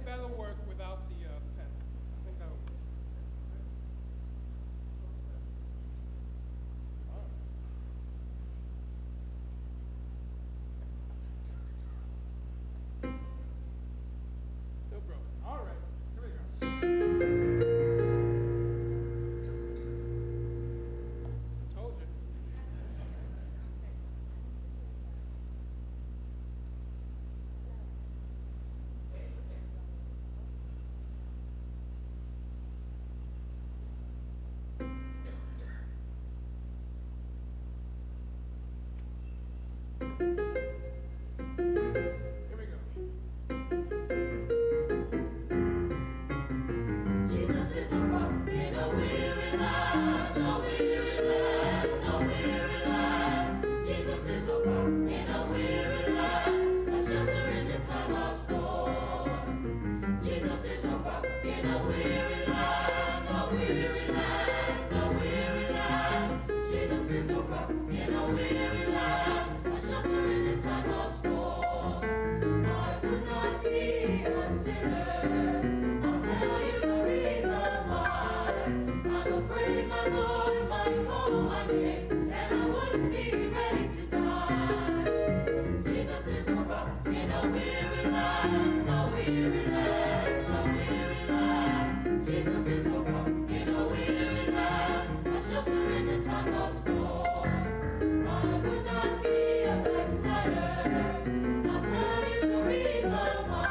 that'll work without the pen. I think that'll work. Still broken. All right, here we go. I told you. Here we go. Jesus is a rock in a weary land, a weary land, a weary land. Jesus is a rock in a weary land, a shelter in the time of storm. Jesus is a rock in a weary land, a weary land, a weary land. Jesus is a rock in a weary land, a shelter in the time of storm. I would not be a sinner. I'll tell you the reason why. I'm afraid my Lord might call my name, and I wouldn't be ready to die. Jesus is a rock in a weary land, a weary land, a weary land. Jesus is a rock in a weary land, a shelter in the time of storm. I would not be a backslider. I'll tell you the reason why.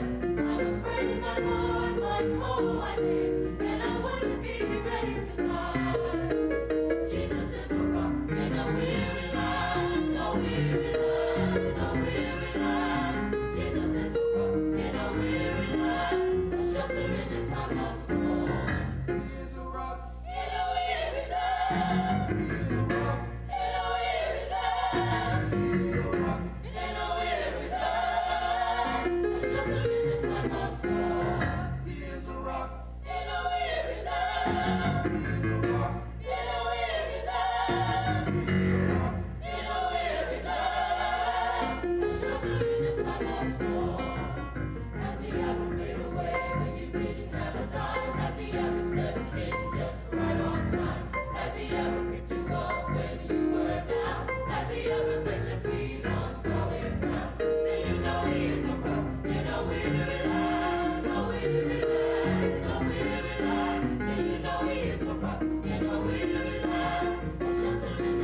I'm afraid my Lord might call my name, and I wouldn't be ready to die. Jesus is a rock in a weary land, a weary land, a weary land. Jesus is a rock in a weary land, a shelter in the time of storm. He is a rock in a weary land. He is a rock in a weary land. He is a rock in a weary land, a shelter in the time of storm. He is a rock in a weary land. He is a rock in a weary land. He is a rock in a weary land, a shelter in the time of storm. Has he ever made a way when you didn't have a dime? Has he ever stepped in just right on time? Has he ever picked you up when you were down? Has he ever placed your feet on solid ground? Then you know he is a rock in a weary land, a weary land, a weary land. Then you know he is a rock in a weary land, a shelter in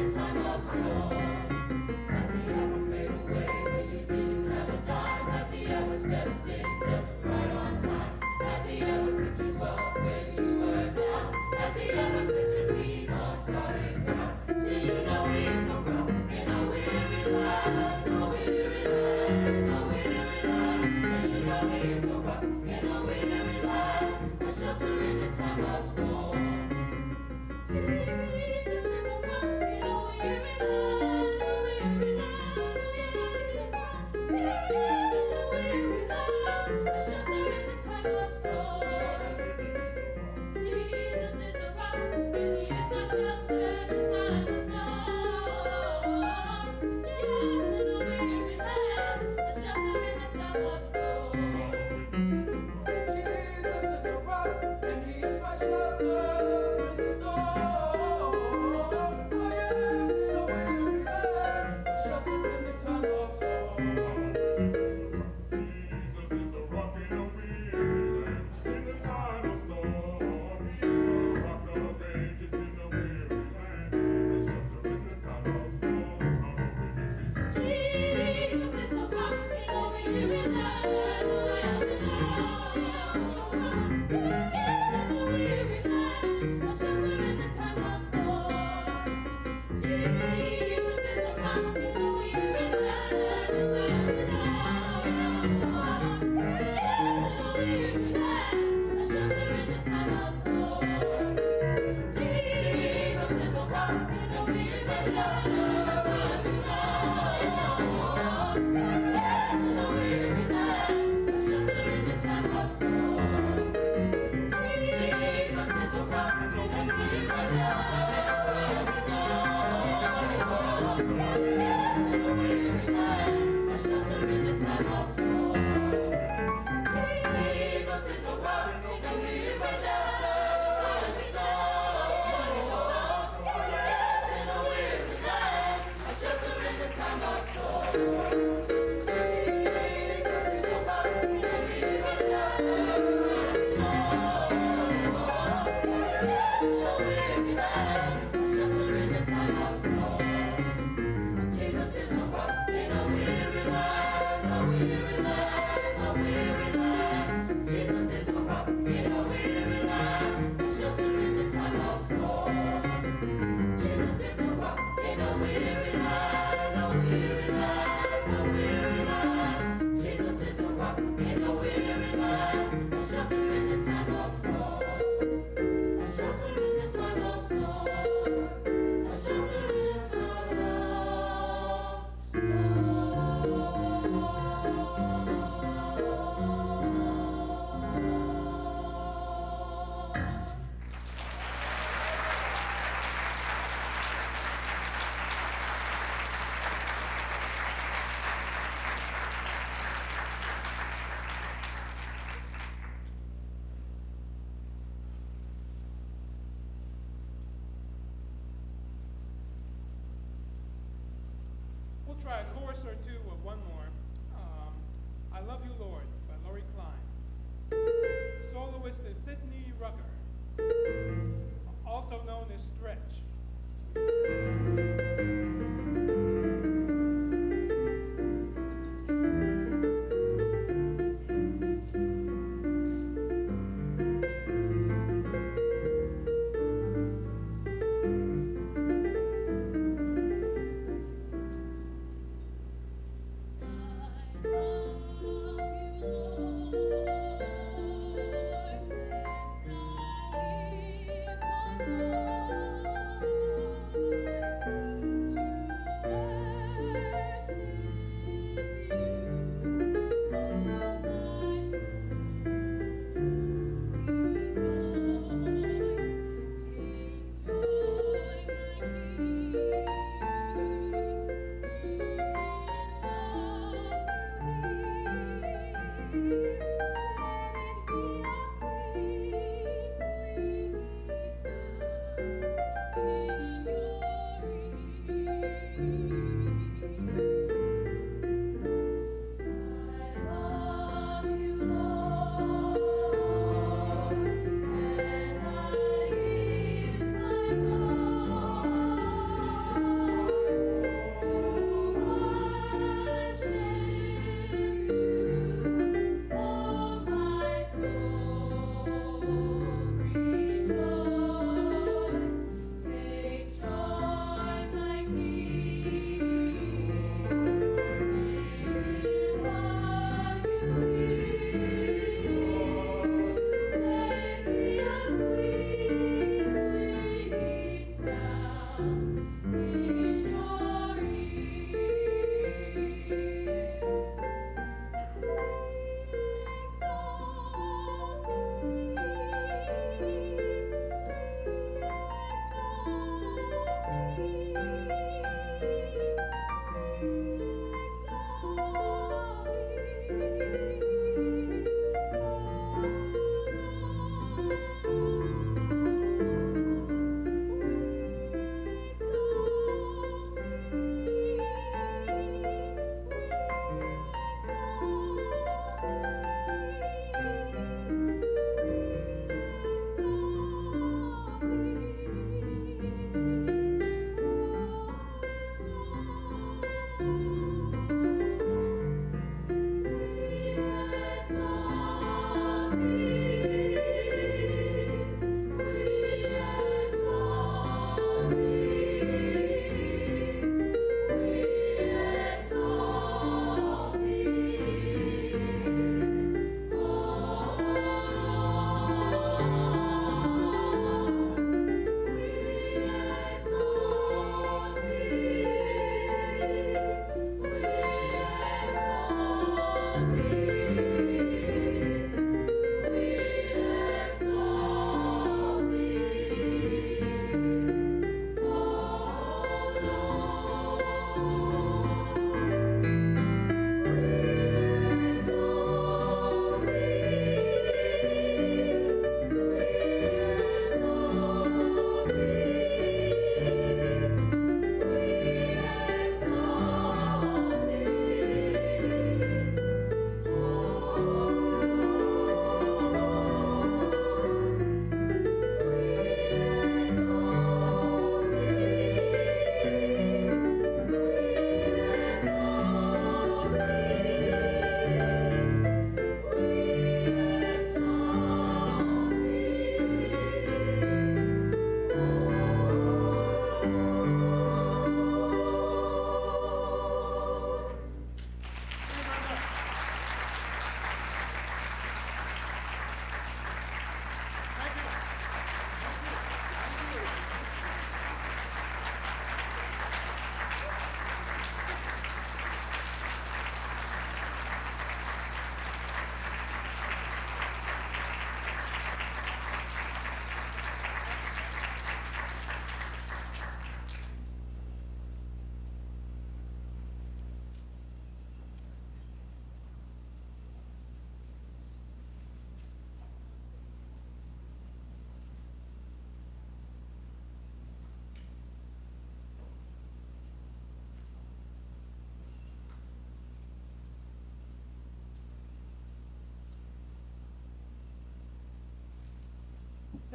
We'll try a chorus or two of one more. I Love You, Lord, by Lori Klein. Soloist is Sidney Rucker, also known as Stretch.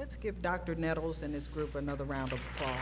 Let's give Dr. Nettles and his group another round of applause.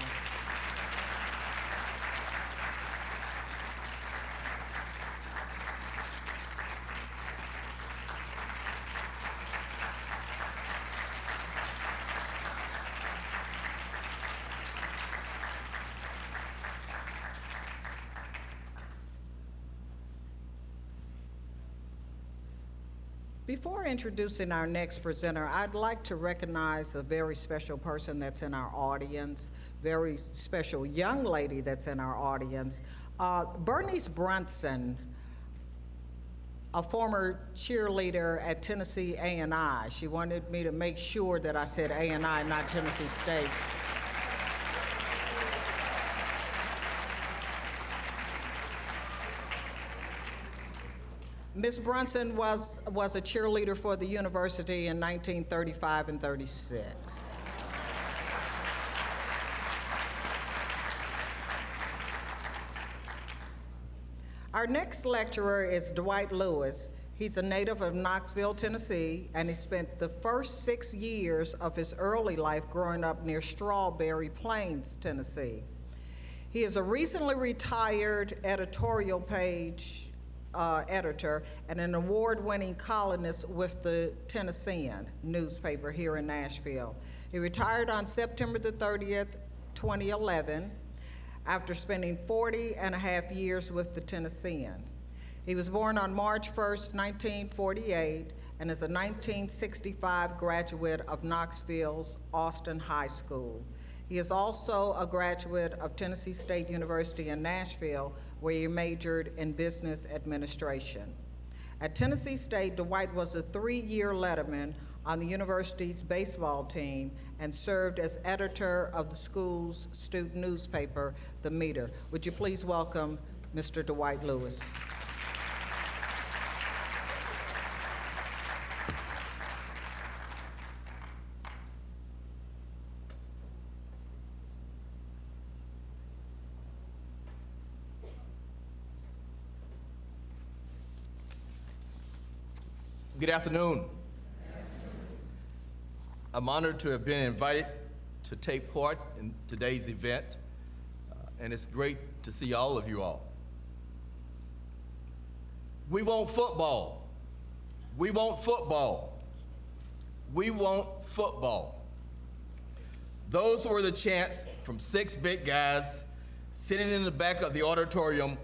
Before introducing our next presenter, I'd like to recognize a very special person that's in our audience, very special young lady that's in our audience. Bernice Brunson, a former cheerleader at Tennessee A&I. She wanted me to make sure that I said A&I, not Tennessee State. Ms. Brunson was a cheerleader for the university in 1935 and 36. Our next lecturer is Dwight Lewis. He's a native of Knoxville, Tennessee, and he spent the first 6 years of his early life growing up near Strawberry Plains, Tennessee. He is a recently retired editorial page editor and an award-winning columnist with the Tennessean newspaper here in Nashville. He retired on September the 30th, 2011, after spending 40 and a half years with the Tennessean. He was born on March 1st, 1948, and is a 1965 graduate of Knoxville's Austin High School. He is also a graduate of Tennessee State University in Nashville, where he majored in business administration. At Tennessee State, Dwight was a 3-year letterman on the university's baseball team and served as editor of the school's student newspaper, The Meter. Would you please welcome Mr. Dwight Lewis? Good afternoon. I'm honored to have been invited to take part in today's event, and it's great to see all of you all. We want football. We want football. We want football. Those were the chants from 6 big guys sitting in the back of the auditorium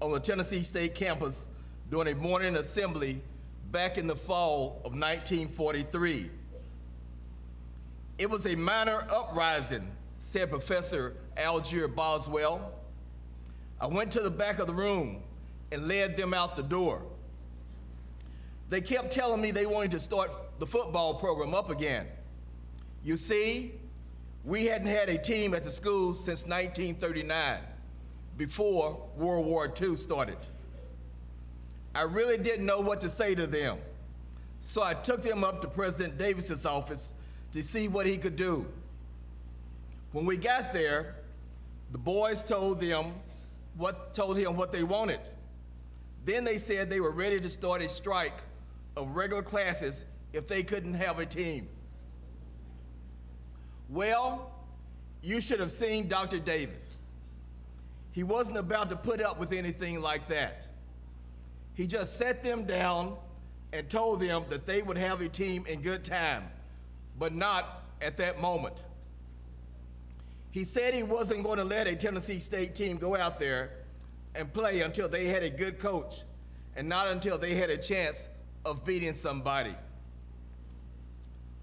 on the Tennessee State campus during a morning assembly back in the fall of 1943. It was a minor uprising, said Professor Algier Boswell. I went to the back of the room and led them out the door. They kept telling me they wanted to start the football program up again. You see, we hadn't had a team at the school since 1939, before World War II started. I really didn't know what to say to them, so I took them up to President Davis's office to see what he could do. When we got there, the boys told him what they wanted. Then they said they were ready to start a strike of regular classes if they couldn't have a team. Well, you should have seen Dr. Davis. He wasn't about to put up with anything like that. He just sat them down and told them that they would have a team in good time, but not at that moment. He said he wasn't going to let a Tennessee State team go out there and play until they had a good coach and not until they had a chance of beating somebody.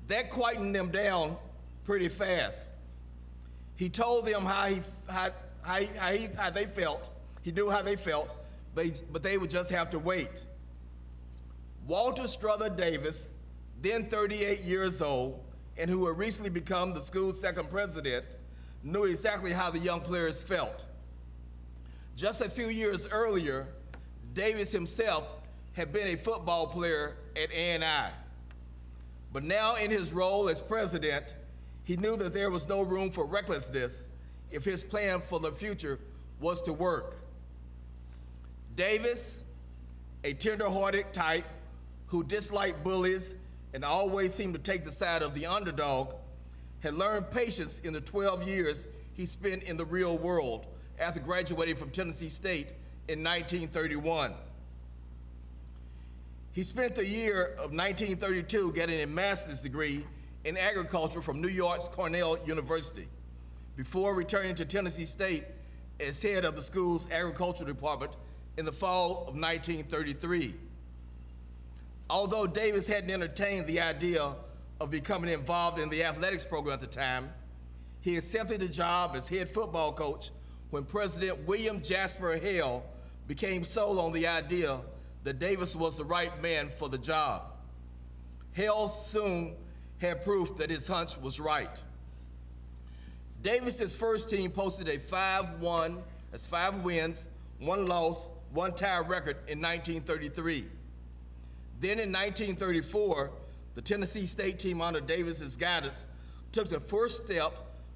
That quietened them down pretty fast. He told them how they felt. He knew how they felt, but they would just have to wait. Walter Strother Davis, then 38 years old, and who had recently become the school's second president, knew exactly how the young players felt. Just a few years earlier, Davis himself had been a football player at A&I. But now in his role as president, he knew that there was no room for recklessness if his plan for the future was to work. Davis, a tender-hearted type who disliked bullies and always seemed to take the side of the underdog, had learned patience in the 12 years he spent in the real world after graduating from Tennessee State in 1931. He spent the year of 1932 getting a master's degree in agriculture from New York's Cornell University before returning to Tennessee State as head of the school's agriculture department in the fall of 1933. Although Davis hadn't entertained the idea of becoming involved in the athletics program at the time, he accepted the job as head football coach when President William Jasper Hale became sold on the idea that Davis was the right man for the job. Hale soon had proof that his hunch was right. Davis's first team posted a 5 wins, 1 loss, 1 tie record in 1933. Then in 1934, the Tennessee State team under Davis's guidance took the first step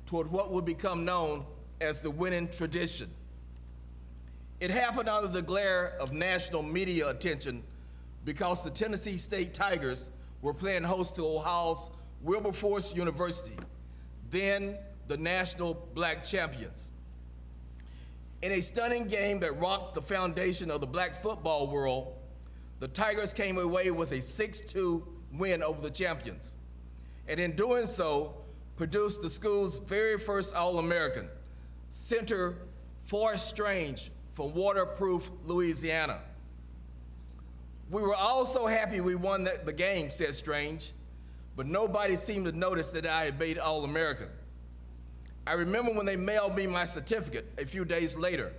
toward what would become known as the winning tradition. It happened under the glare of national media attention because the Tennessee State Tigers were playing host to Ohio's Wilberforce University, then the national black champions. In a stunning game that rocked the foundation of the black football world, the Tigers came away with a 6-2 win over the champions, and in doing so, produced the school's very first All-American, center Forrest Strange from Waterproof, Louisiana. We were all so happy we won the game, said Strange, but nobody seemed to notice that I had made All-American. I remember when they mailed me my certificate a few days later.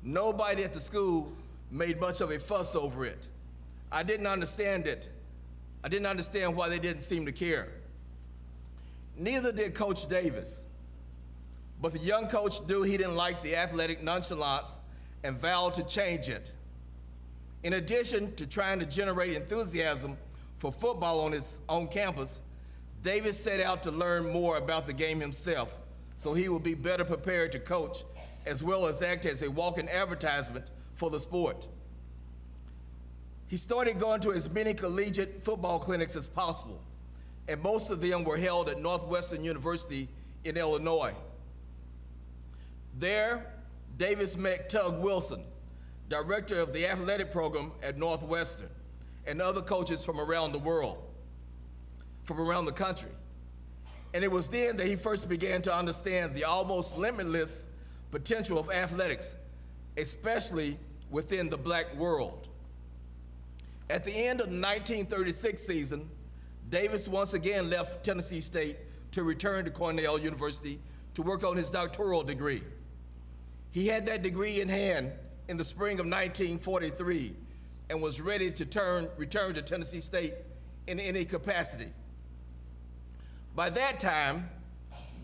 Nobody at the school made much of a fuss over it. I didn't understand it. I didn't understand why they didn't seem to care. Neither did Coach Davis. But the young coach knew he didn't like the athletic nonchalance and vowed to change it. In addition to trying to generate enthusiasm for football on his own campus, Davis set out to learn more about the game himself so he would be better prepared to coach as well as act as a walking advertisement for the sport. He started going to as many collegiate football clinics as possible, and most of them were held at Northwestern University in Illinois. There, Davis met Tug Wilson, director of the athletic program at Northwestern, and other coaches from around the world, from around the country. And it was then that he first began to understand the almost limitless potential of athletics, especially within the black world. At the end of the 1936 season, Davis once again left Tennessee State to return to Cornell University to work on his doctoral degree. He had that degree in hand in the spring of 1943 and was ready to return to Tennessee State in any capacity. By that time,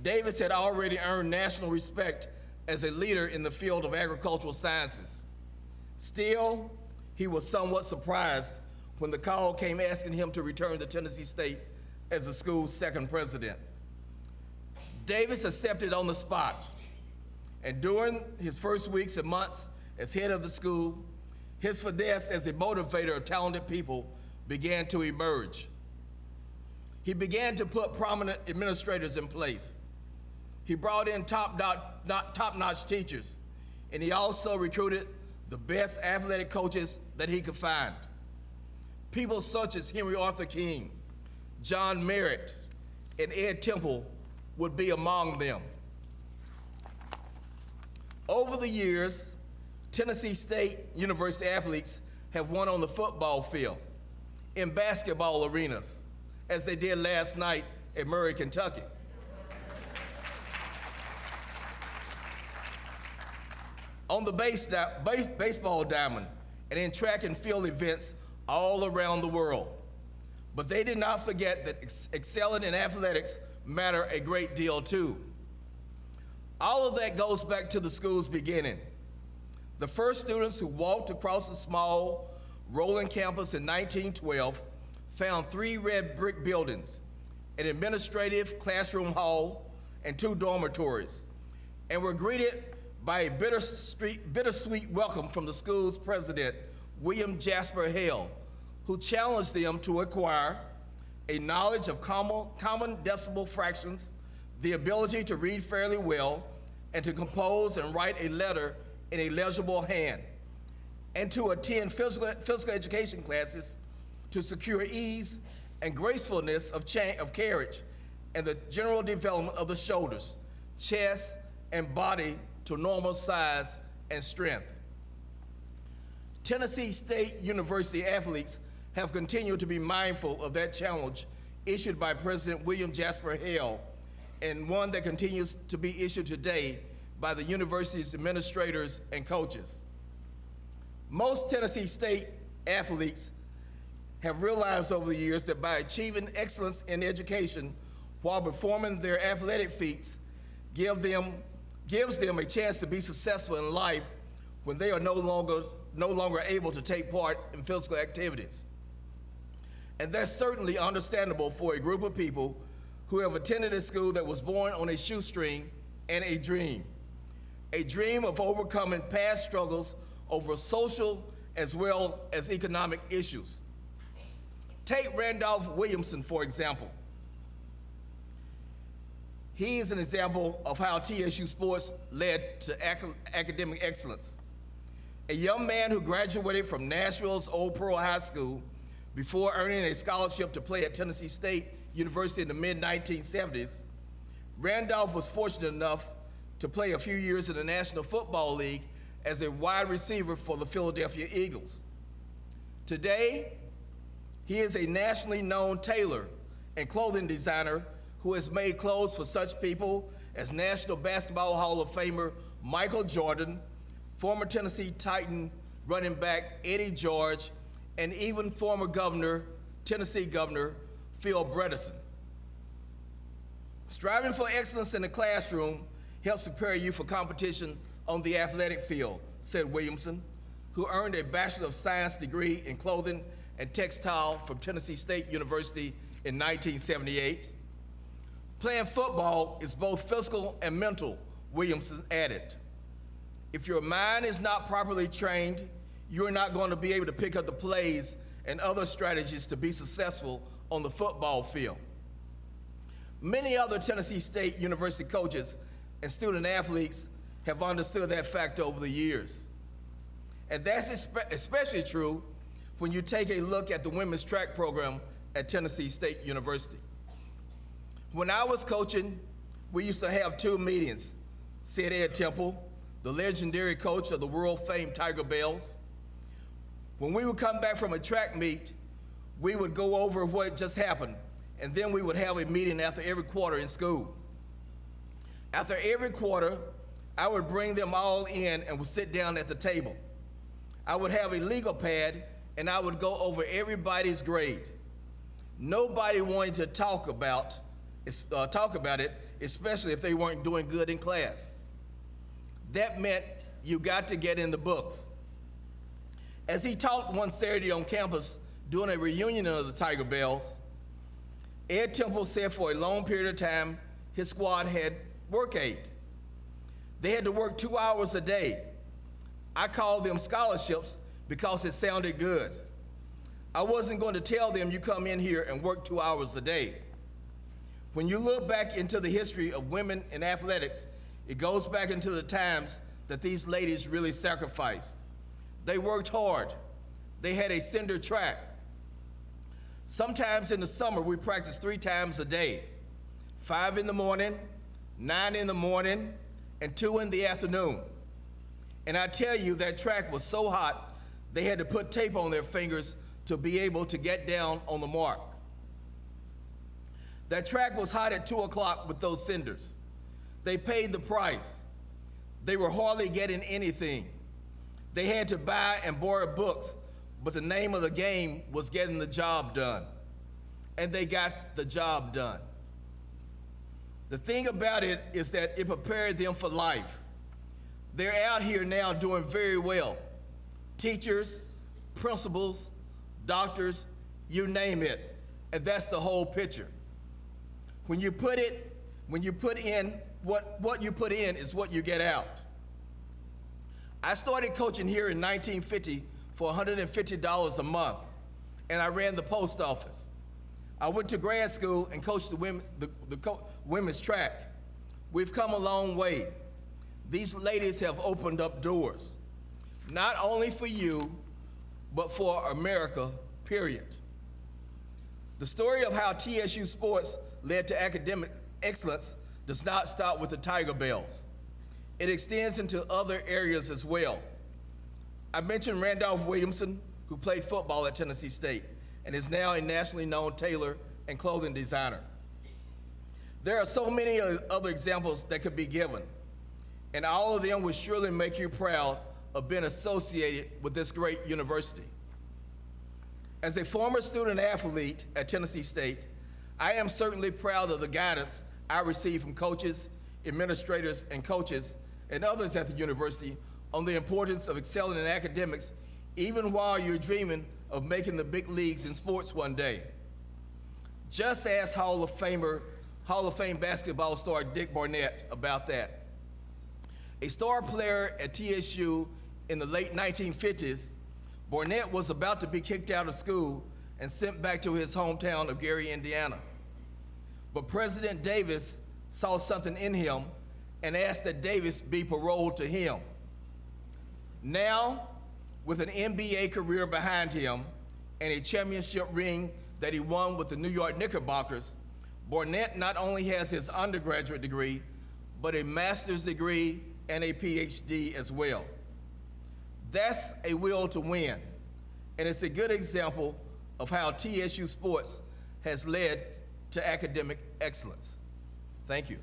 Davis had already earned national respect as a leader in the field of agricultural sciences. Still, he was somewhat surprised when the call came asking him to return to Tennessee State as the school's second president. Davis accepted on the spot, and during his first weeks and months as head of the school, his finesse as a motivator of talented people began to emerge. He began to put prominent administrators in place. He brought in top-notch teachers, and he also recruited the best athletic coaches that he could find. People such as Henry Arthur King, John Merritt, and Ed Temple would be among them. Over the years, Tennessee State University athletes have won on the football field, in basketball arenas, as they did last night at Murray, Kentucky. On the baseball diamond, and in track and field events all around the world. But they did not forget that excelling in athletics matter a great deal too. All of that goes back to the school's beginning. The first students who walked across the small, rolling campus in 1912 found 3 red brick buildings, an administrative classroom hall, and 2 dormitories, and were greeted by a bittersweet welcome from the school's president, William Jasper Hale, who challenged them to acquire a knowledge of common decimal fractions the ability to read fairly well, and to compose and write a letter in a legible hand, and to attend physical education classes to secure ease and gracefulness of carriage and the general development of the shoulders, chest, and body to normal size and strength. Tennessee State University athletes have continued to be mindful of that challenge issued by President William Jasper Hale, and one that continues to be issued today by the university's administrators and coaches. Most Tennessee State athletes have realized over the years that by achieving excellence in education while performing their athletic feats gives them a chance to be successful in life when they are no longer able to take part in physical activities. And that's certainly understandable for a group of people who have attended a school that was born on a shoestring and a dream of overcoming past struggles over social as well as economic issues. Take Randolph Williamson, for example. He is an example of how TSU sports led to academic excellence. A young man who graduated from Nashville's Old Pearl High School before earning a scholarship to play at Tennessee State University in the mid-1970s, Randolph was fortunate enough to play a few years in the National Football League as a wide receiver for the Philadelphia Eagles. Today, he is a nationally known tailor and clothing designer who has made clothes for such people as National Basketball Hall of Famer Michael Jordan, former Tennessee Titan running back Eddie George, and even former Tennessee Governor Phil Bredesen. Striving for excellence in the classroom helps prepare you for competition on the athletic field, said Williamson, who earned a Bachelor of Science degree in clothing and textile from Tennessee State University in 1978. Playing football is both physical and mental, Williamson added. If your mind is not properly trained, you're not going to be able to pick up the plays and other strategies to be successful on the football field. Many other Tennessee State University coaches and student athletes have understood that fact over the years. And that's especially true when you take a look at the women's track program at Tennessee State University. When I was coaching, we used to have two meetings, said Ed Temple, the legendary coach of the world-famed Tiger Bells. When we would come back from a track meet, we would go over what just happened, and then we would have a meeting after every quarter in school. After every quarter, I would bring them all in and would sit down at the table. I would have a legal pad, and I would go over everybody's grade. Nobody wanted to talk about it, especially if they weren't doing good in class. That meant you got to get in the books. As he talked one Saturday on campus during a reunion of the Tiger Bells, Ed Temple said for a long period of time, his squad had work aid. They had to work 2 hours a day. I called them scholarships because it sounded good. I wasn't going to tell them you come in here and work 2 hours a day. When you look back into the history of women in athletics, it goes back into the times that these ladies really sacrificed. They worked hard. They had a cinder track. Sometimes in the summer, we practiced 3 times a day, 5 in the morning, 9 in the morning, and 2 in the afternoon. And I tell you, that track was so hot, they had to put tape on their fingers to be able to get down on the mark. That track was hot at 2 o'clock with those cinders. They paid the price. They were hardly getting anything. They had to buy and borrow books, but the name of the game was getting the job done. And they got the job done. The thing about it is that it prepared them for life. They're out here now doing very well. Teachers, principals, doctors, you name it. And that's the whole picture. When you put in, what you put in is what you get out. I started coaching here in 1950 for $150 a month, and I ran the post office. I went to grad school and coached women's track. We've come a long way. These ladies have opened up doors, not only for you, but for America, period. The story of how TSU sports led to academic excellence does not stop with the Tiger Bells. It extends into other areas as well. I mentioned Randolph Williamson, who played football at Tennessee State and is now a nationally known tailor and clothing designer. There are so many other examples that could be given, and all of them will surely make you proud of being associated with this great university. As a former student athlete at Tennessee State, I am certainly proud of the guidance I received from coaches, administrators, and coaches, and others at the university on the importance of excelling in academics, even while you're dreaming of making the big leagues in sports one day. Just ask Hall of Fame basketball star Dick Barnett about that. A star player at TSU in the late 1950s, Barnett was about to be kicked out of school and sent back to his hometown of Gary, Indiana. But President Davis saw something in him and asked that Davis be paroled to him. Now, with an NBA career behind him and a championship ring that he won with the New York Knickerbockers, Barnett not only has his undergraduate degree, but a master's degree and a PhD as well. That's a will to win, and it's a good example of how TSU sports has led to academic excellence. Thank you.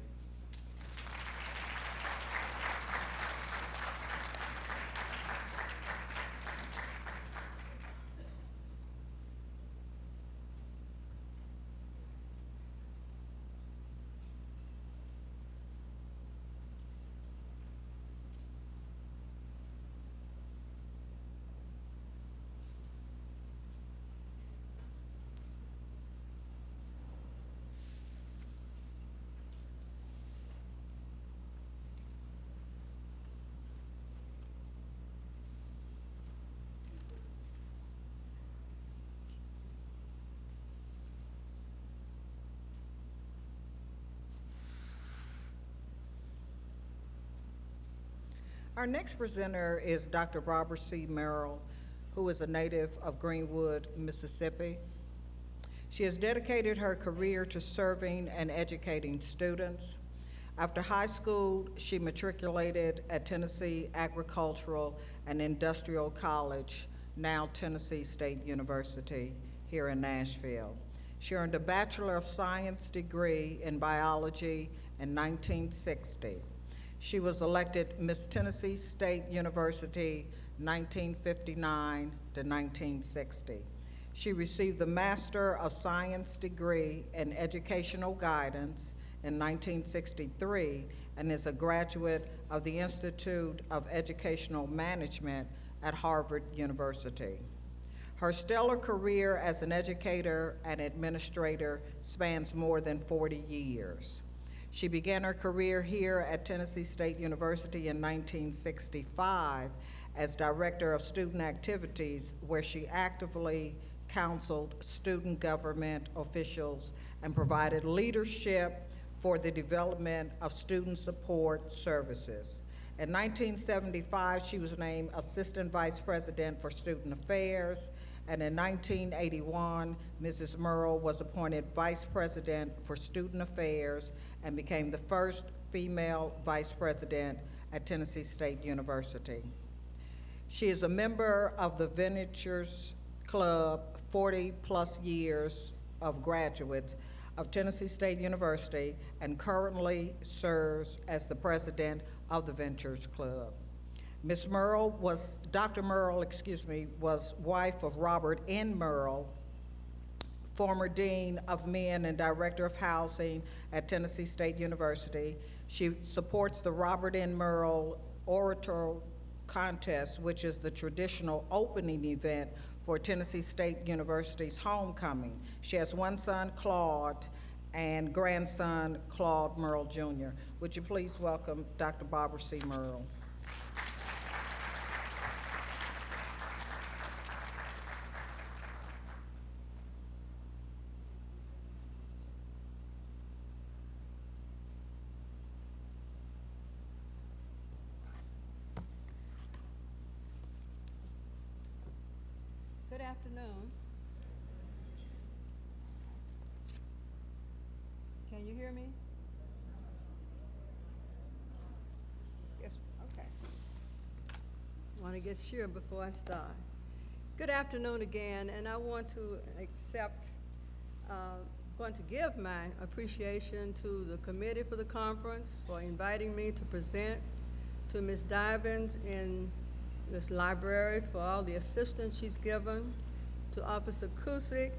Our next presenter is Dr. Barbara C. Merrill, who is a native of Greenwood, Mississippi. She has dedicated her career to serving and educating students. After high school, she matriculated at Tennessee Agricultural and Industrial College, now Tennessee State University, here in Nashville. She earned a Bachelor of Science degree in biology in 1960. She was elected Miss Tennessee State University 1959 to 1960. She received the Master of Science degree in Educational Guidance in 1963 and is a graduate of the Institute of Educational Management at Harvard University. Her stellar career as an educator and administrator spans more than 40 years. She began her career here at Tennessee State University in 1965 as Director of Student Activities, where she actively counseled student government officials and provided leadership for the development of student support services. In 1975, she was named Assistant Vice President for Student Affairs, and in 1981, Mrs. Merle was appointed Vice President for Student Affairs and became the first female Vice President at Tennessee State University. She is a member of the Ventures Club, 40-plus years of graduates of Tennessee State University, and currently serves as the president of the Ventures Club. Dr. Merle, was wife of Robert N. Merle, former Dean of Men and Director of Housing at Tennessee State University. She supports the Robert N. Merle Oratorial Contest, which is the traditional opening event for Tennessee State University's homecoming. She has one son, Claude, and grandson, Claude Merle Jr. Would you please welcome Dr. Barbara C. Merle. Good afternoon. Can you hear me? Yes, okay. Want to get sure before I start. Good afternoon again, and I want to give my appreciation to the committee for the conference for inviting me to present, to Ms. Divins in this library for all the assistance she's given, to Officer Cusick,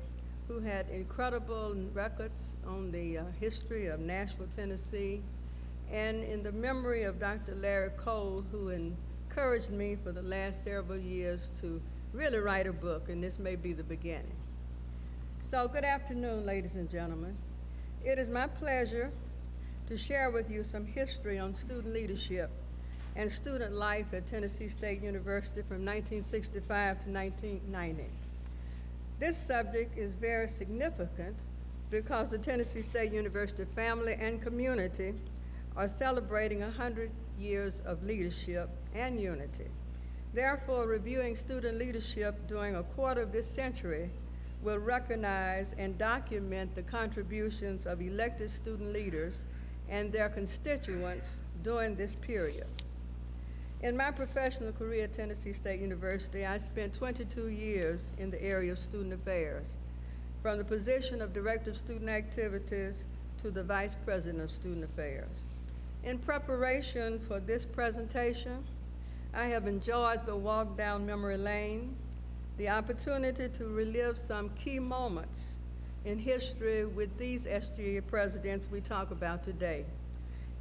who had incredible records on the history of Nashville, Tennessee, and in the memory of Dr. Larry Cole, who encouraged me for the last several years to really write a book, and this may be the beginning. So good afternoon, ladies and gentlemen. It is my pleasure to share with you some history on student leadership and student life at Tennessee State University from 1965 to 1990. This subject is very significant because the Tennessee State University family and community are celebrating 100 years of leadership and unity. Therefore, reviewing student leadership during a quarter of this century will recognize and document the contributions of elected student leaders and their constituents during this period. In my professional career at Tennessee State University, I spent 22 years in the area of student affairs, from the position of Director of Student Activities to the Vice President of Student Affairs. In preparation for this presentation, I have enjoyed the walk down memory lane, the opportunity to relive some key moments in history with these SGA presidents we talk about today,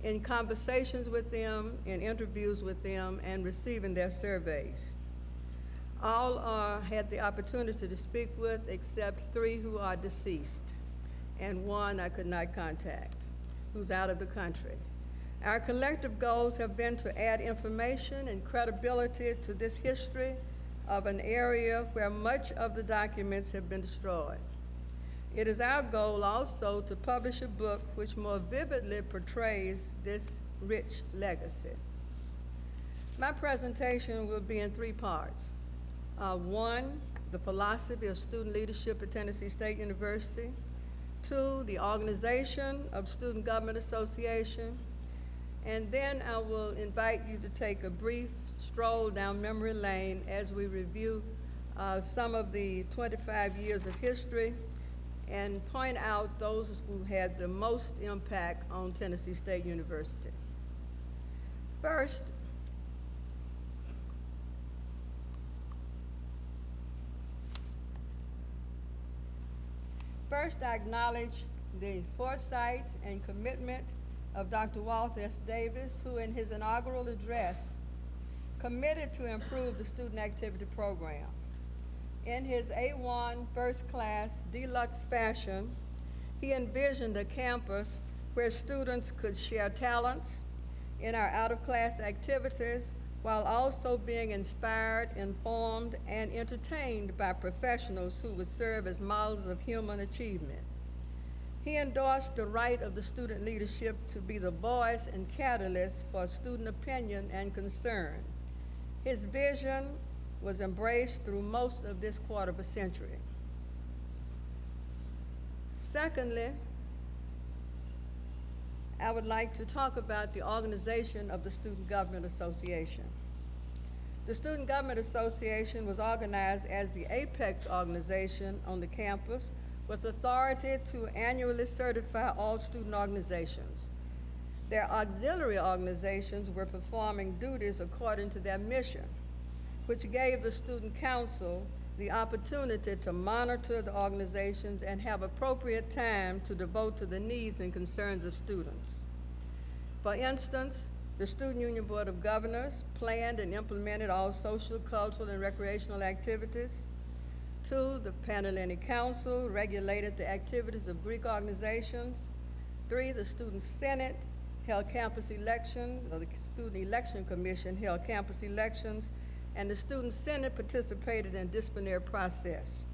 in conversations with them, in interviews with them, and receiving their surveys. All had the opportunity to speak with except 3 who are deceased, and 1 I could not contact, who's out of the country. Our collective goals have been to add information and credibility to this history of an area where much of the documents have been destroyed. It is our goal also to publish a book which more vividly portrays this rich legacy. My presentation will be in 3 parts. 1, the philosophy of student leadership at Tennessee State University. 2, the organization of Student Government Association. And then I will invite you to take a brief stroll down memory lane as we review some of the 25 years of history and point out those who had the most impact on Tennessee State University. First, I acknowledge the foresight and commitment of Dr. Walter S. Davis, who in his inaugural address committed to improve the student activity program. In his A1 first class deluxe fashion, he envisioned a campus where students could share talents in our out-of-class activities while also being inspired, informed, and entertained by professionals who would serve as models of human achievement. He endorsed the right of the student leadership to be the voice and catalyst for student opinion and concern. His vision was embraced through most of this quarter of a century. Secondly, I would like to talk about the organization of the Student Government Association. The Student Government Association was organized as the apex organization on the campus with authority to annually certify all student organizations. Their auxiliary organizations were performing duties according to their mission, which gave the Student Council the opportunity to monitor the organizations and have appropriate time to devote to the needs and concerns of students. For instance, the Student Union Board of Governors planned and implemented all social, cultural, and recreational activities. 2, the Panhellenic Council regulated the activities of Greek organizations. 3, the Student Senate held campus elections, or the Student Election Commission held campus elections, and the Student Senate participated in disciplinary process.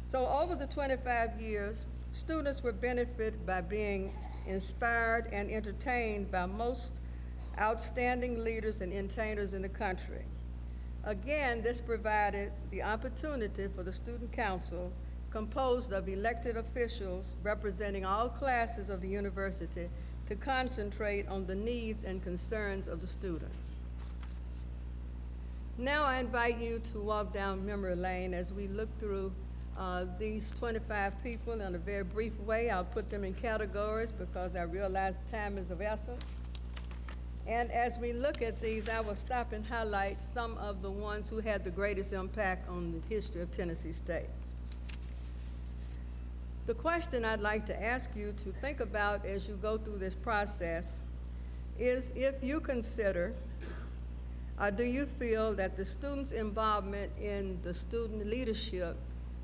So over the 25 years, students were benefited by being inspired and entertained by most outstanding leaders and entertainers in the country. Again, this provided the opportunity for the student council, composed of elected officials representing all classes of the university, to concentrate on the needs and concerns of the student. Now I invite you to walk down memory lane as we look through these 25 people in a very brief way. I'll put them in categories because I realize time is of essence. And as we look at these, I will stop and highlight some of the ones who had the greatest impact on the history of Tennessee State. The question I'd like to ask you to think about as you go through this process is if you consider, or do you feel that the students' involvement in the student leadership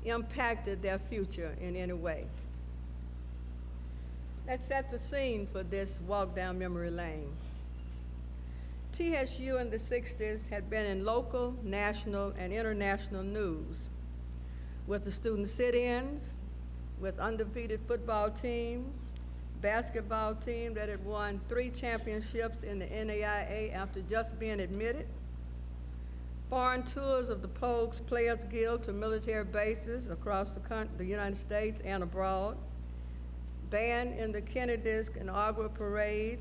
impacted their future in any way? Let's set the scene for this walk down memory lane. TSU in the 60s had been in local, national, and international news with the student sit-ins, with undefeated football team, basketball team that had won 3 championships in the NAIA after just being admitted, foreign tours of the Polks Players Guild to military bases across the United States and abroad, band in the Kennedy's inaugural parade,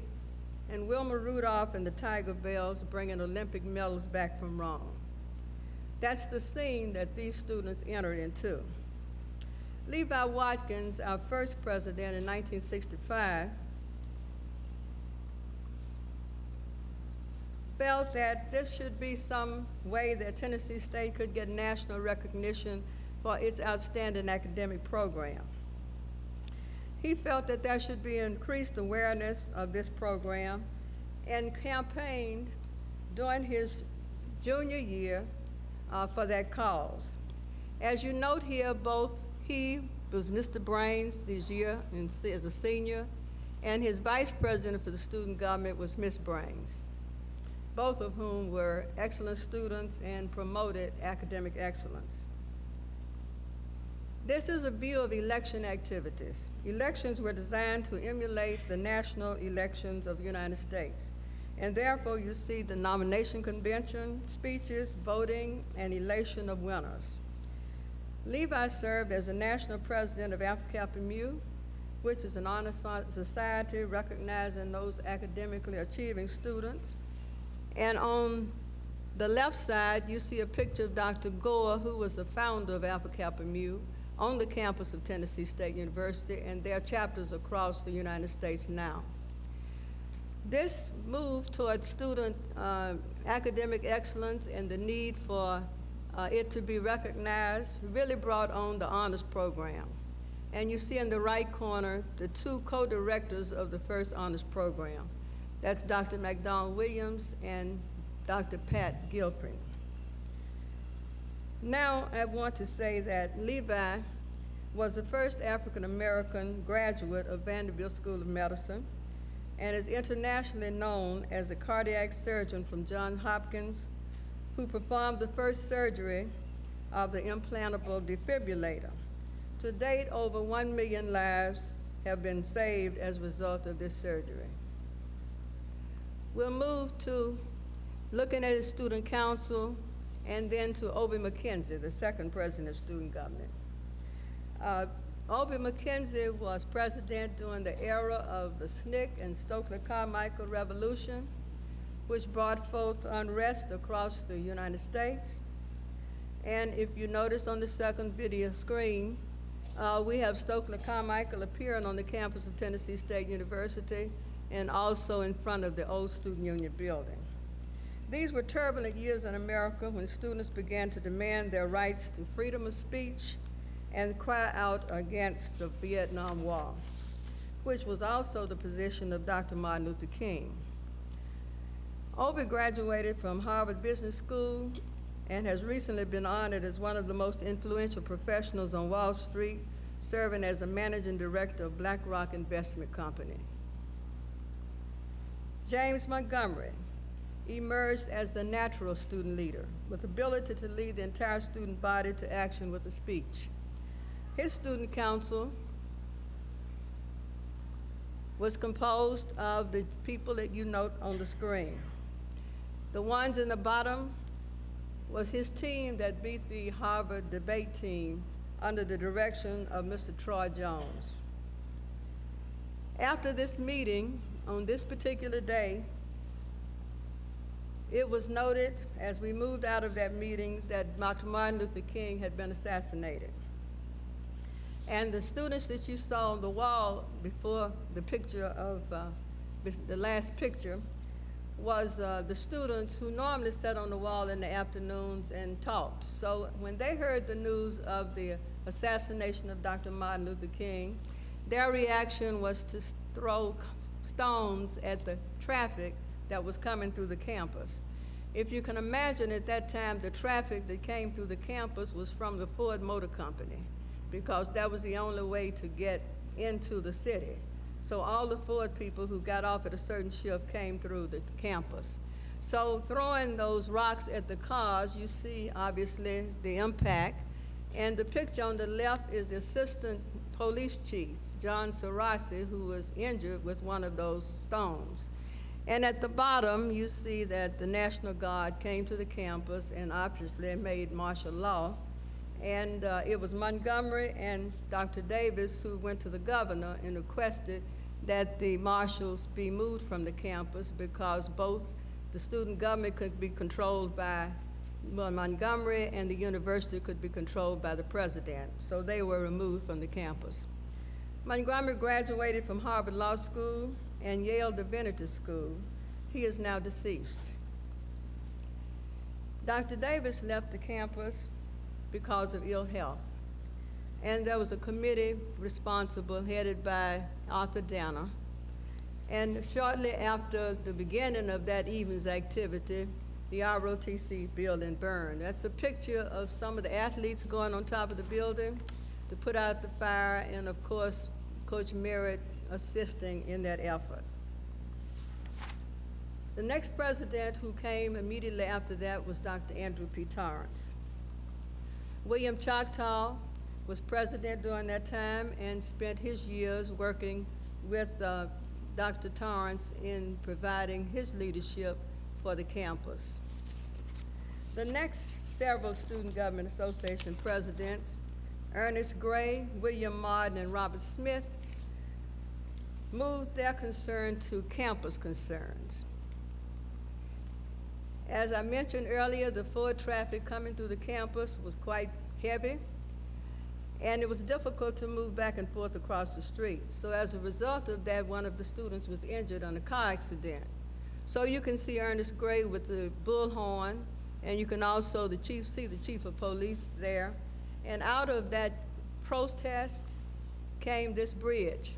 and Wilma Rudolph and the Tiger Bells bringing Olympic medals back from Rome. That's the scene that these students entered into. Levi Watkins, our first president in 1965, felt that this should be some way that Tennessee State could get national recognition for its outstanding academic program. He felt that there should be increased awareness of this program and campaigned during his junior year for that cause. As you note here, both he was Mr. Brains this year as a senior, and his vice president for the student government was Miss Brains, both of whom were excellent students and promoted academic excellence. This is a view of election activities. Elections were designed to emulate the national elections of the United States, and therefore you see the nomination convention, speeches, voting, and elation of winners. Levi served as the national president of Alpha Kappa Mu, which is an honor society recognizing those academically achieving students. And on the left side, you see a picture of Dr. Gore, who was the founder of Alpha Kappa Mu on the campus of Tennessee State University, and there are chapters across the United States now. This move towards student academic excellence and the need for it to be recognized really brought on the honors program. And you see in the right corner the 2 co-directors of the first honors program. That's Dr. McDonald Williams and Dr. Pat Gilpin. Now I want to say that Levi was the first African-American graduate of Vanderbilt School of Medicine and is internationally known as a cardiac surgeon from Johns Hopkins who performed the first surgery of the implantable defibrillator. To date, over 1 million lives have been saved as a result of this surgery. We'll move to looking at his student council and then to Obie McKenzie, the second president of student government. Obie McKenzie was president during the era of the SNCC and Stokely-Carmichael Revolution, which brought forth unrest across the United States. And if you notice on the second video screen, we have Stokely-Carmichael appearing on the campus of Tennessee State University and also in front of the old Student Union building. These were turbulent years in America when students began to demand their rights to freedom of speech and cry out against the Vietnam War, which was also the position of Dr. Martin Luther King. Obie graduated from Harvard Business School and has recently been honored as one of the most influential professionals on Wall Street, serving as a managing director of BlackRock Investment Company. James Montgomery emerged as the natural student leader with ability to lead the entire student body to action with a speech. His student council was composed of the people that you note on the screen. The ones in the bottom was his team that beat the Harvard debate team under the direction of Mr. Troy Jones. After this meeting, on this particular day, it was noted as we moved out of that meeting that Dr. Martin Luther King had been assassinated. And the students that you saw on the wall before the picture of, the last picture, was the students who normally sat on the wall in the afternoons and talked. So when they heard the news of the assassination of Dr. Martin Luther King, their reaction was to throw stones at the traffic that was coming through the campus. If you can imagine, at that time, the traffic that came through the campus was from the Ford Motor Company, because that was the only way to get into the city. So all the Ford people who got off at a certain shift came through the campus. So throwing those rocks at the cars, you see obviously the impact. And the picture on the left is the Assistant Police Chief, John Sarasi, who was injured with one of those stones. And at the bottom, you see that the National Guard came to the campus and obviously made martial law. And it was Montgomery and Dr. Davis who went to the governor and requested that the marshals be moved from the campus, because both the student government could be controlled by Montgomery and the university could be controlled by the president. So they were removed from the campus. Montgomery graduated from Harvard Law School and Yale Divinity School. He is now deceased. Dr. Davis left the campus because of ill health. And there was a committee responsible, headed by Arthur Danner. And shortly after the beginning of that evening's activity, the ROTC building burned. That's a picture of some of the athletes going on top of the building to put out the fire, and of course, Coach Merritt assisting in that effort. The next president who came immediately after that was Dr. Andrew P. Torrance. William Choctaw was president during that time and spent his years working with Dr. Torrance in providing his leadership for the campus. The next several Student Government Association presidents, Ernest Gray, William Martin, and Robert Smith, moved their concern to campus concerns. As I mentioned earlier, the Ford traffic coming through the campus was quite heavy, and it was difficult to move back and forth across the street. So as a result of that, one of the students was injured in a car accident. So you can see Ernest Gray with the bullhorn, and you can also see the chief of police there. And out of that protest came this bridge,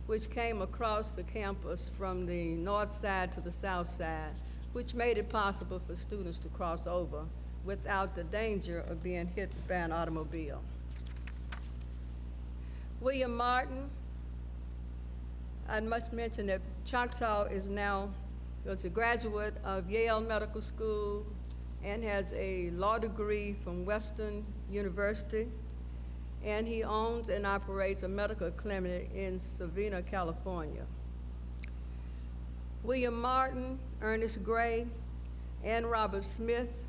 which came across the campus from the north side to the south side, which made it possible for students to cross over without the danger of being hit by an automobile. William Martin, I must mention that Choctaw was a graduate of Yale Medical School and has a law degree from Western University, and he owns and operates a medical clinic in Savannah, California. William Martin, Ernest Gray, and Robert Smith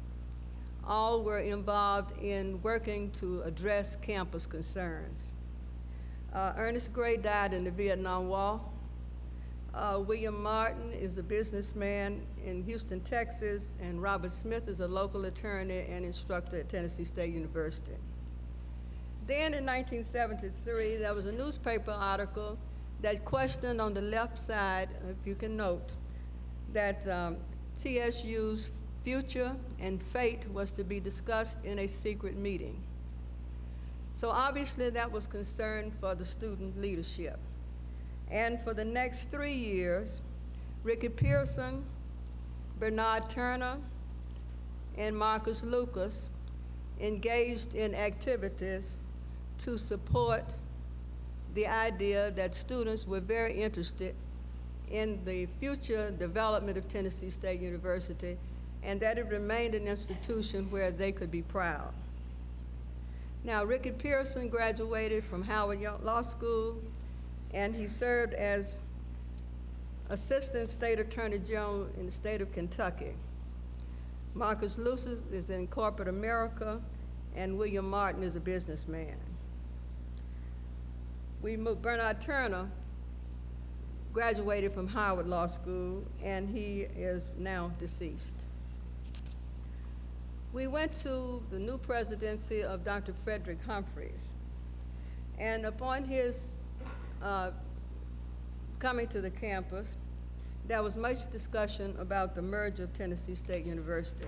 all were involved in working to address campus concerns. Ernest Gray died in the Vietnam War. William Martin is a businessman in Houston, Texas, and Robert Smith is a local attorney and instructor at Tennessee State University. Then in 1973, there was a newspaper article that questioned on the left side, if you can note, that TSU's future and fate was to be discussed in a secret meeting. So obviously that was concern for the student leadership. And for the next 3 years, Ricky Pearson, Bernard Turner, and Marcus Lucas engaged in activities to support the idea that students were very interested in the future development of Tennessee State University, and that it remained an institution where they could be proud. Now, Ricky Pearson graduated from Howard Law School, and he served as Assistant State Attorney General in the state of Kentucky. Marcus Lucis is in corporate America, and William Martin is a businessman. Bernard Turner graduated from Howard Law School, and he is now deceased. We went to the new presidency of Dr. Frederick Humphreys, and upon his coming to the campus, there was much discussion about the merger of Tennessee State University.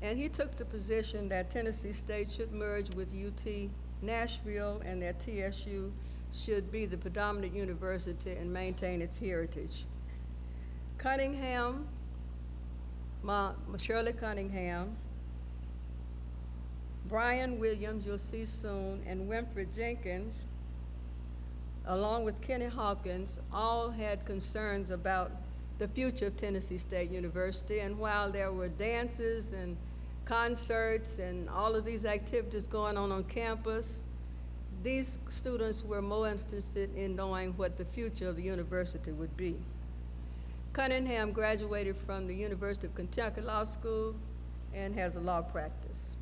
And he took the position that Tennessee State should merge with UT Nashville and that TSU should be the predominant university and maintain its heritage. Cunningham, Shirley Cunningham, Brian Williams, you'll see soon, and Winfred Jenkins, along with Kenny Hawkins, all had concerns about the future of Tennessee State University. And while there were dances and concerts and all of these activities going on campus, these students were more interested in knowing what the future of the university would be. Cunningham graduated from the University of Kentucky Law School and has a law practice.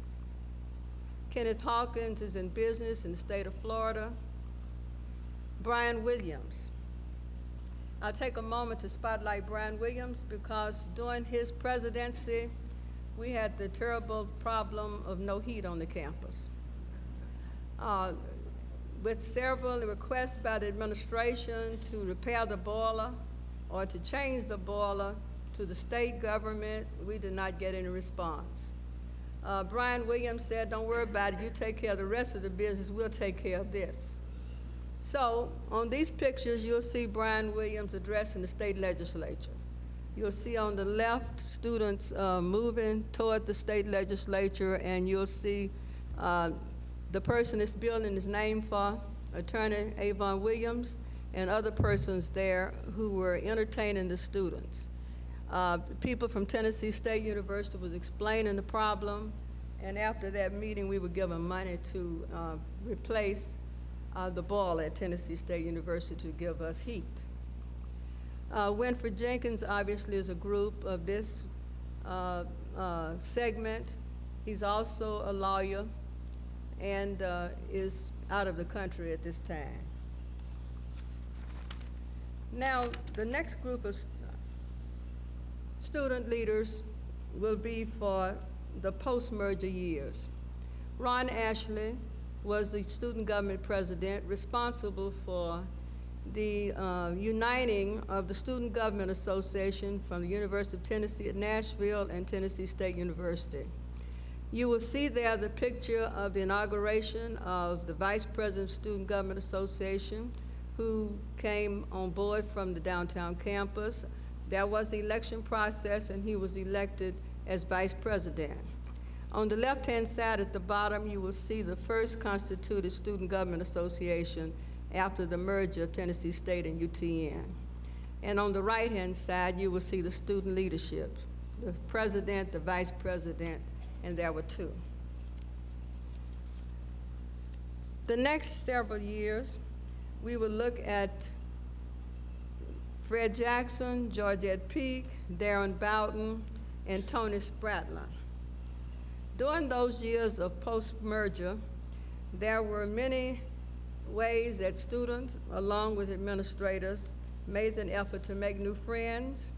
Kenneth Hawkins is in business in the state of Florida. Brian Williams. I'll take a moment to spotlight Brian Williams because during his presidency, we had the terrible problem of no heat on the campus. With several requests by the administration to repair the boiler or to change the boiler to the state government, we did not get any response. Brian Williams said, don't worry about it, you take care of the rest of the business, we'll take care of this. So on these pictures, you'll see Brian Williams addressing the state legislature. You'll see on the left students moving toward the state legislature, and you'll see the person this building is named for, Attorney Avon Williams, and other persons there who were entertaining the students. People from Tennessee State University was explaining the problem, and after that meeting, we were given money to replace the boiler at Tennessee State University to give us heat. Winfred Jenkins obviously is a group of this segment. He's also a lawyer and is out of the country at this time. Now, the next group of student leaders will be for the post-merger years. Ron Ashley was the student government president responsible for the uniting of the Student Government Association from the University of Tennessee at Nashville and Tennessee State University. You will see there the picture of the inauguration of the Vice President of Student Government Association, who came on board from the downtown campus. There was the election process, and he was elected as Vice President. On the left-hand side at the bottom, you will see the first constituted Student Government Association after the merger of Tennessee State and UTN. And on the right-hand side, you will see the student leadership, the president, the vice president, and there were two. The next several years, we will look at Fred Jackson, Georgette Peak, Darren Boughton, and Tony Spratler. During those years of post-merger, there were many ways that students, along with administrators, made an effort to make new friends,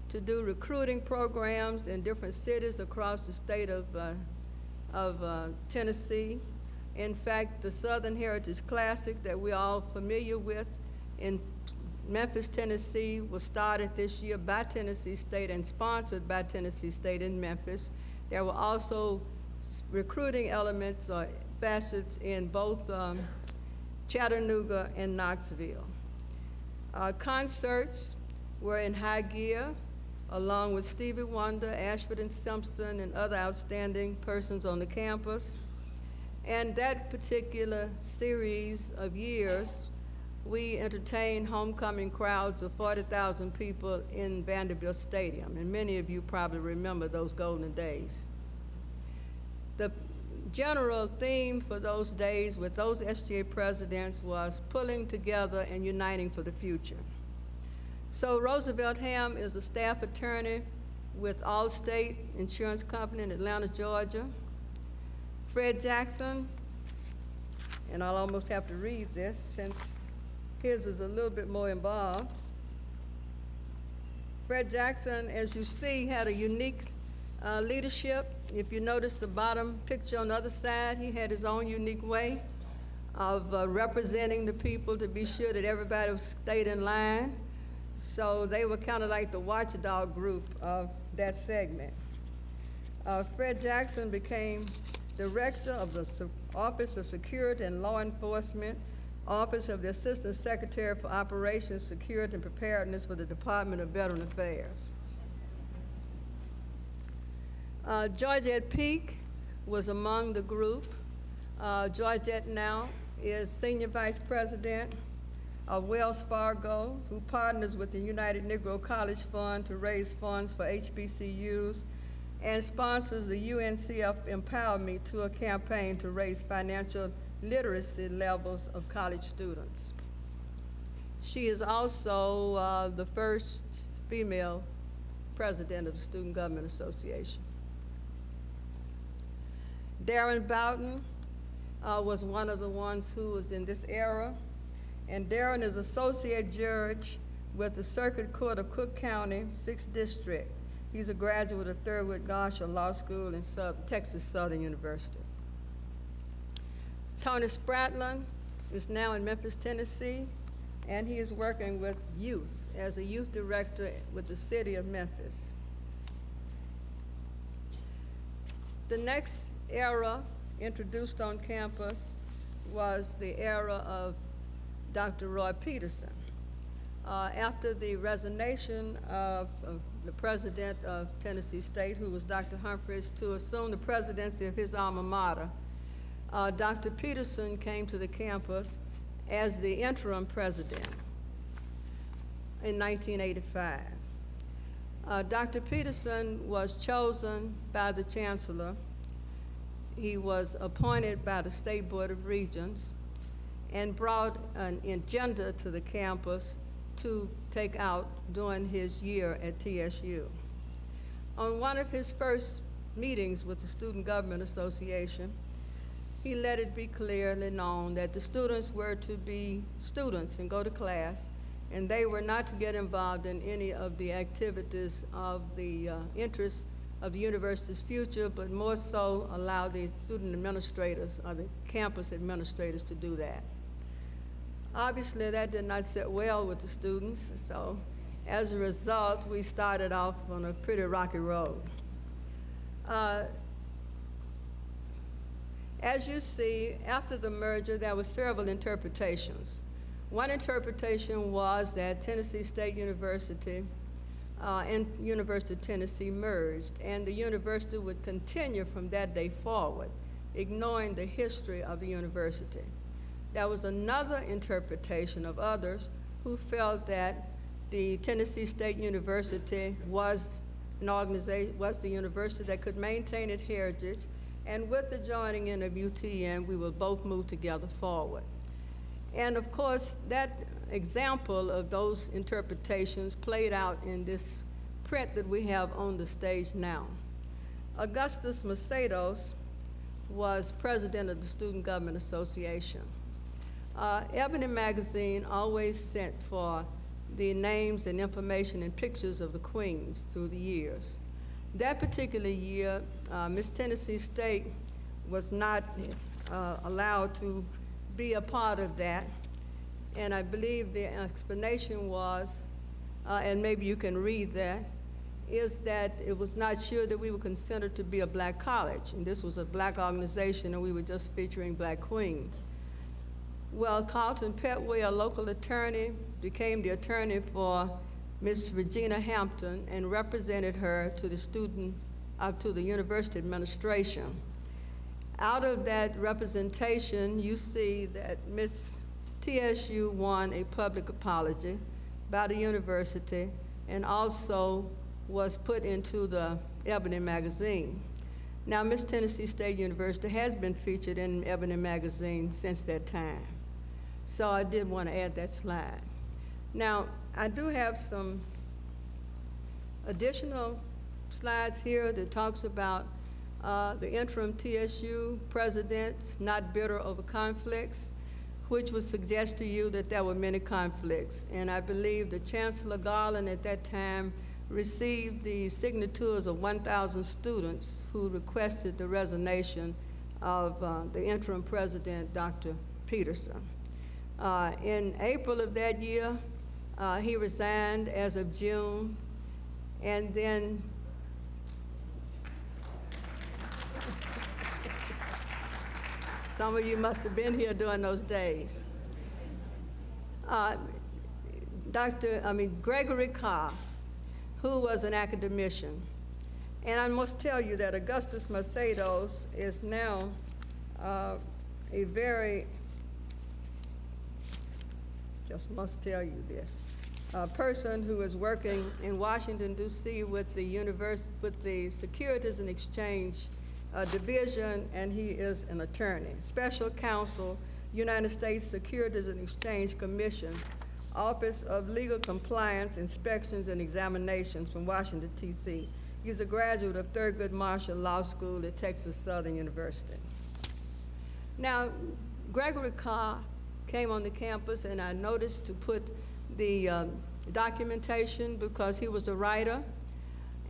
to do recruiting programs in different cities across the state of Tennessee. In fact, the Southern Heritage Classic that we're all familiar with in Memphis, Tennessee, was started this year by Tennessee State and sponsored by Tennessee State in Memphis. There were also recruiting elements or facets in both Chattanooga and Knoxville. Concerts were in high gear, along with Stevie Wonder, Ashford and Simpson, and other outstanding persons on the campus. And that particular series of years, we entertained homecoming crowds of 40,000 people in Vanderbilt Stadium, and many of you probably remember those golden days. The general theme for those days with those SGA presidents was pulling together and uniting for the future. So Roosevelt Ham is a staff attorney with Allstate Insurance Company in Atlanta, Georgia. Fred Jackson, and I'll almost have to read this since his is a little bit more involved. Fred Jackson, as you see, had a unique leadership. If you notice the bottom picture on the other side, he had his own unique way of representing the people to be sure that everybody stayed in line. So they were kind of like the watchdog group of that segment. Fred Jackson became director of the Office of Security and Law Enforcement, Office of the Assistant Secretary for Operations, Security, and Preparedness for the Department of Veteran Affairs. Georgette Peak was among the group. Georgette now is Senior Vice President of Wells Fargo, who partners with the United Negro College Fund to raise funds for HBCUs and sponsors the UNCF Empower Me Tour campaign to raise financial literacy levels of college students. She is also the first female president of the Student Government Association. Darren Boughton was one of the ones who was in this era, and Darren is associate judge with the Circuit Court of Cook County, 6th District. He's a graduate of Thurgood Marshall Law School in Texas Southern University. Tony Spratlin is now in Memphis, Tennessee, and he is working with youth as a youth director with the city of Memphis. The next era introduced on campus was the era of Dr. Roy Peterson. After the resignation of the president of Tennessee State, who was Dr. Humphreys, to assume the presidency of his alma mater, Dr. Peterson came to the campus as the interim president in 1985. Dr. Peterson was chosen by the chancellor. He was appointed by the State Board of Regents and brought an agenda to the campus to take out during his year at TSU. On one of his first meetings with the Student Government Association, he let it be clearly known that the students were to be students and go to class, and they were not to get involved in any of the activities of the interests of the university's future, but more so allow the student administrators or the campus administrators to do that. Obviously, that did not sit well with the students, so as a result, we started off on a pretty rocky road. As you see, after the merger, there were several interpretations. One interpretation was that Tennessee State University and University of Tennessee merged, and the university would continue from that day forward, ignoring the history of the university. There was another interpretation of others who felt that the Tennessee State University was an organization, was the university that could maintain its heritage, and with the joining in of UTN, we will both move together forward. And of course, that example of those interpretations played out in this print that we have on the stage now. Augustus Macedos was president of the Student Government Association. Ebony magazine always sent for the names and information and pictures of the queens through the years. That particular year, Miss Tennessee State was not allowed to be a part of that, and I believe the explanation was, and maybe you can read that, is that it was not sure that we were considered to be a black college, and this was a black organization, and we were just featuring black queens. Well, Carlton Petway, a local attorney, became the attorney for Miss Regina Hampton and represented her to the university administration. Out of that representation, you see that Miss TSU won a public apology by the university and also was put into the Ebony magazine. Now, Miss Tennessee State University has been featured in Ebony magazine since that time. So I did want to add that slide. Now, I do have some additional slides here that talks about the interim TSU presidents not bitter over conflicts, which would suggest to you that there were many conflicts. And I believe the Chancellor Garland at that time received the signatures of 1,000 students who requested the resignation of the interim president, Dr. Peterson. In April of that year, he resigned as of June, and then some of you must have been here during those days. Gregory Carr, who was an academician, and I must tell you that Augustus Macedos is now a very, just must tell you this, a person who is working in Washington, D.C. with the Securities and Exchange Division, and he is an attorney. Special Counsel, United States Securities and Exchange Commission, Office of Legal Compliance, Inspections, and Examinations from Washington, D.C. He's a graduate of Thurgood Marshall Law School at Texas Southern University. Now, Gregory Carr came on the campus, and I noticed to put the documentation because he was a writer,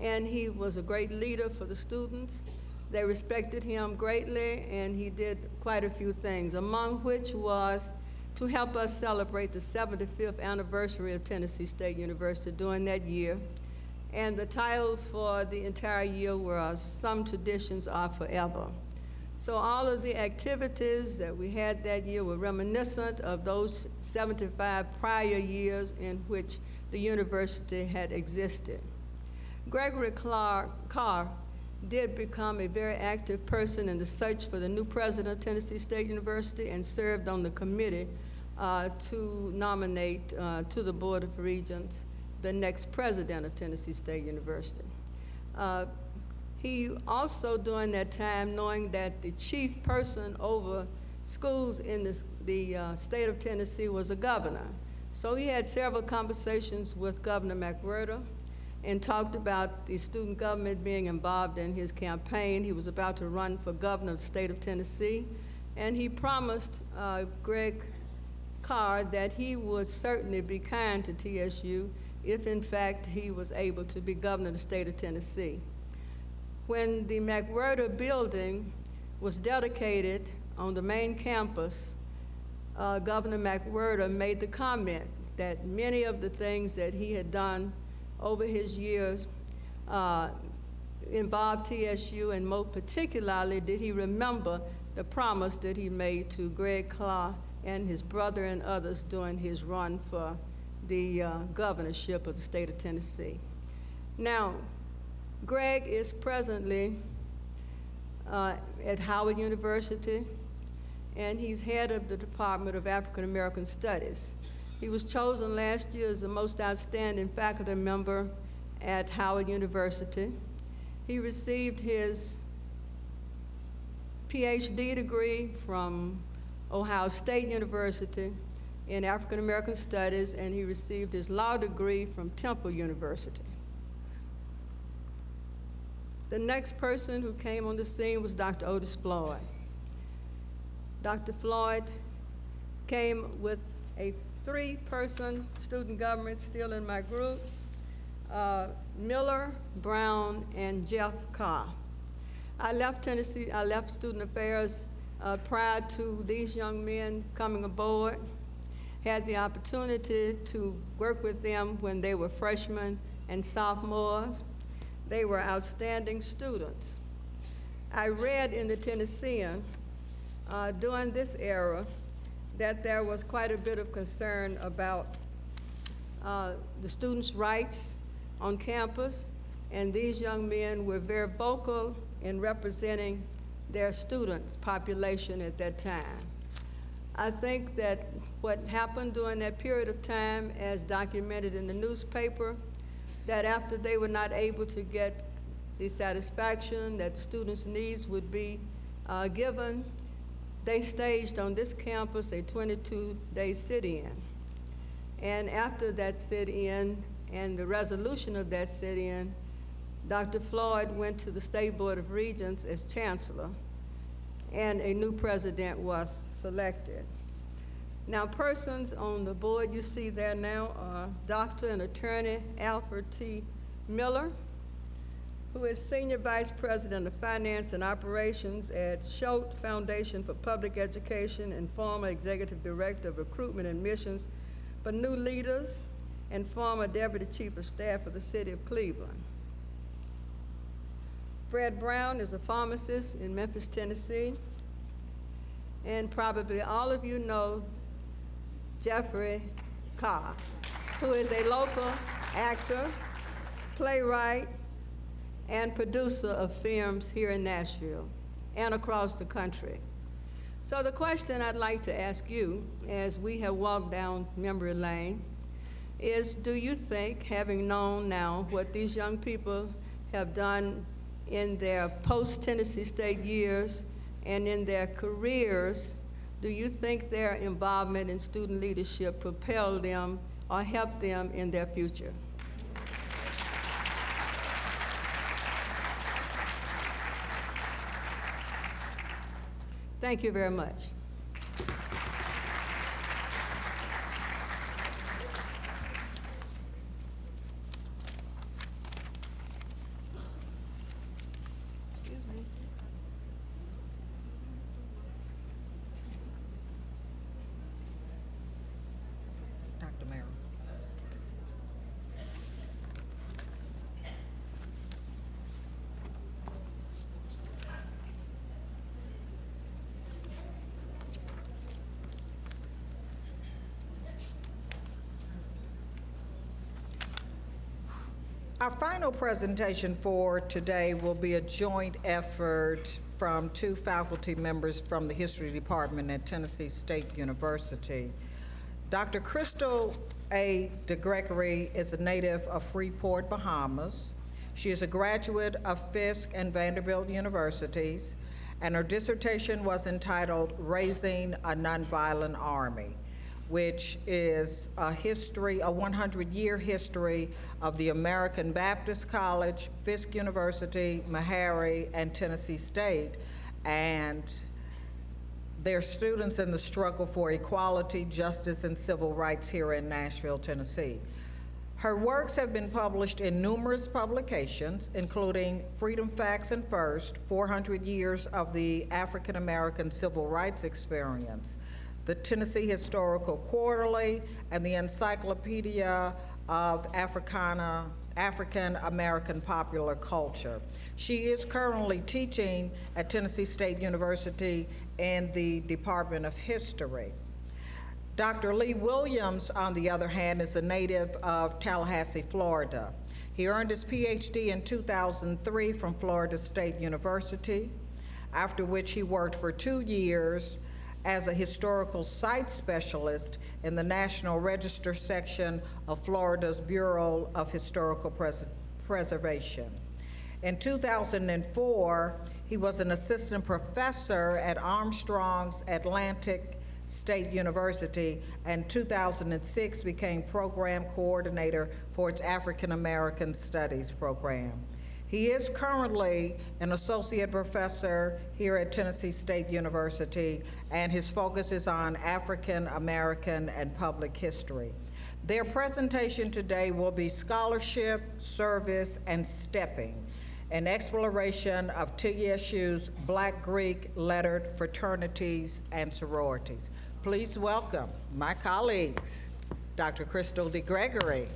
and he was a great leader for the students. They respected him greatly, and he did quite a few things, among which was to help us celebrate the 75th anniversary of Tennessee State University during that year. And the title for the entire year was Some Traditions Are Forever. So all of the activities that we had that year were reminiscent of those 75 prior years in which the university had existed. Gregory Carr did become a very active person in the search for the new president of Tennessee State University and served on the committee to nominate to the Board of Regents the next president of Tennessee State University. He also, during that time, knowing that the chief person over schools in the state of Tennessee was a governor. So he had several conversations with Governor McWhirter and talked about the student government being involved in his campaign. He was about to run for governor of the state of Tennessee, and he promised Greg Carr that he would certainly be kind to TSU if in fact he was able to be governor of the state of Tennessee. When the McWhirter building was dedicated on the main campus, Governor McWhirter made the comment that many of the things that he had done over his years involved TSU, and most particularly did he remember the promise that he made to Greg Carr and his brother and others during his run for the governorship of the state of Tennessee. Now, Greg is presently at Howard University, and he's head of the Department of African American Studies. He was chosen last year as the most outstanding faculty member at Howard University. He received his PhD degree from Ohio State University in African American Studies, and he received his law degree from Temple University. The next person who came on the scene was Dr. Otis Floyd. Dr. Floyd came with a three-person student government still in my group, Miller, Brown, and Jeff Carr. I left Tennessee, I left Student Affairs prior to these young men coming aboard. Had the opportunity to work with them when they were freshmen and sophomores. They were outstanding students. I read in the Tennessean during this era that there was quite a bit of concern about the students' rights on campus, and these young men were very vocal in representing their students' population at that time. I think that what happened during that period of time, as documented in the newspaper, that after they were not able to get the satisfaction that the students' needs would be given, they staged on this campus a 22-day sit-in. And after that sit-in and the resolution of that sit-in, Dr. Floyd went to the State Board of Regents as chancellor, and a new president was selected. Now, persons on the board you see there now are Dr. and Attorney Alfred T. Miller, who is Senior Vice President of Finance and Operations at Schultz Foundation for Public Education and former Executive Director of Recruitment and Missions for New Leaders and former Deputy Chief of Staff for the City of Cleveland. Fred Brown is a pharmacist in Memphis, Tennessee, and probably all of you know Jeffrey Carr, who is a local actor, playwright, and producer of films here in Nashville and across the country. So the question I'd like to ask you as we have walked down memory lane is, do you think, having known now what these young people have done in their post-Tennessee State years and in their careers, do you think their involvement in student leadership propelled them or helped them in their future? Thank you very much. Excuse me. Dr. Merrill. Our final presentation for today will be a joint effort from two faculty members from the History Department at Tennessee State University. Dr. Crystal A. DeGregory is a native of Freeport, Bahamas. She is a graduate of Fisk and Vanderbilt universities, and her dissertation was entitled Raising a Nonviolent Army, which is a 100-year history of the American Baptist College, Fisk University, Meharry, and Tennessee State, and their students in the struggle for equality, justice, and civil rights here in Nashville, Tennessee. Her works have been published in numerous publications, including Freedom Facts and First, 400 Years of the African American Civil Rights Experience, the Tennessee Historical Quarterly, and the Encyclopedia of African American Popular Culture. She is currently teaching at Tennessee State University in the Department of History. Dr. Lee Williams, on the other hand, is a native of Tallahassee, Florida. He earned his PhD in 2003 from Florida State University, after which he worked for 2 years as a historical site specialist in the National Register section of Florida's Bureau of Historical Preservation. In 2004, he was an assistant professor at Armstrong's Atlantic State University, and 2006 became program coordinator for its African American Studies program. He is currently an associate professor here at Tennessee State University, and his focus is on African American and public history. Their presentation today will be Scholarship, Service, and Stepping, an exploration of TSU's Black Greek lettered fraternities and sororities. Please welcome my colleagues, Dr. Crystal DeGregory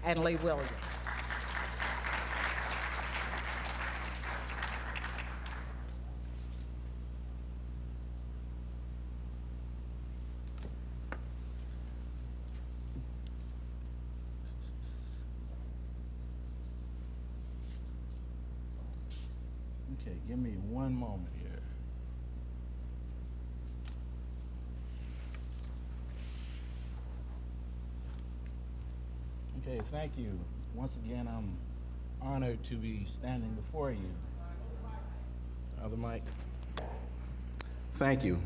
and Lee Williams. Okay, give me one moment here. Okay, thank you. Once again, I'm honored to be standing before you. Other mic. Thank you.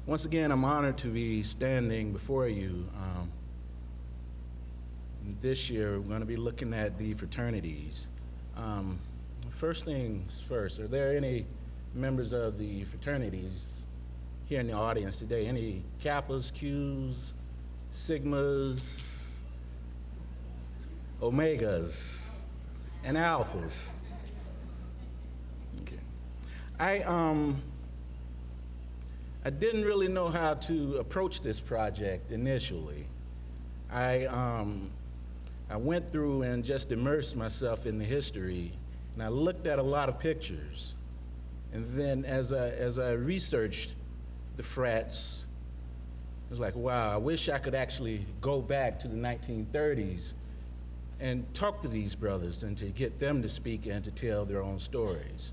Once again, I'm honored to be standing before you. This year, we're going to be looking at the fraternities. First things first, are there any members of the fraternities here in the audience today? Any Kappas, Qs, Sigmas, Omegas, and Alphas? Okay. I didn't really know how to approach this project initially. I went through and just immersed myself in the history, and I looked at a lot of pictures. And then as I researched the frats, I was like, wow, I wish I could actually go back to the 1930s and talk to these brothers and to get them to speak and to tell their own stories.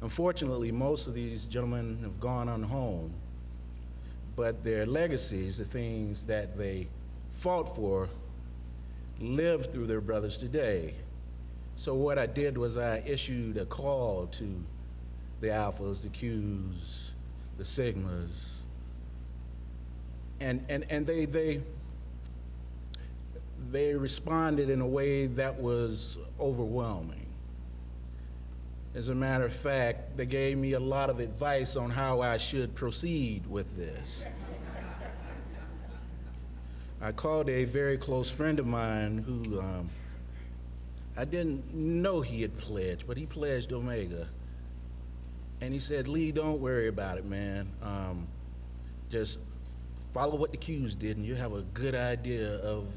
Unfortunately, most of these gentlemen have gone on home, but their legacies, the things that they fought for, live through their brothers today. So what I did was I issued a call to the Alphas, the Qs, the Sigmas, and they responded in a way that was overwhelming. As a matter of fact, they gave me a lot of advice on how I should proceed with this. I called a very close friend of mine who I didn't know he had pledged, but he pledged Omega. And he said, Lee, don't worry about it, man. Just follow what the Qs did, and you have a good idea of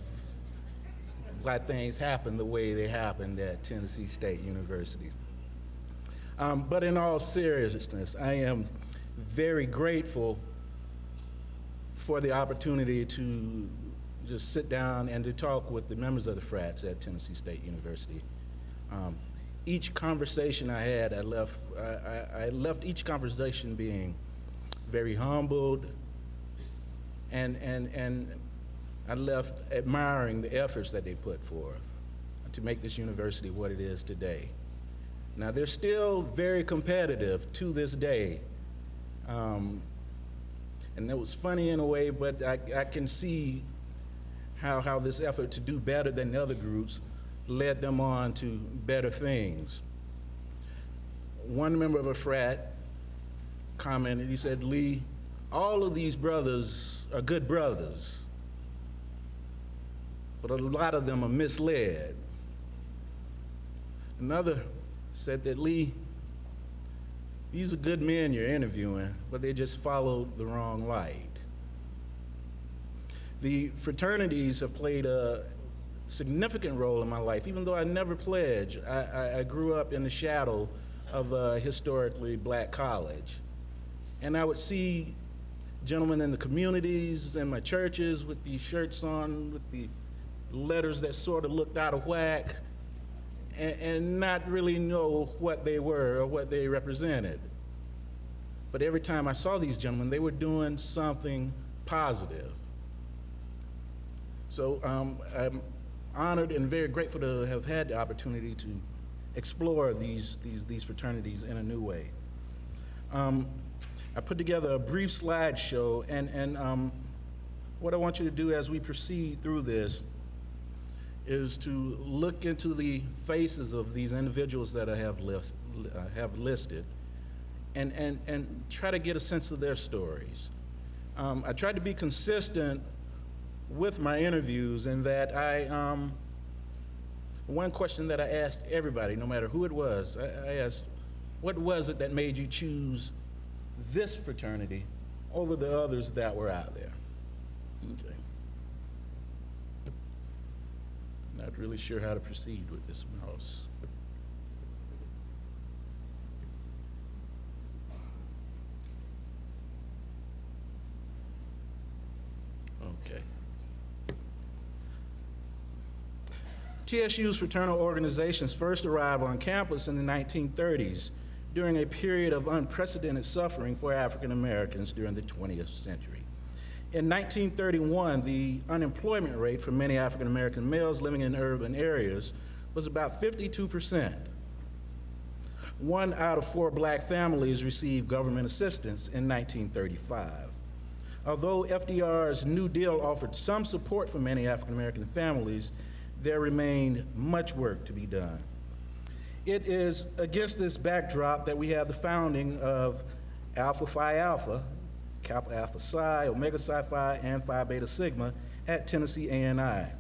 why things happen the way they happened at Tennessee State University. But in all seriousness, I am very grateful for the opportunity to just sit down and to talk with the members of the frats at Tennessee State University. Each conversation I had, I left each conversation being very humbled, and I left admiring the efforts that they put forth to make this university what it is today. Now, they're still very competitive to this day. And it was funny in a way, but I can see how this effort to do better than the other groups led them on to better things. One member of a frat commented, he said, Lee, all of these brothers are good brothers, but a lot of them are misled. Another said that, Lee, these are good men you're interviewing, but they just followed the wrong light. The fraternities have played a significant role in my life. Even though I never pledged, I grew up in the shadow of a historically black college. And I would see gentlemen in the communities and my churches with these shirts on, with the letters that sort of looked out of whack, and not really know what they were or what they represented. But every time I saw these gentlemen, they were doing something positive. So I'm honored and very grateful to have had the opportunity to explore these fraternities in a new way. I put together a brief slideshow, and what I want you to do as we proceed through this is to look into the faces of these individuals that I have listed and try to get a sense of their stories. I tried to be consistent with my interviews in that one question that I asked everybody, no matter who it was, I asked, what was it that made you choose this fraternity over the others that were out there? Okay. Not really sure how to proceed with this mouse. Okay. TSU's fraternal organizations first arrived on campus in the 1930s during a period of unprecedented suffering for African Americans during the 20th century. In 1931, the unemployment rate for many African American males living in urban areas was about 52%. 1 out of 4 black families received government assistance in 1935. Although FDR's New Deal offered some support for many African American families, there remained much work to be done. It is against this backdrop that we have the founding of Alpha Phi Alpha, Kappa Alpha Psi, Omega Psi Phi, and Phi Beta Sigma at Tennessee A&I.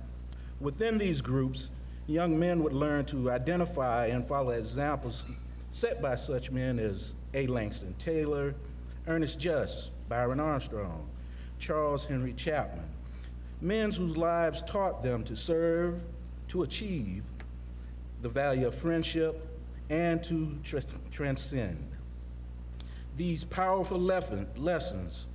Within these groups, young men would learn to identify and follow examples set by such men as A. Langston Taylor, Ernest Just, Byron Armstrong, Charles Henry Chapman, men whose lives taught them to serve, to achieve, the value of friendship, and to transcend. These powerful lessons,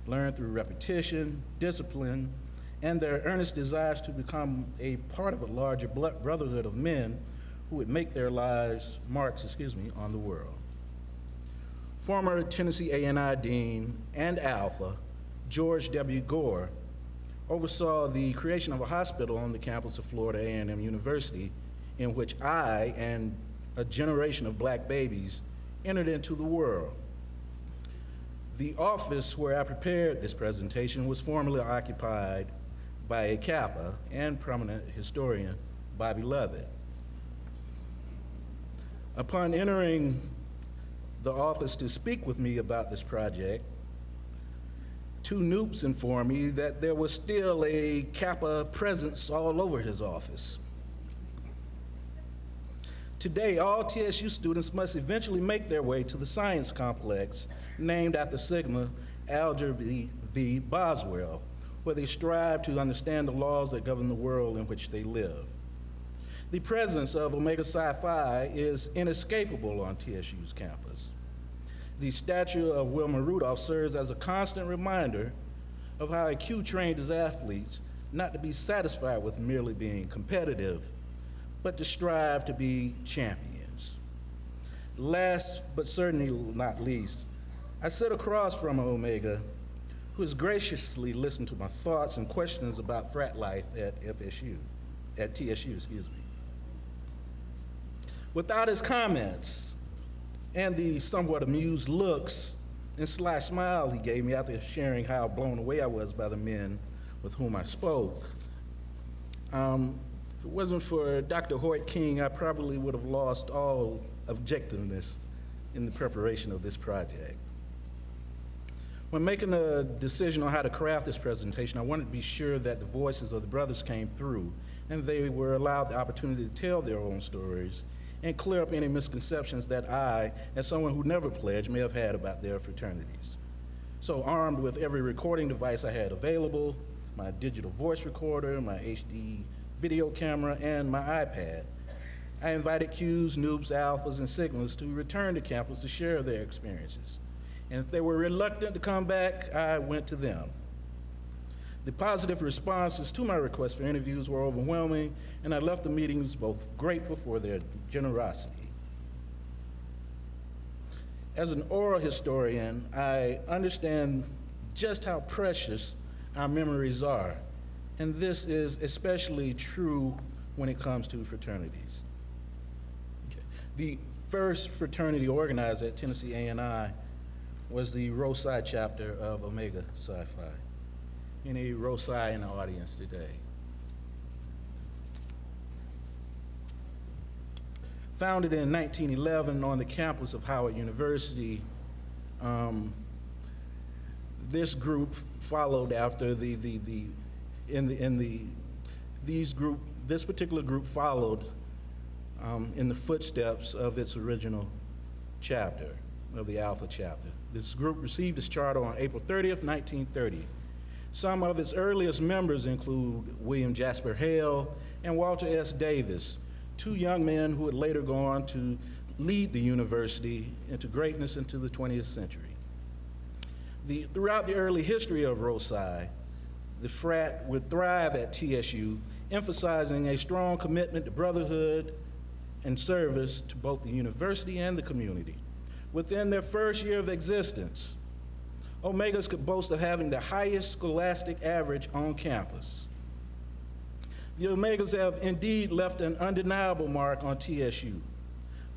learned through repetition, discipline, and their earnest desires to become a part of a larger brotherhood of men who would make their lives marks, on the world. Former Tennessee A&I Dean and Alpha, George W. Gore, oversaw the creation of a hospital on the campus of Florida A&M University in which I and a generation of black babies entered into the world. The office where I prepared this presentation was formerly occupied by a Kappa and prominent historian, Bobby Lovett. Upon entering the office to speak with me about this project, two Noops informed me that there was still a Kappa presence all over his office. Today, all TSU students must eventually make their way to the science complex named after Sigma Alger V. Boswell, where they strive to understand the laws that govern the world in which they live. The presence of Omega Psi Phi is inescapable on TSU's campus. The statue of Wilma Rudolph serves as a constant reminder of how a Q trained as athletes not to be satisfied with merely being competitive, but to strive to be champions. Last, but certainly not least, I sit across from Omega, who has graciously listened to my thoughts and questions about frat life at TSU. Without his comments and the somewhat amused looks and sly smile he gave me after sharing how blown away I was by the men with whom I spoke, if it wasn't for Dr. Hoyt King, I probably would have lost all objectiveness in the preparation of this project. When making a decision on how to craft this presentation, I wanted to be sure that the voices of the brothers came through and they were allowed the opportunity to tell their own stories and clear up any misconceptions that I, as someone who never pledged, may have had about their fraternities. So armed with every recording device I had available, my digital voice recorder, my HD video camera, and my iPad, I invited Qs, Noobs, Alphas, and Sigmas to return to campus to share their experiences. And if they were reluctant to come back, I went to them. The positive responses to my request for interviews were overwhelming, and I left the meetings both grateful for their generosity. As an oral historian, I understand just how precious our memories are, and this is especially true when it comes to fraternities. Okay. The first fraternity organized at Tennessee A&I was the Rho Psi chapter of Omega Psi Phi. Any Rho Psi in the audience today? Founded in 1911 on the campus of Howard University, this group followed after this particular group followed in the footsteps of its original chapter, of the Alpha chapter. This group received its charter on April 30th, 1930. Some of its earliest members include William Jasper Hale and Walter S. Davis, two young men who would later go on to lead the university into greatness into the 20th century. Throughout the early history of Rho Psi, the frat would thrive at TSU, emphasizing a strong commitment to brotherhood and service to both the university and the community. Within their first year of existence, Omegas could boast of having the highest scholastic average on campus. The Omegas have indeed left an undeniable mark on TSU,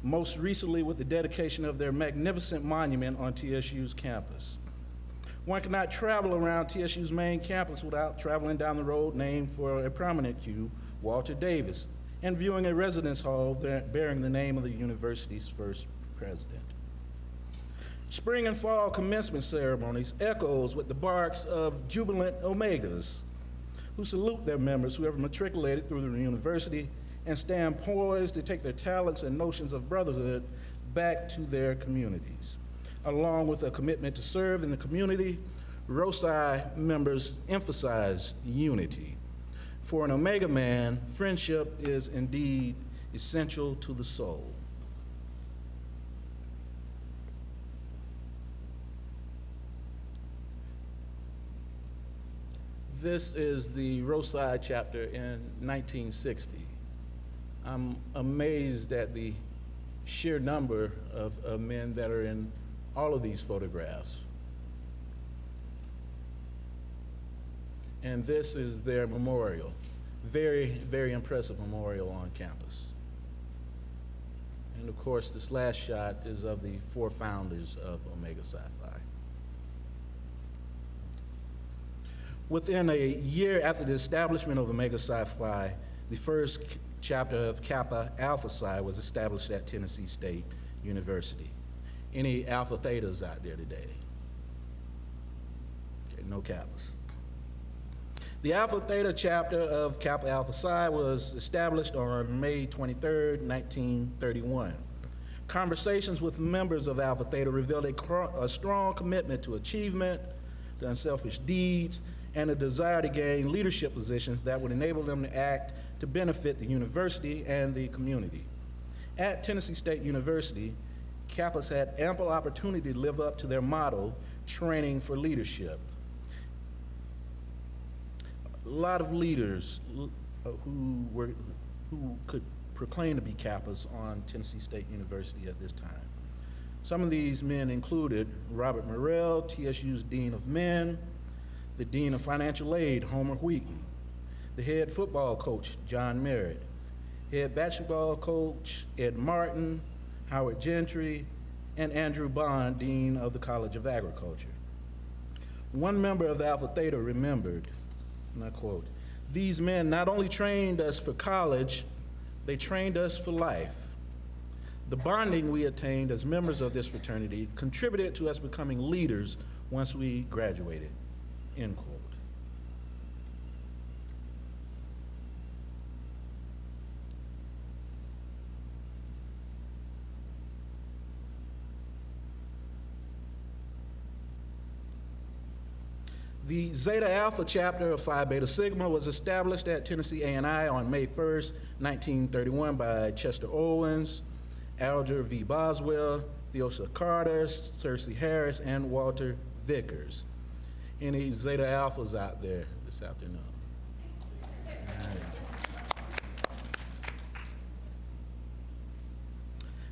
most recently with the dedication of their magnificent monument on TSU's campus. One cannot travel around TSU's main campus without traveling down the road named for a prominent Q, Walter Davis, and viewing a residence hall bearing the name of the university's first president. Spring and fall commencement ceremonies echoes with the barks of jubilant Omegas who salute their members who have matriculated through the university and stand poised to take their talents and notions of brotherhood back to their communities. Along with a commitment to serve in the community, ROSI members emphasize unity. For an Omega man, friendship is indeed essential to the soul. This is the ROSI chapter in 1960. I'm amazed at the sheer number of men that are in all of these photographs. And this is their memorial. Very, very impressive memorial on campus. And of course, this last shot is of the 4 founders of Omega Psi Phi. Within a year after the establishment of Omega Psi Phi, the first chapter of Kappa Alpha Psi was established at Tennessee State University. Any Alpha Thetas out there today? Okay, no Kappas. The Alpha Theta chapter of Kappa Alpha Psi was established on May 23, 1931. Conversations with members of Alpha Theta revealed a strong commitment to achievement, to unselfish deeds, and a desire to gain leadership positions that would enable them to act to benefit the university and the community. At Tennessee State University, Kappas had ample opportunity to live up to their motto, training for leadership. A lot of leaders who could proclaim to be Kappas on Tennessee State University at this time. Some of these men included Robert Morrell, TSU's Dean of Men, the Dean of Financial Aid, Homer Wheaton, the head football coach, John Merritt, head basketball coach, Ed Martin, Howard Gentry, and Andrew Bond, Dean of the College of Agriculture. One member of Alpha Theta remembered, and I quote, "These men not only trained us for college, they trained us for life. The bonding we attained as members of this fraternity contributed to us becoming leaders once we graduated," end quote. The Zeta Alpha chapter of Phi Beta Sigma was established at Tennessee A&I on May 1st, 1931 by Chester Owens, Alger V. Boswell, Theosa Carter, Cersei Harris, and Walter Vickers. Any Zeta Alphas out there this afternoon?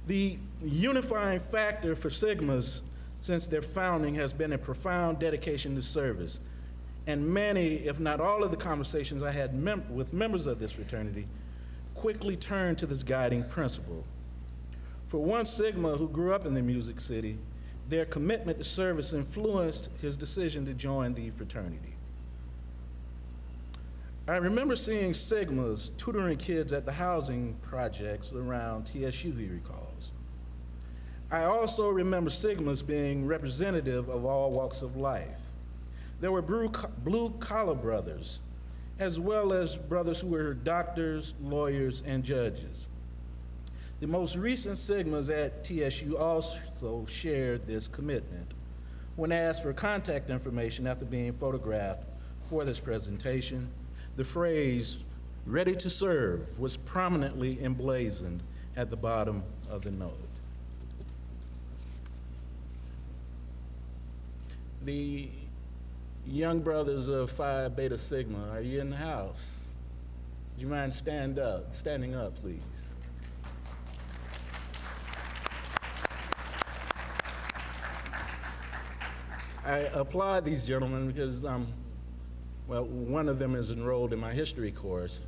The unifying factor for Sigmas since their founding has been a profound dedication to service. And many, if not all of the conversations I had with members of this fraternity quickly turned to this guiding principle. For one Sigma who grew up in the Music City, their commitment to service influenced his decision to join the fraternity. I remember seeing Sigmas tutoring kids at the housing projects around TSU, he recalls. I also remember Sigmas being representative of all walks of life. There were blue-collar brothers, as well as brothers who were doctors, lawyers, and judges. The most recent Sigmas at TSU also shared this commitment. When asked for contact information after being photographed for this presentation, the phrase, "ready to serve," was prominently emblazoned at the bottom of the note. The young brothers of Phi Beta Sigma, are you in the house? Would you mind standing up, please? I applaud these gentlemen because, well, one of them is enrolled in my history course.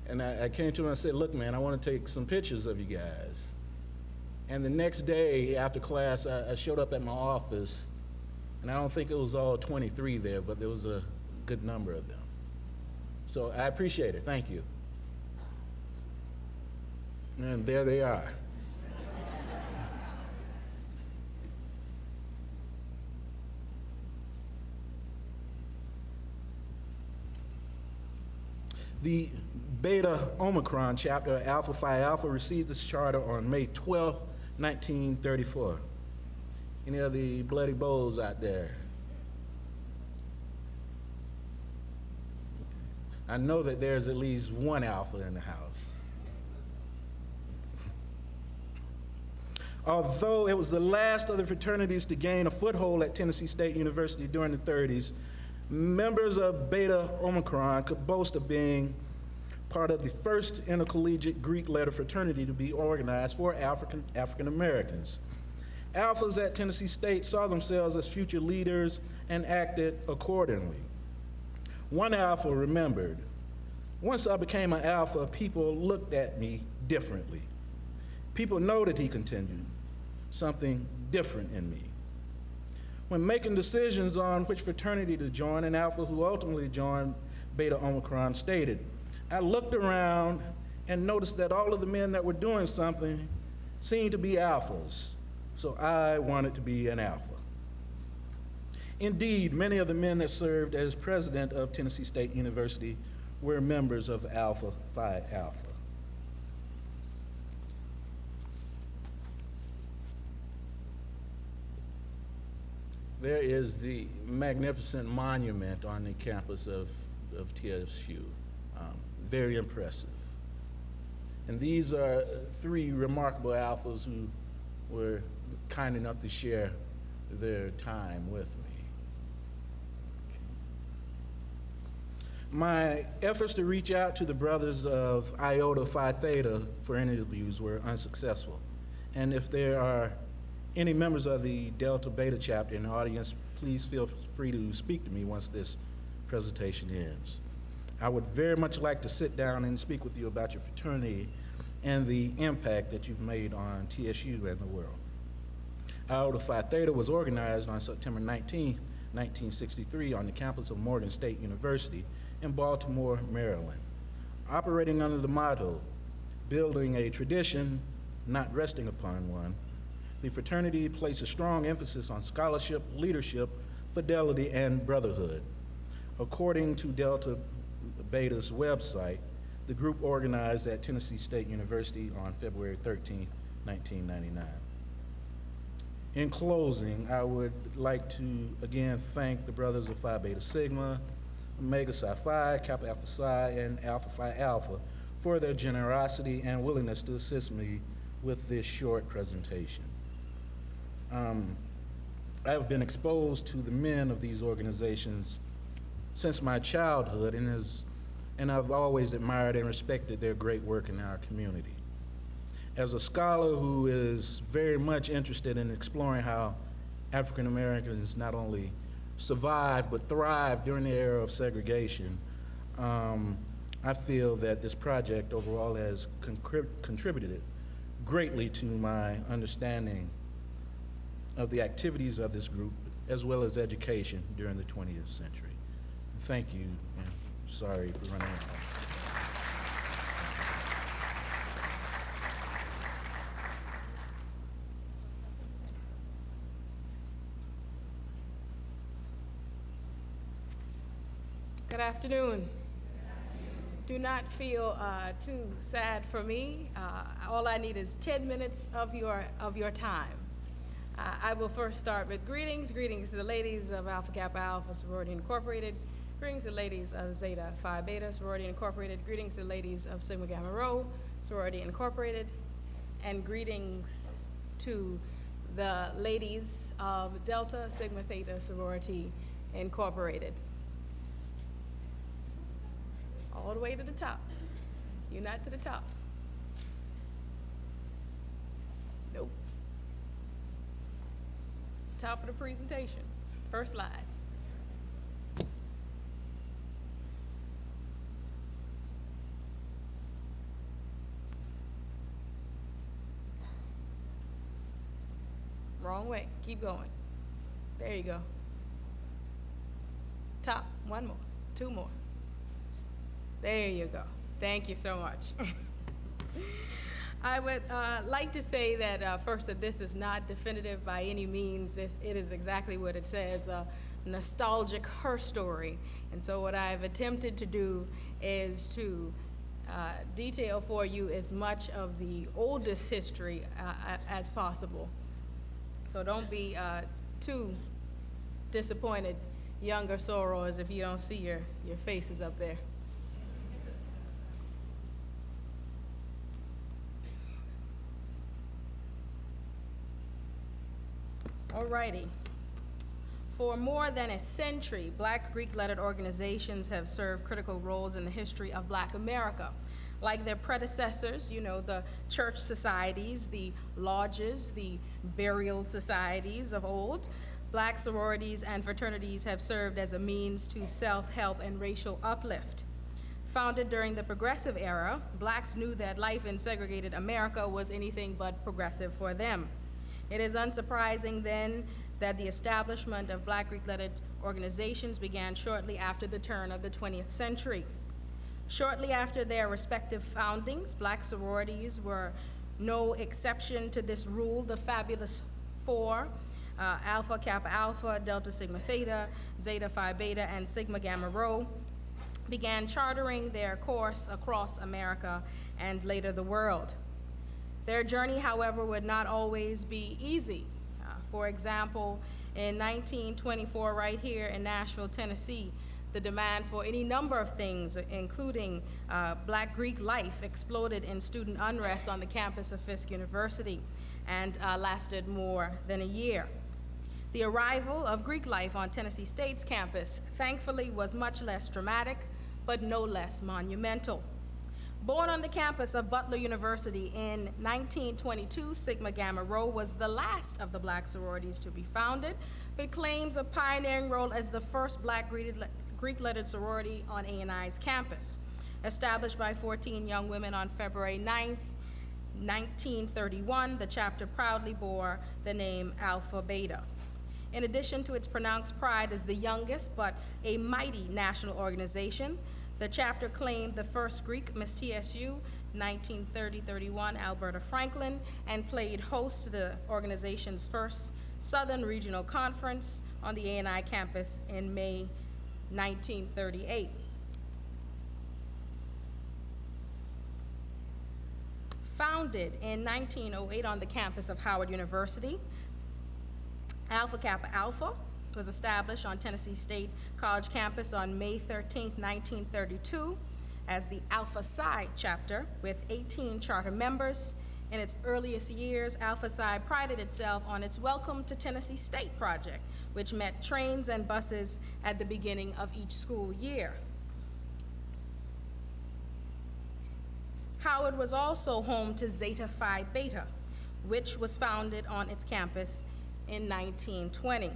And I came to him and I said, "Look, man, I want to take some pictures of you guys." And the next day after class, I showed up at my office And I don't think it was all 23 there, but there was a good number of them. So I appreciate it. Thank you. And there they are. The Beta Omicron chapter of Alpha Phi Alpha received its charter on May 12, 1934. Any of the bloody bows out there? I know that there's at least one Alpha in the house. Although it was the last of the fraternities to gain a foothold at Tennessee State University during the 30s, members of Beta Omicron could boast of being part of the first intercollegiate Greek letter fraternity to be organized for African Americans. Alphas at Tennessee State saw themselves as future leaders and acted accordingly. One Alpha remembered, "Once I became an Alpha, people looked at me differently. People noted," he continued, "something different in me." When making decisions on which fraternity to join, an Alpha who ultimately joined Beta Omicron stated, "I looked around and noticed that all of the men that were doing something seemed to be Alphas, so I wanted to be an Alpha." Indeed, many of the men that served as president of Tennessee State University were members of Alpha Phi Alpha. There is the magnificent monument on the campus of TSU. Very impressive. And these are three remarkable Alphas who were kind enough to share their time with me. My efforts to reach out to the brothers of Iota Phi Theta for interviews were unsuccessful. And if there are any members of the Delta Beta chapter in the audience, please feel free to speak to me once this presentation ends. I would very much like to sit down and speak with you about your fraternity and the impact that you've made on TSU and the world. Iota Phi Theta was organized on September 19, 1963 on the campus of Morgan State University in Baltimore, Maryland, operating under the motto, "Building a tradition, not resting upon one." The fraternity placed a strong emphasis on scholarship, leadership, fidelity, and brotherhood. According to Delta Beta's website, the group organized at Tennessee State University on February 13, 1999. In closing, I would like to again thank the brothers of Phi Beta Sigma, Omega Psi Phi, Kappa Alpha Psi, and Alpha Phi Alpha for their generosity and willingness to assist me with this short presentation. I have been exposed to the men of these organizations since my childhood, and I've always admired and respected their great work in our community. As a scholar who is very much interested in exploring how African Americans not only survived but thrived during the era of segregation, I feel that this project overall has contributed greatly to my understanding of the activities of this group, as well as education during the 20th century. Thank you, and sorry for running out. Good afternoon. Do not feel too sad for me. All I need is 10 minutes of your time. I will first start with greetings. Greetings to the ladies of Alpha Kappa Alpha Sorority Incorporated. Greetings to the ladies of Zeta Phi Beta Sorority Incorporated. Greetings to the ladies of Sigma Gamma Rho Sorority Incorporated. And greetings to the ladies of Delta Sigma Theta Sorority Incorporated. All the way to the top. You're not to the top. Nope. Top of the presentation. First slide. Wrong way. Keep going. There you go. Top, one more, two more. There you go. Thank you so much. I would like to say that first that this is not definitive by any means. It is exactly what it says, a nostalgic her story. And so what I've attempted to do is to detail for you as much of the oldest history as possible. So don't be too disappointed, younger sorors, if you don't see your faces up there. Alrighty. For more than a century, Black Greek-lettered organizations have served critical roles in the history of Black America. Like their predecessors, you know, the church societies, the lodges, the burial societies of old, Black sororities and fraternities have served as a means to self-help and racial uplift. Founded during the Progressive era, Blacks knew that life in segregated America was anything but progressive for them. It is unsurprising then that the establishment of Black Greek-lettered organizations began shortly after the turn of the 20th century. Shortly after their respective foundings, Black sororities were no exception to this rule. The Fabulous Four, Alpha Kappa Alpha, Delta Sigma Theta, Zeta Phi Beta, and Sigma Gamma Rho, began chartering their course across America and later the world. Their journey, however, would not always be easy. For example, in 1924, right here in Nashville, Tennessee, the demand for any number of things, including Black Greek life, exploded in student unrest on the campus of Fisk University and lasted more than a year. The arrival of Greek life on Tennessee State's campus, thankfully, was much less dramatic, but no less monumental. Born on the campus of Butler University in 1922, Sigma Gamma Rho was the last of the Black sororities to be founded, but claims a pioneering role as the first Black Greek-lettered sorority on A&I's campus. Established by 14 young women on February 9th, 1931, the chapter proudly bore the name Alpha Beta. In addition to its pronounced pride as the youngest but a mighty national organization, the chapter claimed the first Greek, Miss TSU, 1930-31, Alberta Franklin, and played host to the organization's first Southern Regional Conference on the A&I campus in May 1938. Founded in 1908 on the campus of Howard University, Alpha Kappa Alpha was established on Tennessee State College campus on May 13, 1932, as the Alpha Psi chapter with 18 charter members. In its earliest years, Alpha Psi prided itself on its Welcome to Tennessee State project, which met trains and buses at the beginning of each school year. Howard was also home to Zeta Phi Beta, which was founded on its campus in 1920.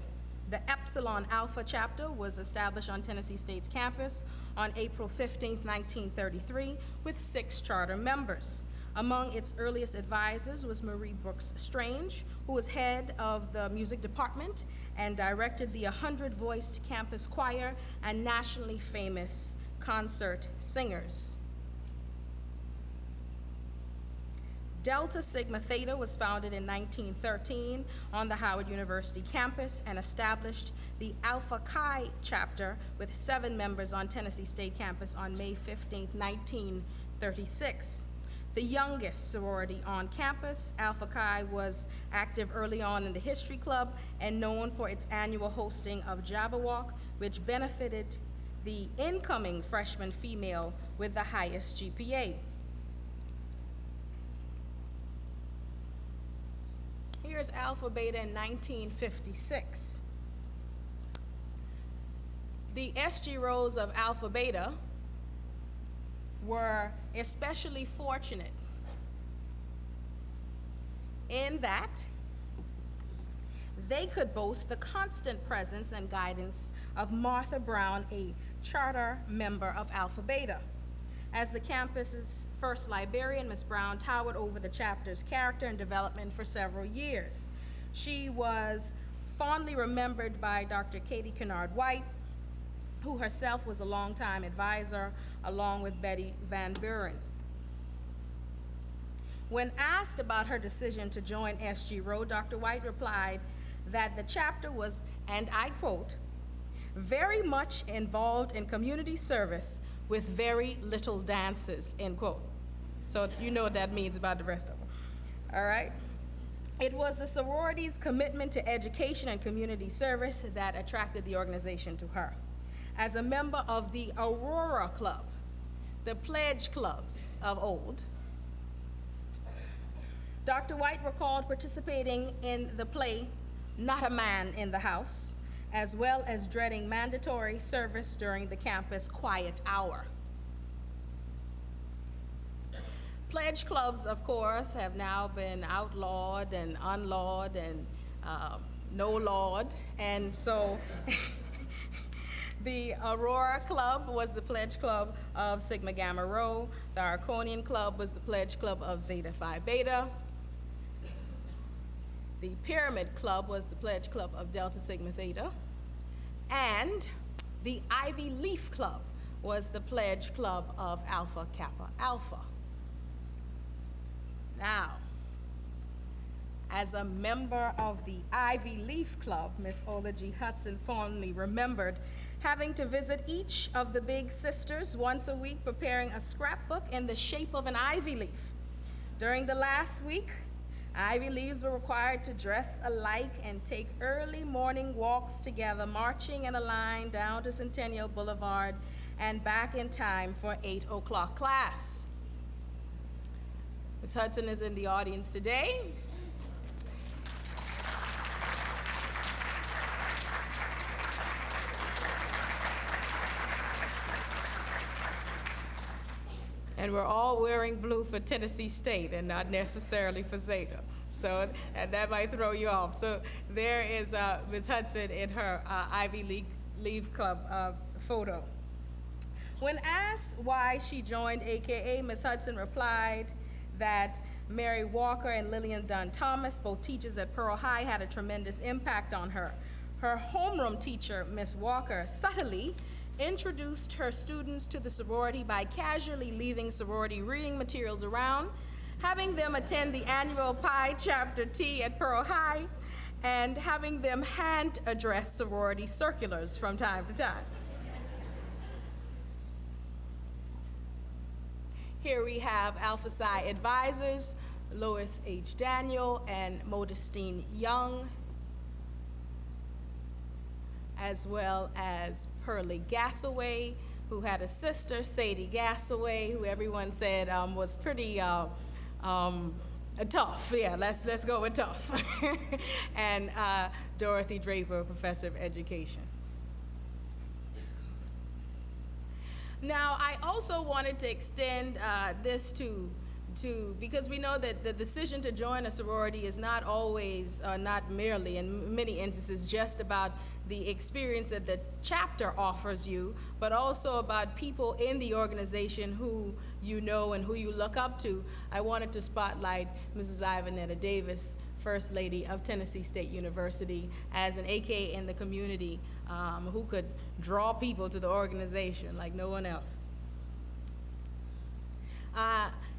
The Epsilon Alpha chapter was established on Tennessee State's campus on April 15, 1933, with 6 charter members. Among its earliest advisors was Marie Brooks Strange, who was head of the music department and directed the 100-voiced campus choir and nationally famous concert singers. Delta Sigma Theta was founded in 1913 on the Howard University campus and established the Alpha Chi chapter with 7 members on Tennessee State campus on May 15, 1936. The youngest sorority on campus, Alpha Chi was active early on in the History Club and known for its annual hosting of Jabberwock, which benefited the incoming freshman female with the highest GPA. Here's Alpha Beta in 1956. The SG rows of Alpha Beta were especially fortunate in that they could boast the constant presence and guidance of Martha Brown, a charter member of Alpha Beta. As the campus's first librarian, Ms. Brown towered over the chapter's character and development for several years. She was fondly remembered by Dr. Katie Kennard White, who herself was a longtime advisor, along with Betty Van Buren. When asked about her decision to join SG-Row, Dr. White replied that the chapter was, and I quote, very much involved in community service with very little dances, end quote. So you know what that means about the rest of them, all right? It was the sorority's commitment to education and community service that attracted the organization to her. As a member of the Aurora Club, the pledge clubs of old, Dr. White recalled participating in the play Not a Man in the House, as well as dreading mandatory service during the campus quiet hour. Pledge clubs, of course, have now been outlawed and unlawed and no-lawed, and so the Aurora Club was the pledge club of Sigma Gamma Rho. The Arconian Club was the pledge club of Zeta Phi Beta. The Pyramid Club was the pledge club of Delta Sigma Theta. And the Ivy Leaf Club was the pledge club of Alpha Kappa Alpha. Now, as a member of the Ivy Leaf Club, Ms. Ola G. Hudson fondly remembered having to visit each of the big sisters once a week, preparing a scrapbook in the shape of an ivy leaf. During the last week, Ivy Leaves were required to dress alike and take early morning walks together, marching in a line down to Centennial Boulevard and back in time for 8 o'clock class. Ms. Hudson is in the audience today. And we're all wearing blue for Tennessee State and not necessarily for Zeta. So and that might throw you off. So there is Ms. Hudson in her Ivy Leaf Club photo. When asked why she joined AKA, Ms. Hudson replied that Mary Walker and Lillian Dunn Thomas, both teachers at Pearl High, had a tremendous impact on her. Her homeroom teacher, Ms. Walker, subtly introduced her students to the sorority by casually leaving sorority reading materials around, having them attend the annual Pi Chapter Tea at Pearl High, and having them hand address sorority circulars from time to time. Here we have Alpha Psi advisors, Lois H. Daniel and Modestine Young, as well as Pearlie Gassaway, who had a sister, Sadie Gassaway, who everyone said was pretty tough. Yeah, let's go with tough. And Dorothy Draper, professor of education. Now, I also wanted to extend this to, because we know that the decision to join a sorority is not always, not merely, in many instances, just about the experience that the chapter offers you, but also about people in the organization who you know and who you look up to. I wanted to spotlight Mrs. Ivanetta Davis, First Lady of Tennessee State University, as an AK in the community who could draw people to the organization like no one else.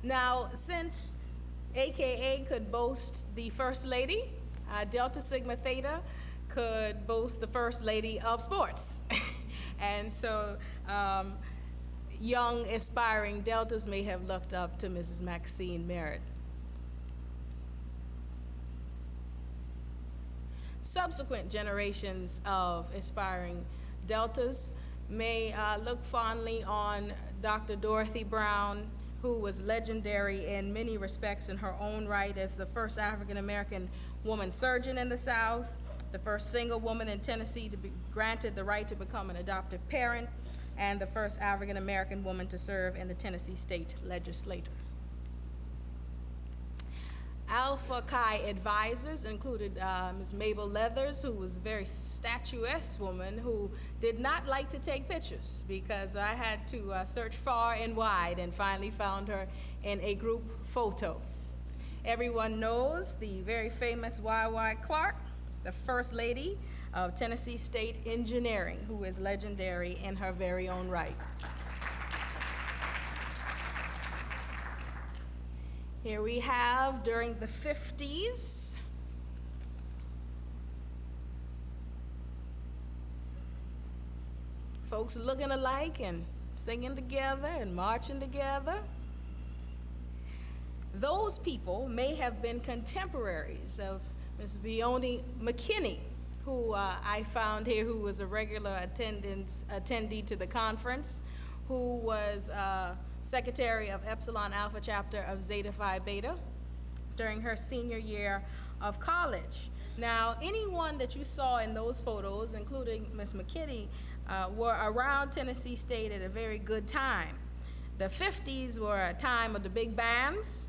Now, since AKA could boast the First Lady, Delta Sigma Theta could boast the First Lady of sports. And so young, aspiring Deltas may have looked up to Mrs. Maxine Merritt. Subsequent generations of aspiring Deltas may look fondly on Dr. Dorothy Brown, who was legendary in many respects in her own right as the first African-American woman surgeon in the South, the first single woman in Tennessee to be granted the right to become an adoptive parent, and the first African-American woman to serve in the Tennessee State Legislature. Alpha Chi advisors included Ms. Mabel Leathers, who was a very statuesque woman who did not like to take pictures, because I had to search far and wide and finally found her in a group photo. Everyone knows the very famous Y.Y. Clark, the First Lady of Tennessee State Engineering, who is legendary in her very own right. Here we have, during the 50s, folks looking alike and singing together and marching together. Those people may have been contemporaries of Ms. Beone McKinney, who I found here, who was a regular attendee to the conference, who was secretary of Epsilon Alpha chapter of Zeta Phi Beta during her senior year of college. Now, anyone that you saw in those photos, including Ms. McKinney, were around Tennessee State at a very good time. The 50s were a time of the big bands,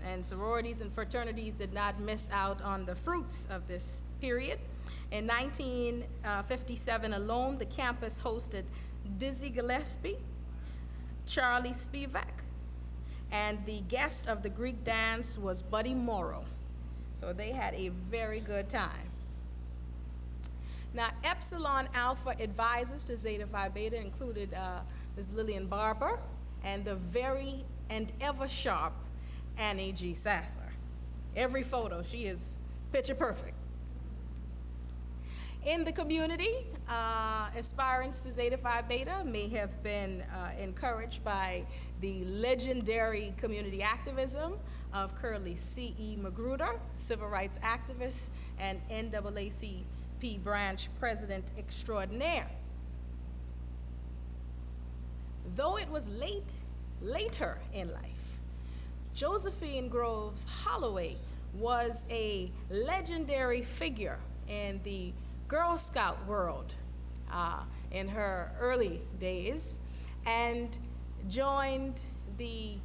and sororities and fraternities did not miss out on the fruits of this period. In 1957 alone, the campus hosted Dizzy Gillespie, Charlie Spivak, and the guest of the Greek dance was Buddy Morrow. So they had a very good time. Now, Epsilon Alpha advisors to Zeta Phi Beta included Ms. Lillian Barber and the very and ever sharp Annie G. Sasser. Every photo, she is picture perfect. In the community, aspirants to Zeta Phi Beta may have been encouraged by the legendary community activism of Curly C.E. Magruder, civil rights activist and NAACP branch president extraordinaire. Though it was later in life, Josephine Groves Holloway was a legendary figure in the Girl Scout world in her early days and joined the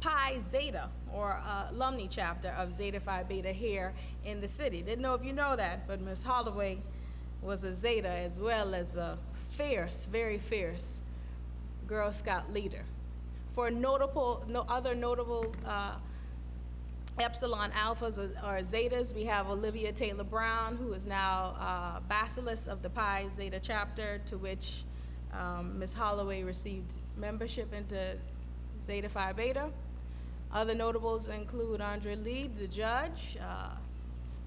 Pi Zeta, or alumni chapter of Zeta Phi Beta here in the city. Didn't know if you know that, but Ms. Holloway was a Zeta as well as a fierce, very fierce Girl Scout leader. For other notable Epsilon Alphas or Zetas, we have Olivia Taylor Brown, who is now Bacillus of the Pi Zeta chapter, to which Ms. Holloway received membership into Zeta Phi Beta. Other notables include Andre Leeds, the judge,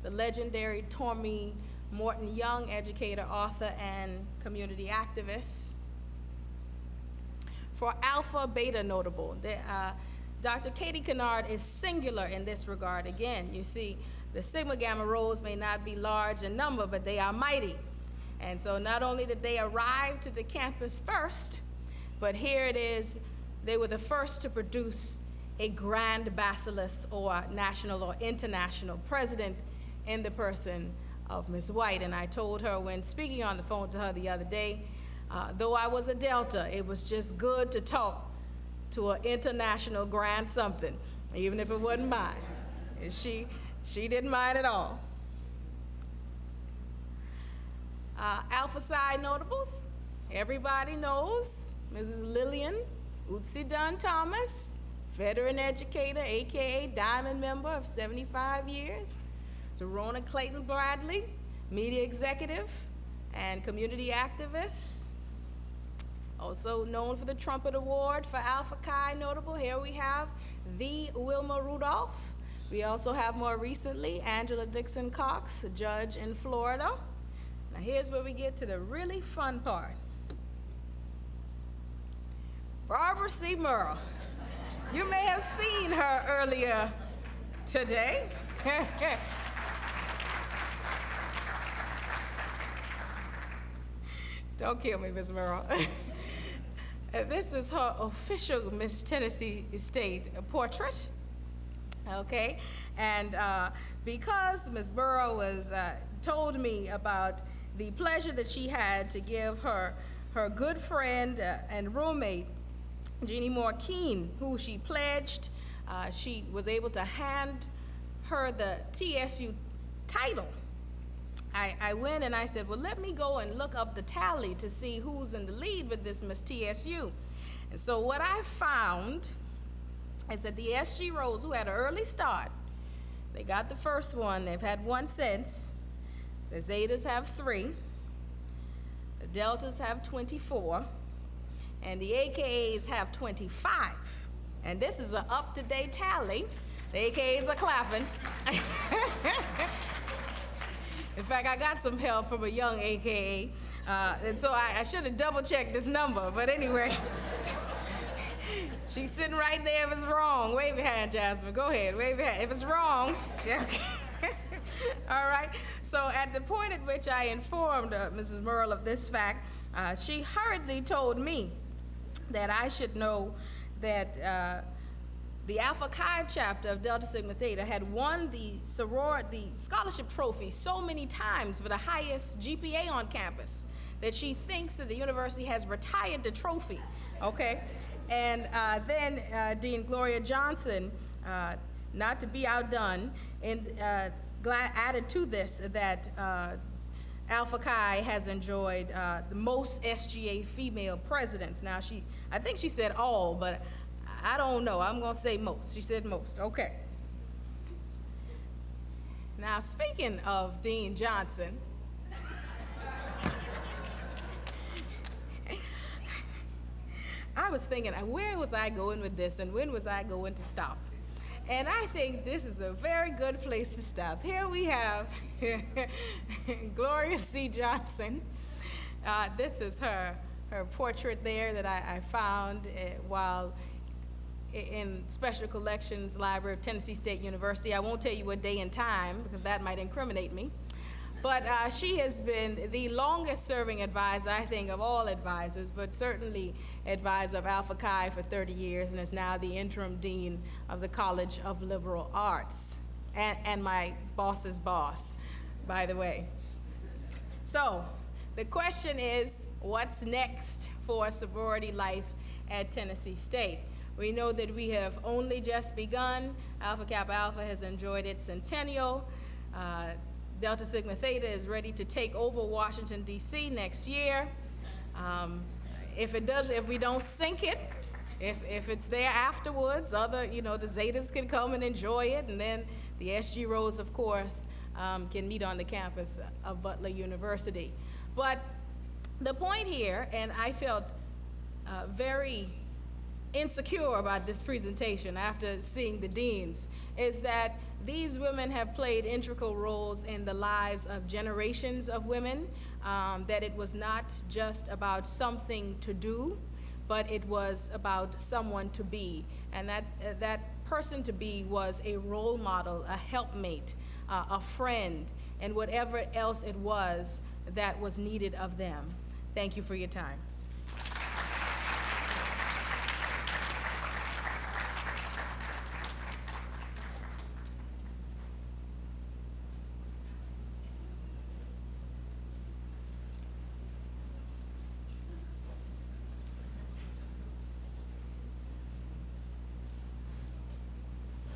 the legendary Tormey Morton Young, educator, author, and community activist. For Alpha Beta notable, Dr. Katie Kennard is singular in this regard. Again, you see, the Sigma Gamma Rhos may not be large in number, but they are mighty. And so not only did they arrive to the campus first, but here it is, they were the first to produce a grand bacillus or national or international president in the person of Ms. White. And I told her when speaking on the phone to her the other day, though I was a Delta, it was just good to talk to an international grand something, even if it wasn't mine. And she didn't mind at all. Alpha Psi notables, everybody knows Mrs. Lillian Ootsie Dunn Thomas, veteran educator, AKA Diamond member of 75 years. Zerona Clayton Bradley, media executive and community activist. Also known for the Trumpet Award for Alpha Chi notable, here we have the Wilma Rudolph. We also have more recently Angela Dixon Cox, a judge in Florida. Now here's where we get to the really fun part. Barbara C. Merle. You may have seen her earlier today. Don't kill me, Ms. Merle. This is her official Miss Tennessee State portrait, okay? And because Ms. Burrow was told me about the pleasure that she had to give her good friend and roommate, Jeannie Moore Keene, who she pledged, she was able to hand her the TSU title. I went and I said, well, let me go and look up the tally to see who's in the lead with this Miss TSU. And so what I found is that the SG Rose, who had an early start, they got the first one, they've had one since, The Zetas have 3. The Deltas have 24. And the AKAs have 25. And this is an up-to-date tally. The AKAs are clapping. In fact, I got some help from a young AKA, and so I should have double-checked this number, but anyway. She's sitting right there if it's wrong. Wave your hand, Jasmine. Go ahead, wave your hand. If it's wrong, yeah, okay. All right, so at the point at which I informed Mrs. Merle of this fact, she hurriedly told me that I should know that the Alpha Chi chapter of Delta Sigma Theta had won the scholarship trophy so many times for the highest GPA on campus that she thinks that the university has retired the trophy, okay? And then Dean Gloria Johnson, not to be outdone, added to this that Alpha Chi has enjoyed the most SGA female presidents. Now, I think she said all, but I don't know. I'm going to say most. She said most. Okay. Now, speaking of Dean Johnson, I was thinking, where was I going with this and when was I going to stop? And I think this is a very good place to stop. Here we have Gloria C. Johnson. This is her portrait there that I found while in Special Collections Library of Tennessee State University. I won't tell you what day and time because that might incriminate me. But she has been the longest serving advisor, I think, of all advisors, but certainly advisor of Alpha Chi for 30 years and is now the interim dean of the College of Liberal Arts and my boss's boss, by the way. So the question is, what's next for sorority life at Tennessee State? We know that we have only just begun. Alpha Kappa Alpha has enjoyed its centennial. Delta Sigma Theta is ready to take over Washington, D.C. next year. If we don't sink it, if it's there afterwards, the Zetas can come and enjoy it, and then the SG Rose, of course, can meet on the campus of Butler University. But the point here, and I felt very insecure about this presentation after seeing the deans, is that these women have played integral roles in the lives of generations of women, that it was not just about something to do, but it was about someone to be. And that person to be was a role model, a helpmate, a friend, and whatever else it was that was needed of them. Thank you for your time.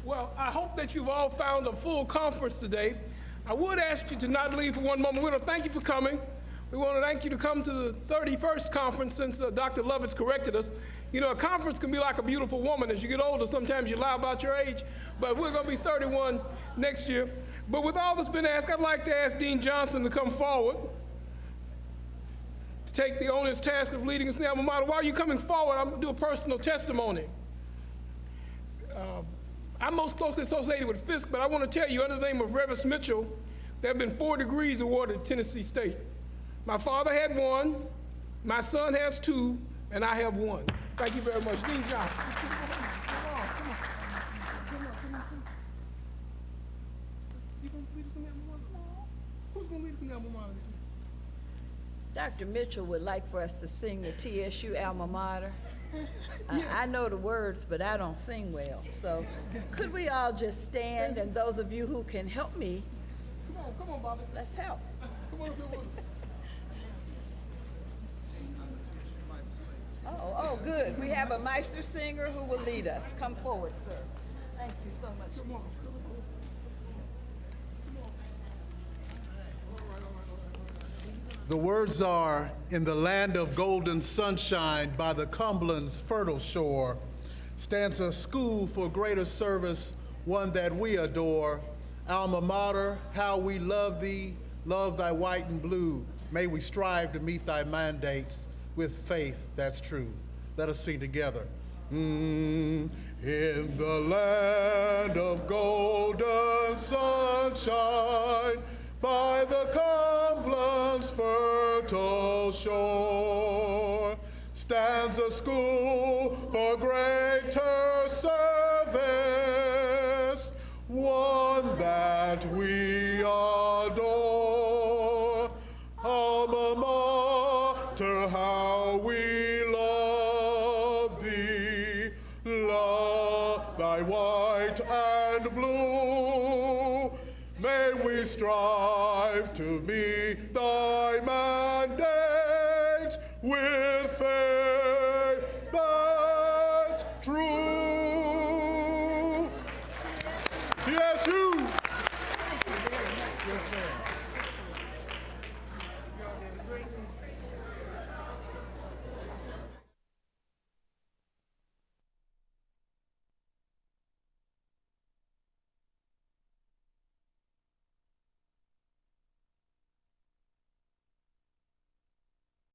Well, I hope that you've all found a full conference today. I would ask you to not leave for one moment. We want to thank you for coming. We want to thank you to come to the 31st conference since Dr. Lovitz corrected us. You know, a conference can be like a beautiful woman. As you get older, sometimes you lie about your age, but we're going to be 31 next year. But with all that's been asked, I'd like to ask Dean Johnson to come forward to take the onerous task of leading us in the alma mater. While you're coming forward, I'm going to do a personal testimony. I'm most closely associated with Fisk, but I want to tell you, under the name of Revis Mitchell, there have been 4 degrees awarded at Tennessee State. My father had 1, my son has 2, and I have 1. Thank you very much. Dean Johnson. Come on. You going to lead us in the alma mater? Who's going to lead us in the alma mater? Dr. Mitchell would like for us to sing the TSU alma mater. Yes. I know the words, but I don't sing well. So could we all just stand, and those of you who can help me, Come on, Bobby. let's help. Come on. Oh, good. We have a Meister singer who will lead us. Come forward, sir. Thank you so much. Come on. The words are, in the land of golden sunshine by the Cumberland's fertile shore, stands a school for greater service, one that we adore. Alma mater, how we love thee, love thy white and blue. May we strive to meet thy mandates with faith that's true. Let us sing together. In the land of golden sunshine, by the Cumberland's fertile shore, stands a school for greater service, one that we adore. Alma mater, how we love thee, love thy white and blue. May we strive to meet thy